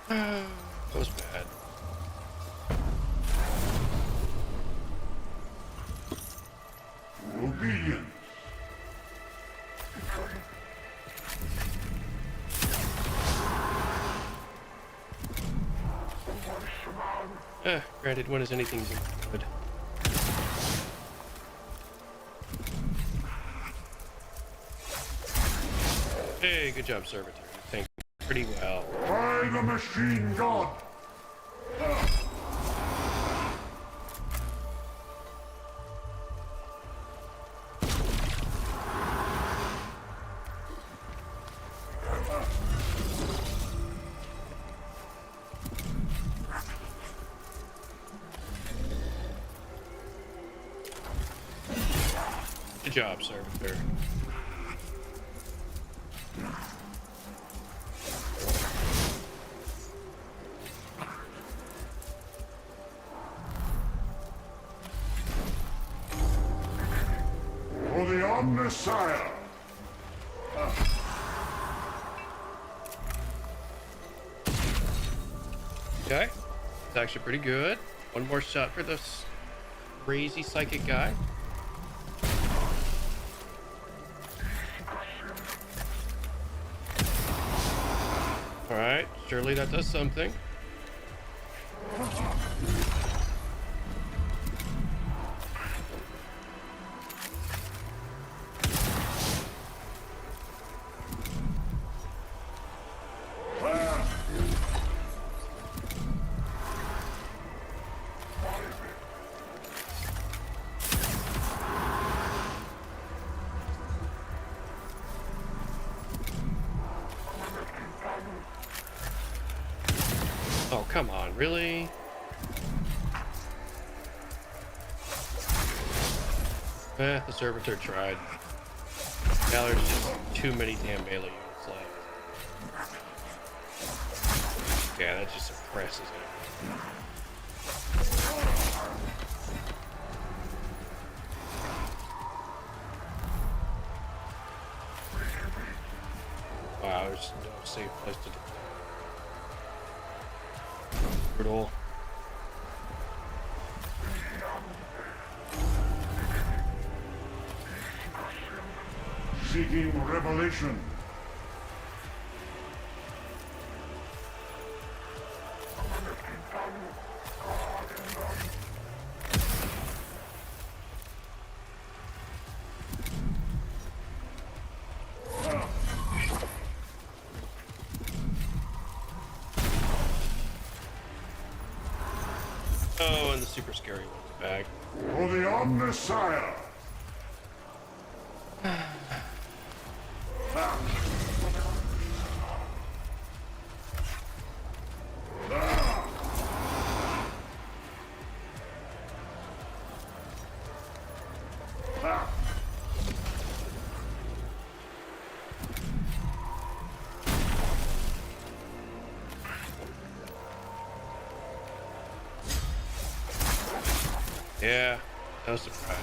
That was bad. Obedience. Granted, when has anything been good? Hey, good job, Servitor. You tanked pretty well. By the Machine God. Good job, Servitor. For the Omnissiah. Okay, it's actually pretty good. One more shot for this crazy psychic guy. Alright, surely that does something. Oh, come on, really? The Servitor tried. Now there's just too many damn Bela units left. Yeah, that just suppresses it. Wow, there's no safe place to deploy. Brutal. Seeking revelation. Oh, and the super scary one's back. For the Omnissiah. Yeah, no surprise.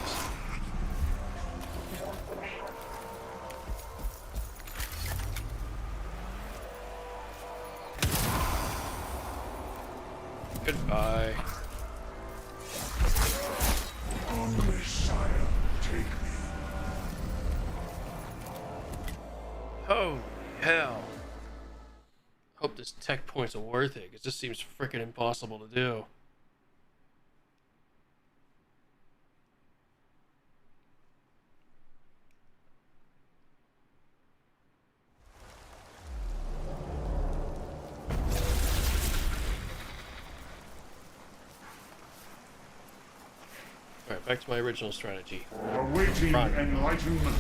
Goodbye. Only sire, take me. Oh, hell. Hope this tech point's worth it, because this seems freaking impossible to do. Alright, back to my original strategy. Awaiting Run. enlightenment.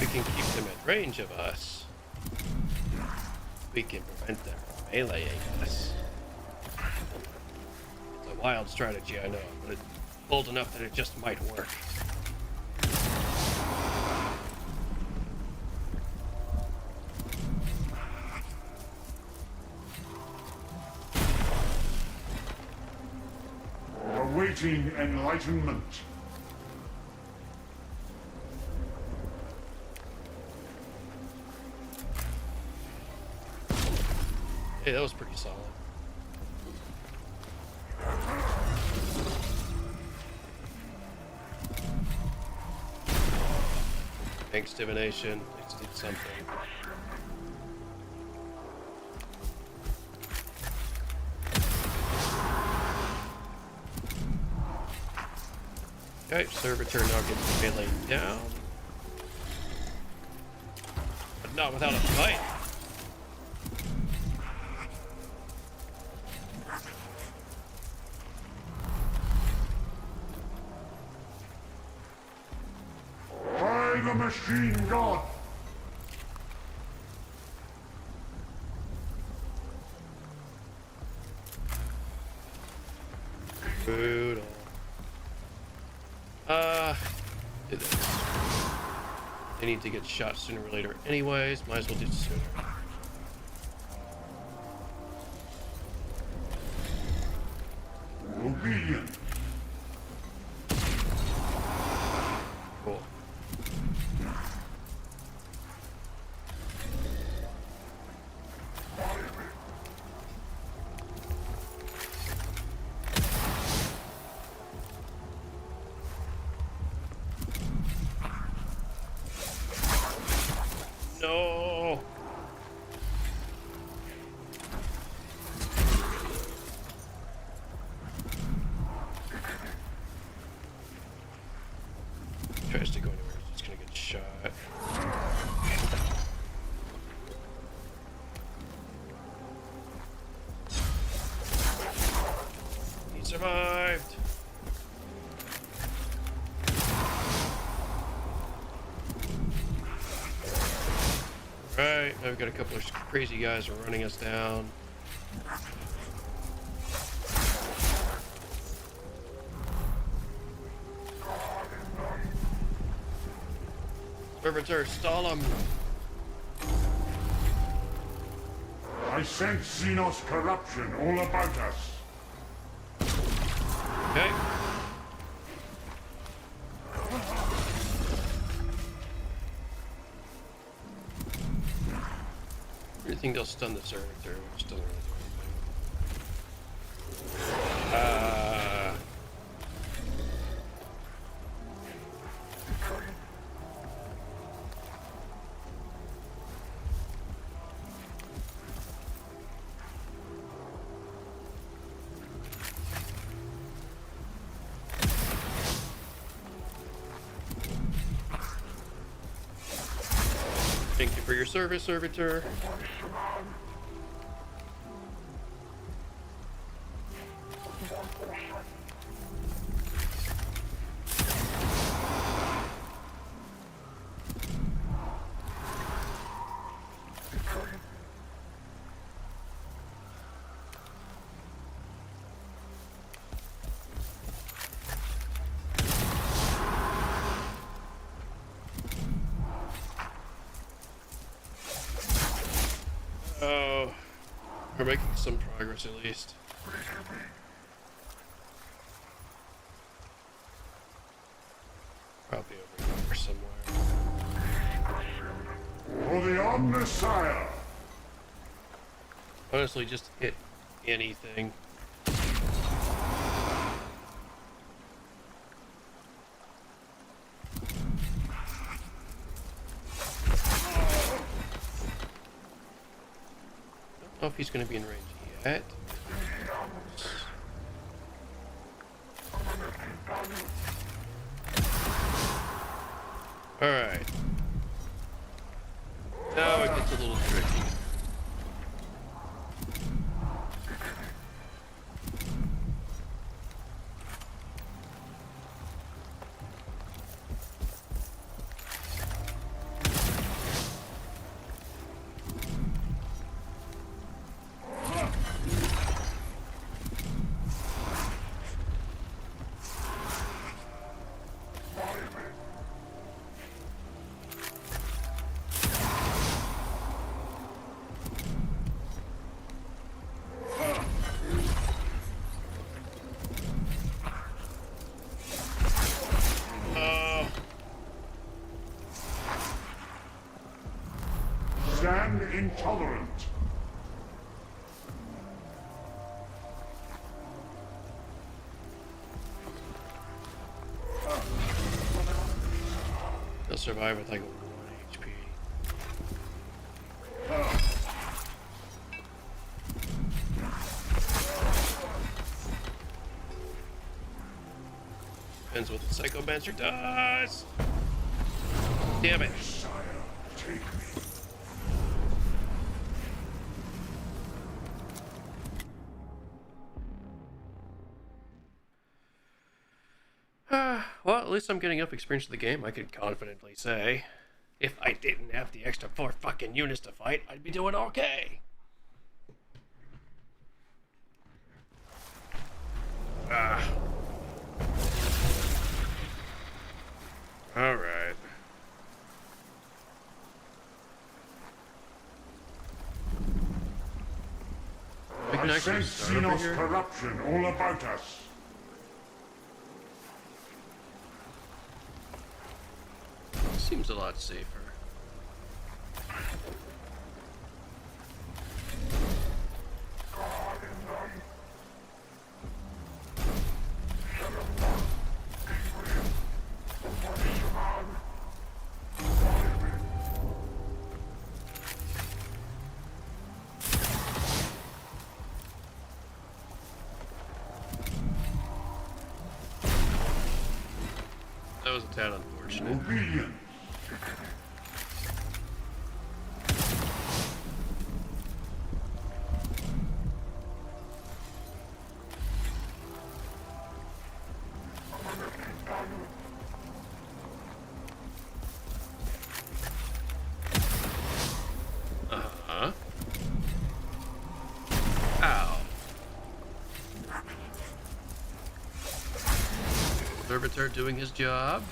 We can keep them at range of us. We can prevent them from meleeing us. It's a wild strategy, I know, but it's bold enough that it just might work. Awaiting enlightenment. Hey, that was pretty solid. Thanks, divination. At least did something. Okay, servitor now gets melee down. But not without a fight. By the machine god. Brutal. Do this. They need to get shot sooner or later anyways. Might as well do it sooner. Obedient. Cool. No. Tries to go anywhere, it's gonna get shot. He survived. Right, now we've got a couple of crazy guys who are running us down. Servitor, stall him. I sense Xenos corruption all about us. Okay. I think they'll stun the servitor, which doesn't really do anything. Thank you for your service, servitor. We're making some progress at least. Probably over here somewhere. For the Omnissiah! Honestly, just hit anything. I don't know if he's going to be in range yet. Alright. Now it gets a little tricky. Stand intolerant. He'll survive with like 1 HP. Depends what the Psychomancer does. Damn it. Sire, take me. Well, at least I'm getting enough experience in the game, I could confidently say. If I didn't have the extra 4 fucking units to fight, I'd be doing okay. Alright. We can I actually sense start over Xenos here. corruption all about us. Seems a lot safer. That was a tad unfortunate. Obedience. Uh-huh. Ow. Servitor doing his job.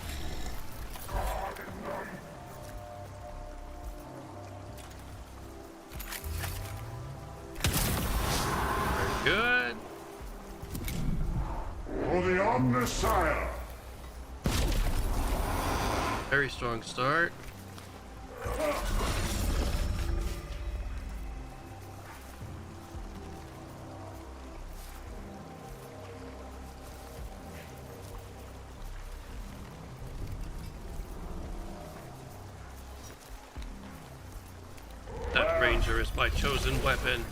Very good. For the Omnissiah. Very strong start. That ranger is my chosen weapon.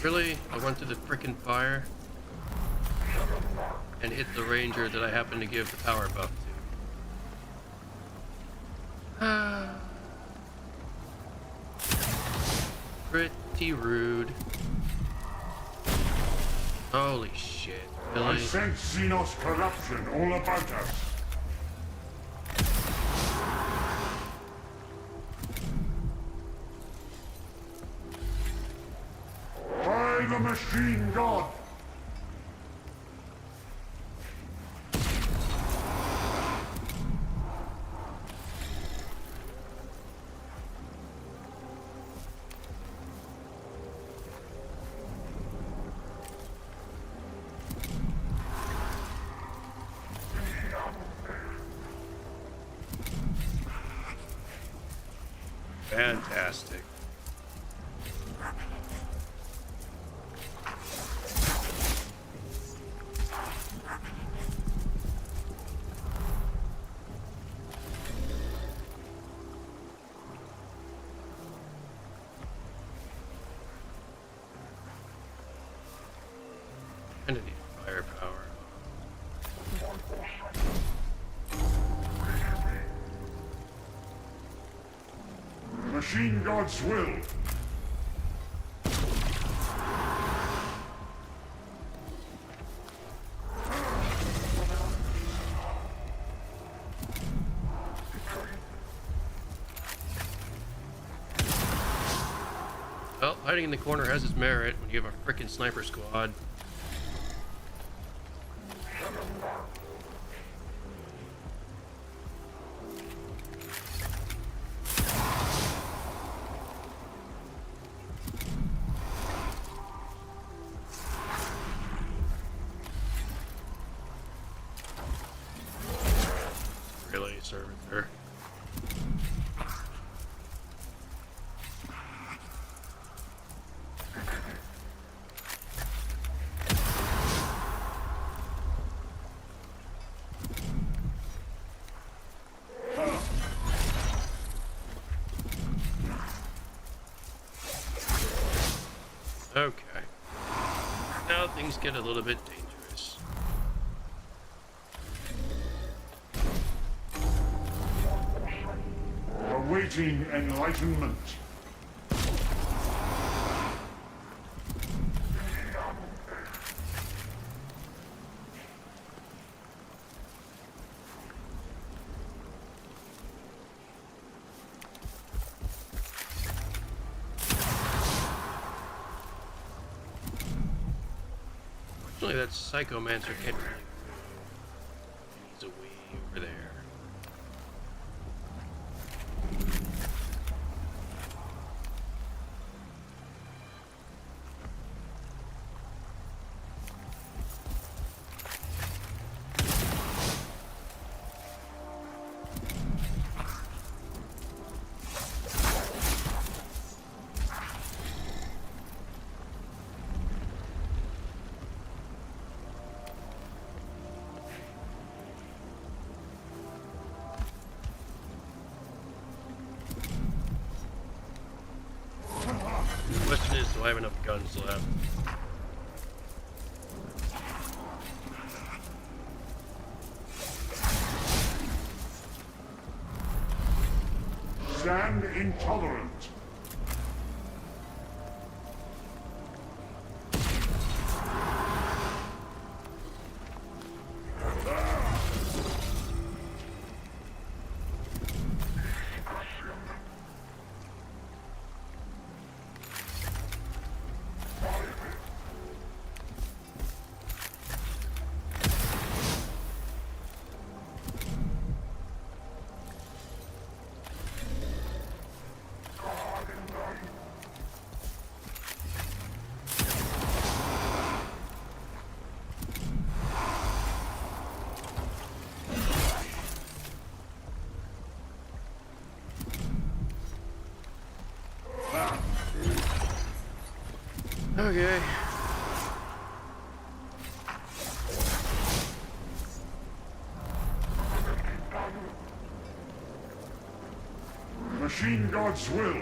Really? I went through the frickin' fire and hit the ranger that I happened to give the power buff to. Pretty rude. Holy shit. I Really? sense Xenos corruption all about us. machine god! Fantastic. And I need firepower. Machine god's will! Well, hiding in the corner has its merit when you have a frickin' sniper squad. Relay servitor. Okay. Now things get a little bit dangerous. Awaiting enlightenment. Fortunately, that Psychomancer can't really. He's away over there. The question is, do I have enough guns left? Stand intolerant. Okay. Machine god's will.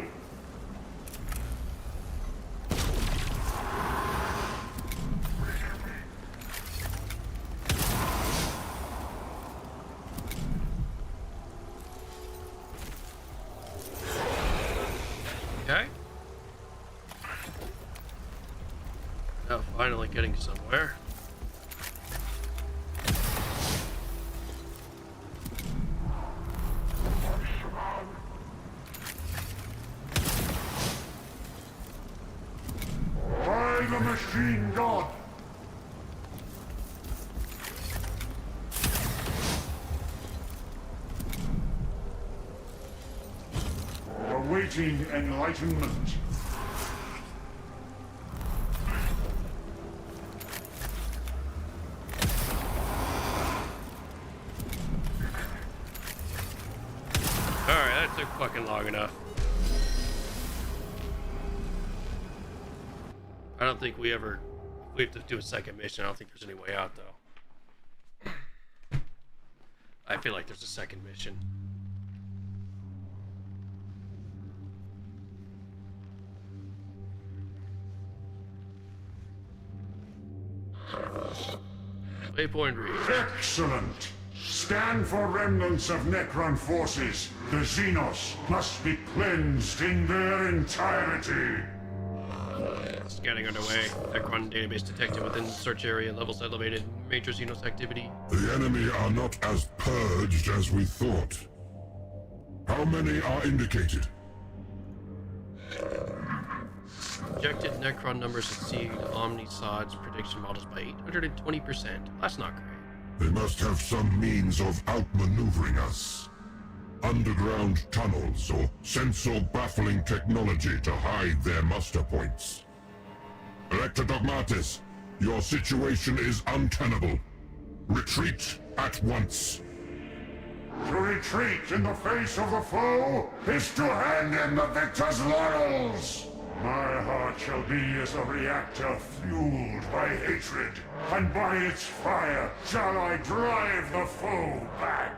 Okay. Now finally getting somewhere. By the machine god! Awaiting enlightenment. Alright, that took fucking long enough. I don't think we have to do a second mission. I don't think there's any way out though. I feel like there's a second mission. Waypoint reached. Excellent! Scan for remnants of Necron forces. The Xenos must be cleansed in their entirety. Scanning underway. Necron database detected within search area. Levels elevated. Major Xenos activity. The enemy are not as purged as we thought. How many are indicated? Projected Necron numbers exceed Omnisod's prediction models by 820%. That's not great. They must have some means of outmaneuvering us. Underground tunnels or sensor-baffling technology to hide their muster points. Elector Dogmatis, your situation is untenable. Retreat at once. To retreat in the face of the foe is to hand in the victor's laurels! My heart shall be as a reactor fueled by hatred, and by its fire shall I drive the foe back.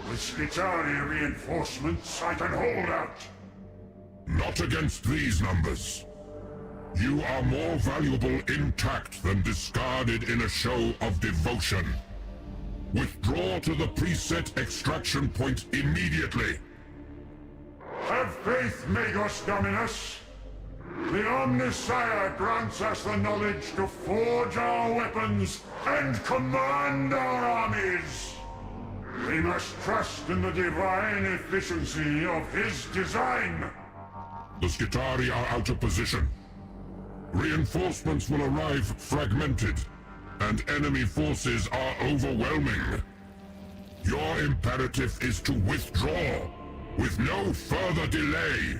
With Skitaria reinforcements, I can hold out. Not against these numbers. You are more valuable intact than discarded in a show of devotion. Withdraw to the preset extraction point immediately. Have faith, Magos Dominus. The Omnissiah grants us the knowledge to forge our weapons and command our armies. We must trust in the divine efficiency of his design. The Skitari are out of position. Reinforcements will arrive fragmented, and enemy forces are overwhelming. Your imperative is to withdraw, with no further delay.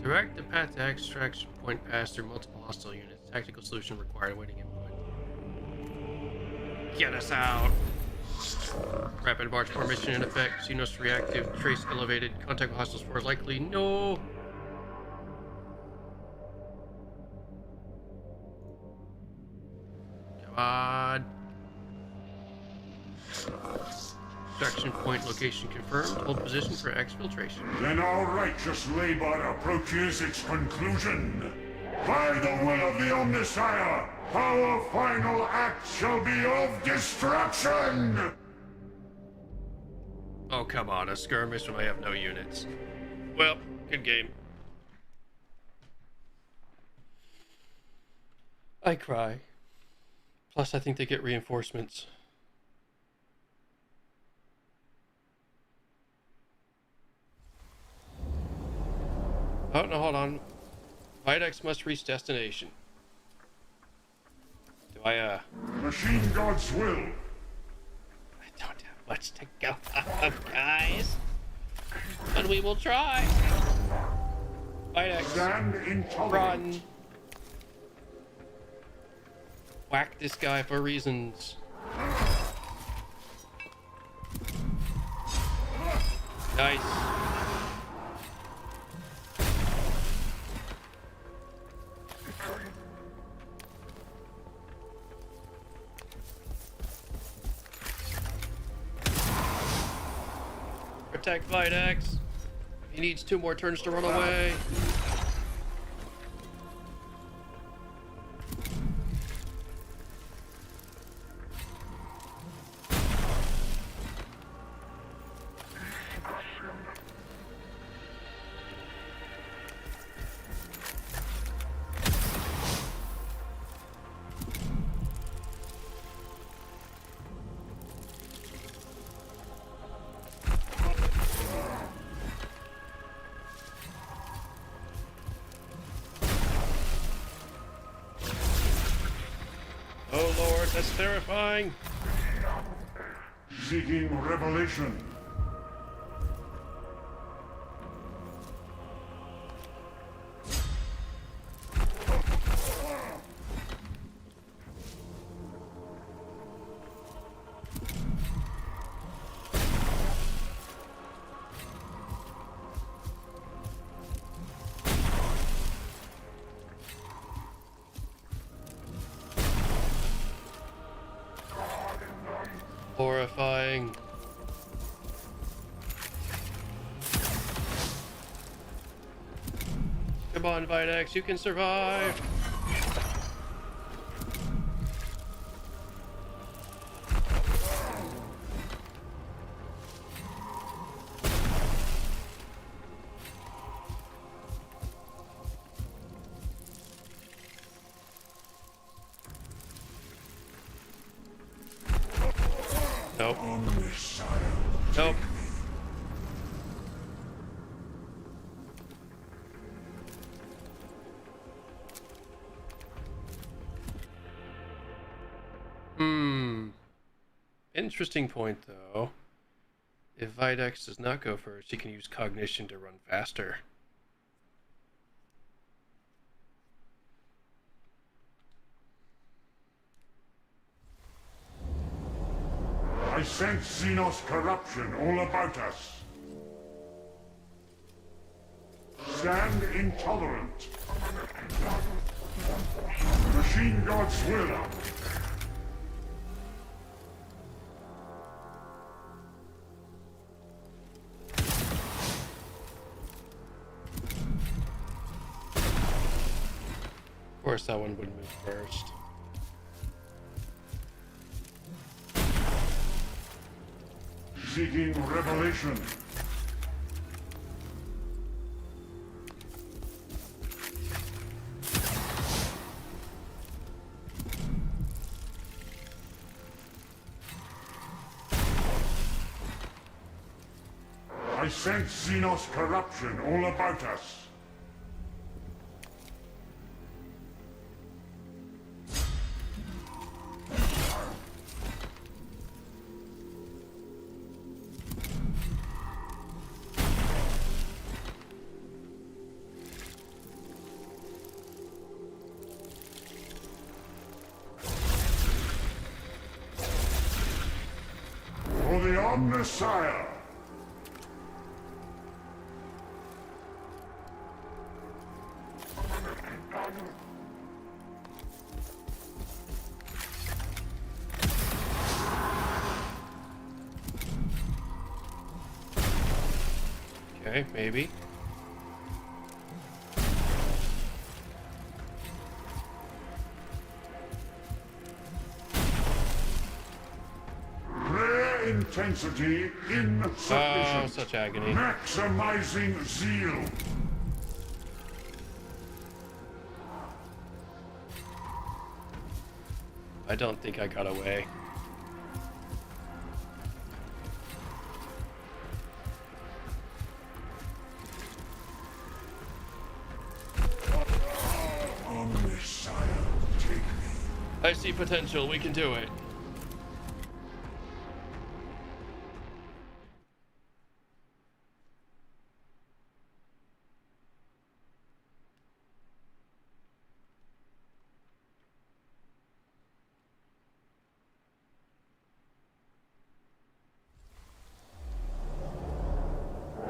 Direct the path to extraction point pass through multiple hostile units. Tactical solution required. Awaiting input. Get us out. Rapid march formation in effect. Xenos reactive. Trace elevated. Contact with hostiles for likely. No. Come on. Extraction point location confirmed. Hold position for exfiltration. Then our righteous labor approaches its conclusion. By the will of the Omnissiah, our final act shall be of destruction! Oh, come on. A skirmish when I have no units. Well, good game. I cry. Plus, I think they get reinforcements. Oh, no, hold on. Videx must reach destination. Do I, Machine God's will. I don't have much to go of, guys. But we will try. Videx, Stand intolerant. run. Whack this guy for reasons. Nice. Protect Videx. He needs 2 more turns to run away. Oh lord, that's terrifying. Seeking revelation. Horrifying. Come on, Videx, you can survive. Nope. Nope. Interesting point, though. If Videx does not go first, he can use cognition to run faster. I sense Xenos corruption all about us. Stand intolerant. Machine God's will. Of course, that one would move first. Seeking revelation. I sense Xenos corruption all about us. For the Omnissiah! Okay, maybe. Rare intensity in Oh, sufficient. such agony. Maximizing zeal. I don't think I got away. Omnissiah, take me. I see potential. We can do it.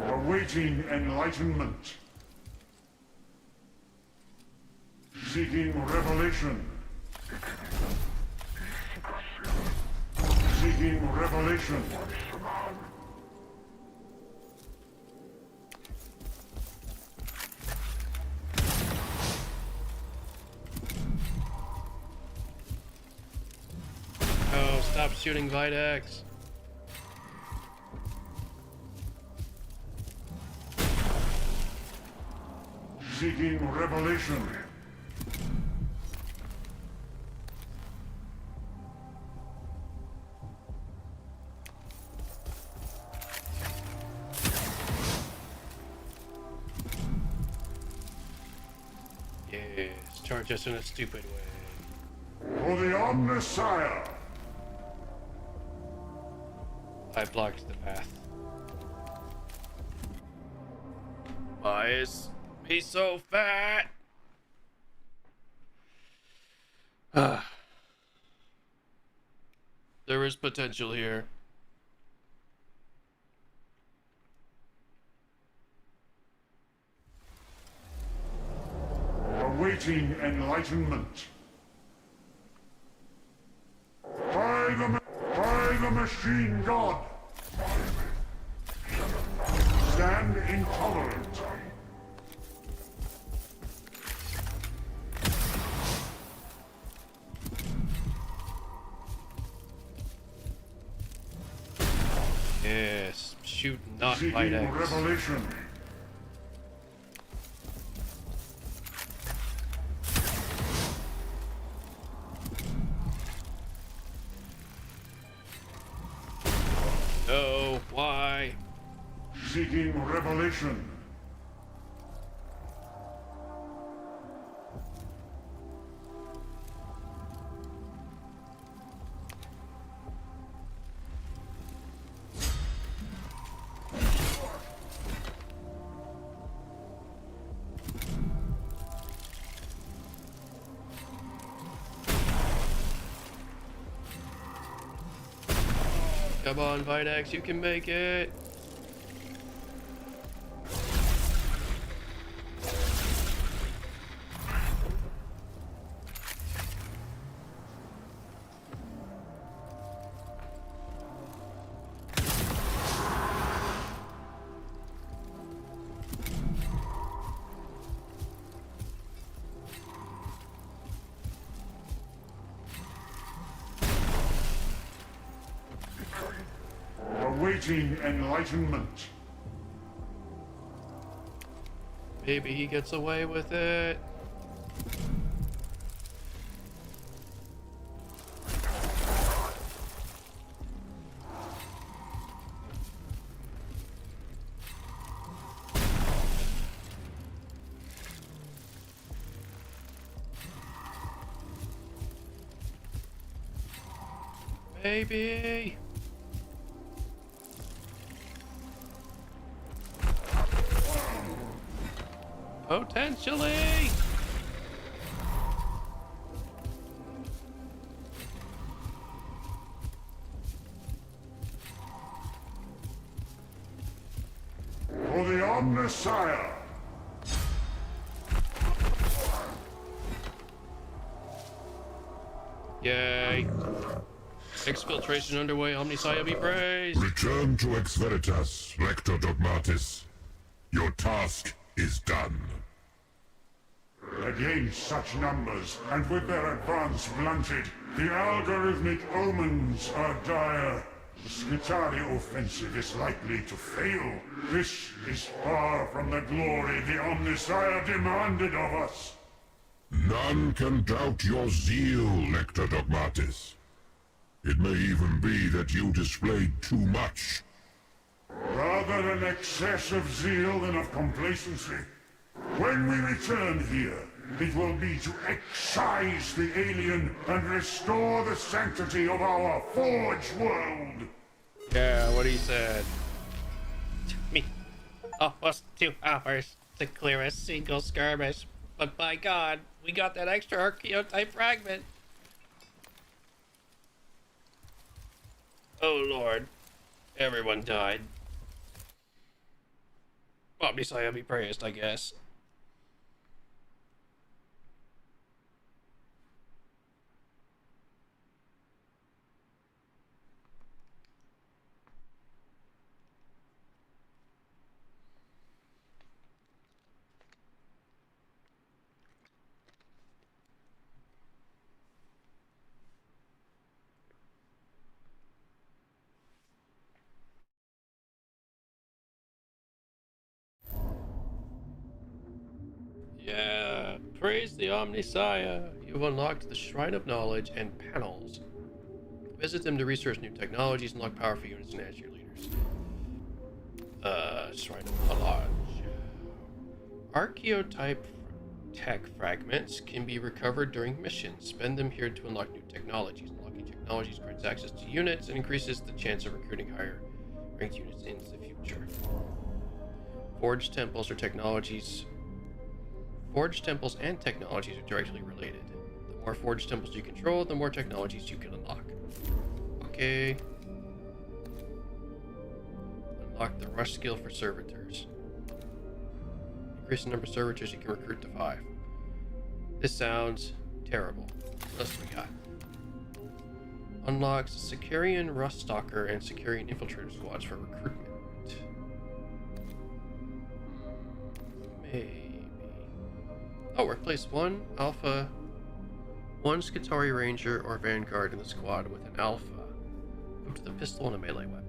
Awaiting enlightenment. Seeking revelation. Seeking revelation. Oh, stop shooting Videx. Seeking revelation. Yes, charge us in a stupid way. For the Omnissiah! I blocked the path. Why is he so fat? There is potential here. Awaiting enlightenment. By the machine god! Stand intolerant. Yes, shoot, not Seeking fight X. revelation. No, why? Seeking revelation. Come on, Vitex, you can make it. Awaiting enlightenment. Maybe he gets away with it. Maybe. Potentially. For the Omnissiah. Yay. Exfiltration underway, Omnissiah be praised. Return to Ex Veritas, Lector Dogmatis. Your task is done. Against such numbers, and with their advance blunted, the algorithmic omens are dire. The Skitarii offensive is likely to fail. This is far from the glory the Omnissiah demanded of us. None can doubt your zeal, Lector Dogmatis. It may even be that you displayed too much. Rather an excess of zeal than of complacency. When we return here, it will be to excise the alien and restore the sanctity of our forged world. Yeah, what he said. Took me almost 2 hours to clear a single skirmish, but by God, we got that extra archeotype fragment. Oh Lord, everyone died. Omnissiah be praised, I guess. Yeah, praise the Omnissiah. You've unlocked the Shrine of Knowledge and panels. Visit them to research new technologies, unlock powerful units, and ask your leaders. Shrine of Knowledge. Archeotype. Tech fragments can be recovered during missions. Spend them here to unlock new technologies. Unlocking technologies grants access to units and increases the chance of recruiting higher ranked units in the future. Forged temples and technologies are directly related. The more forged temples you control, the more technologies you can unlock. Okay. Unlock the rush skill for servitors. Increase the number of servitors you can recruit to 5. This sounds terrible. What else do we got? Unlocks Sicarian Rust Stalker and Sicarian Infiltrator squads for recruitment. Maybe. Oh, replace one Alpha, one Skitarii Ranger or Vanguard in the squad with an Alpha, equipped with a pistol and a melee weapon.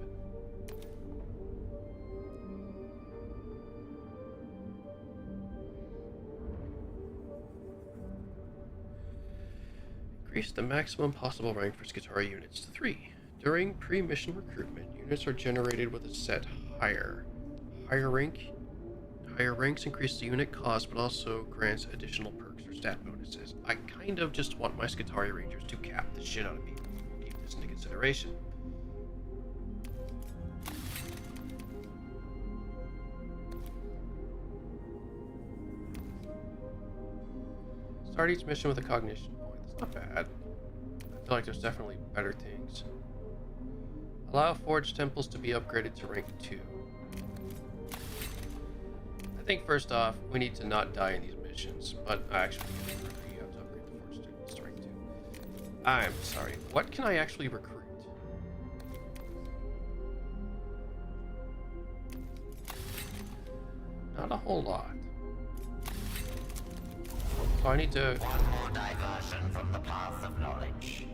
Increase the maximum possible rank for Skitarii units to 3. During pre-mission recruitment, units are generated with a set higher. Higher ranks increase the unit cost, but also grants additional perks or stat bonuses. I kind of just want my Skitarii Rangers to cap the shit out of people. We'll keep this into consideration. Start each mission with a cognition point. That's not bad. I feel like there's definitely better things. Allow forged temples to be upgraded to rank 2. I think first off, we need to not die in these missions, but actually, you have to upgrade the forged temples to rank 2. I'm sorry, what can I actually recruit? Not a whole lot. So I need to... One more diversion from the path of knowledge.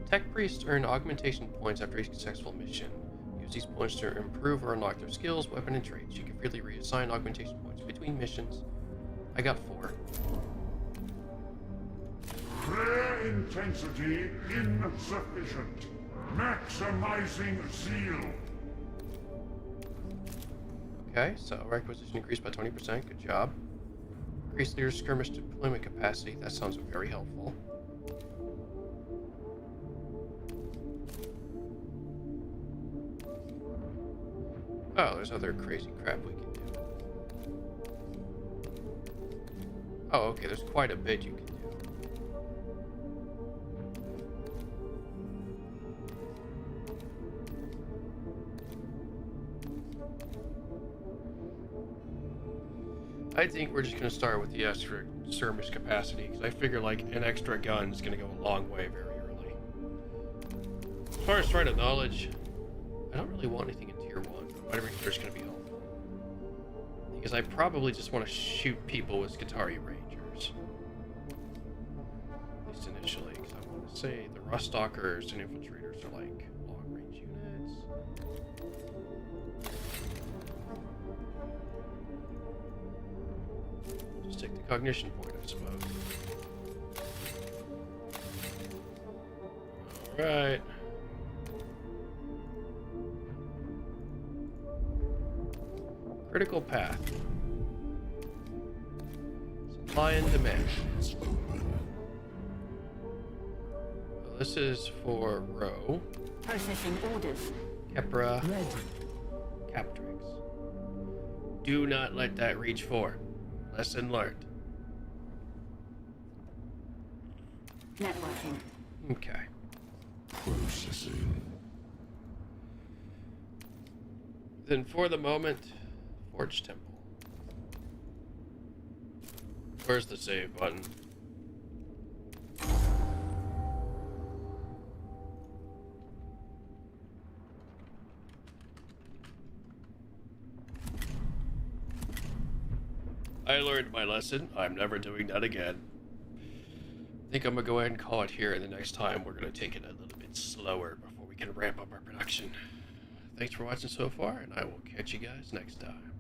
Tech priests earn augmentation points after each successful mission. Use these points to improve or unlock their skills, weapon, and traits. You can freely reassign augmentation points between missions. I got 4. Flare intensity insufficient. Maximizing zeal. Okay, so requisition increased by 20%. Good job. Increase leader skirmish deployment capacity. That sounds very helpful. Oh, there's other crazy crap we can do. Oh, okay, there's quite a bit you can do. I think we're just going to start with the extra skirmish capacity, because I figure like an extra gun is going to go a long way very early. As far as threat of knowledge, I don't really want anything in tier 1, but whatever tier is going to be helpful. Because I probably just want to shoot people with Skitarii Rangers. At least initially, because I want to say the Rust Stalkers and Infiltrators are like long-range units. Just take the cognition point, I suppose. Alright. Critical path. Supply and demand. Well, this is for Row. Processing orders. Kepra. Ready. Captrix. Do not let that reach 4. Lesson learned. Networking. Okay. Processing. Then for the moment, Forge Temple. Where's the save button? I learned my lesson. I'm never doing that again. I think I'm gonna go ahead and call it here, and the next time we're gonna take it a little bit slower before we can ramp up our production. Thanks for watching so far, and I will catch you guys next time.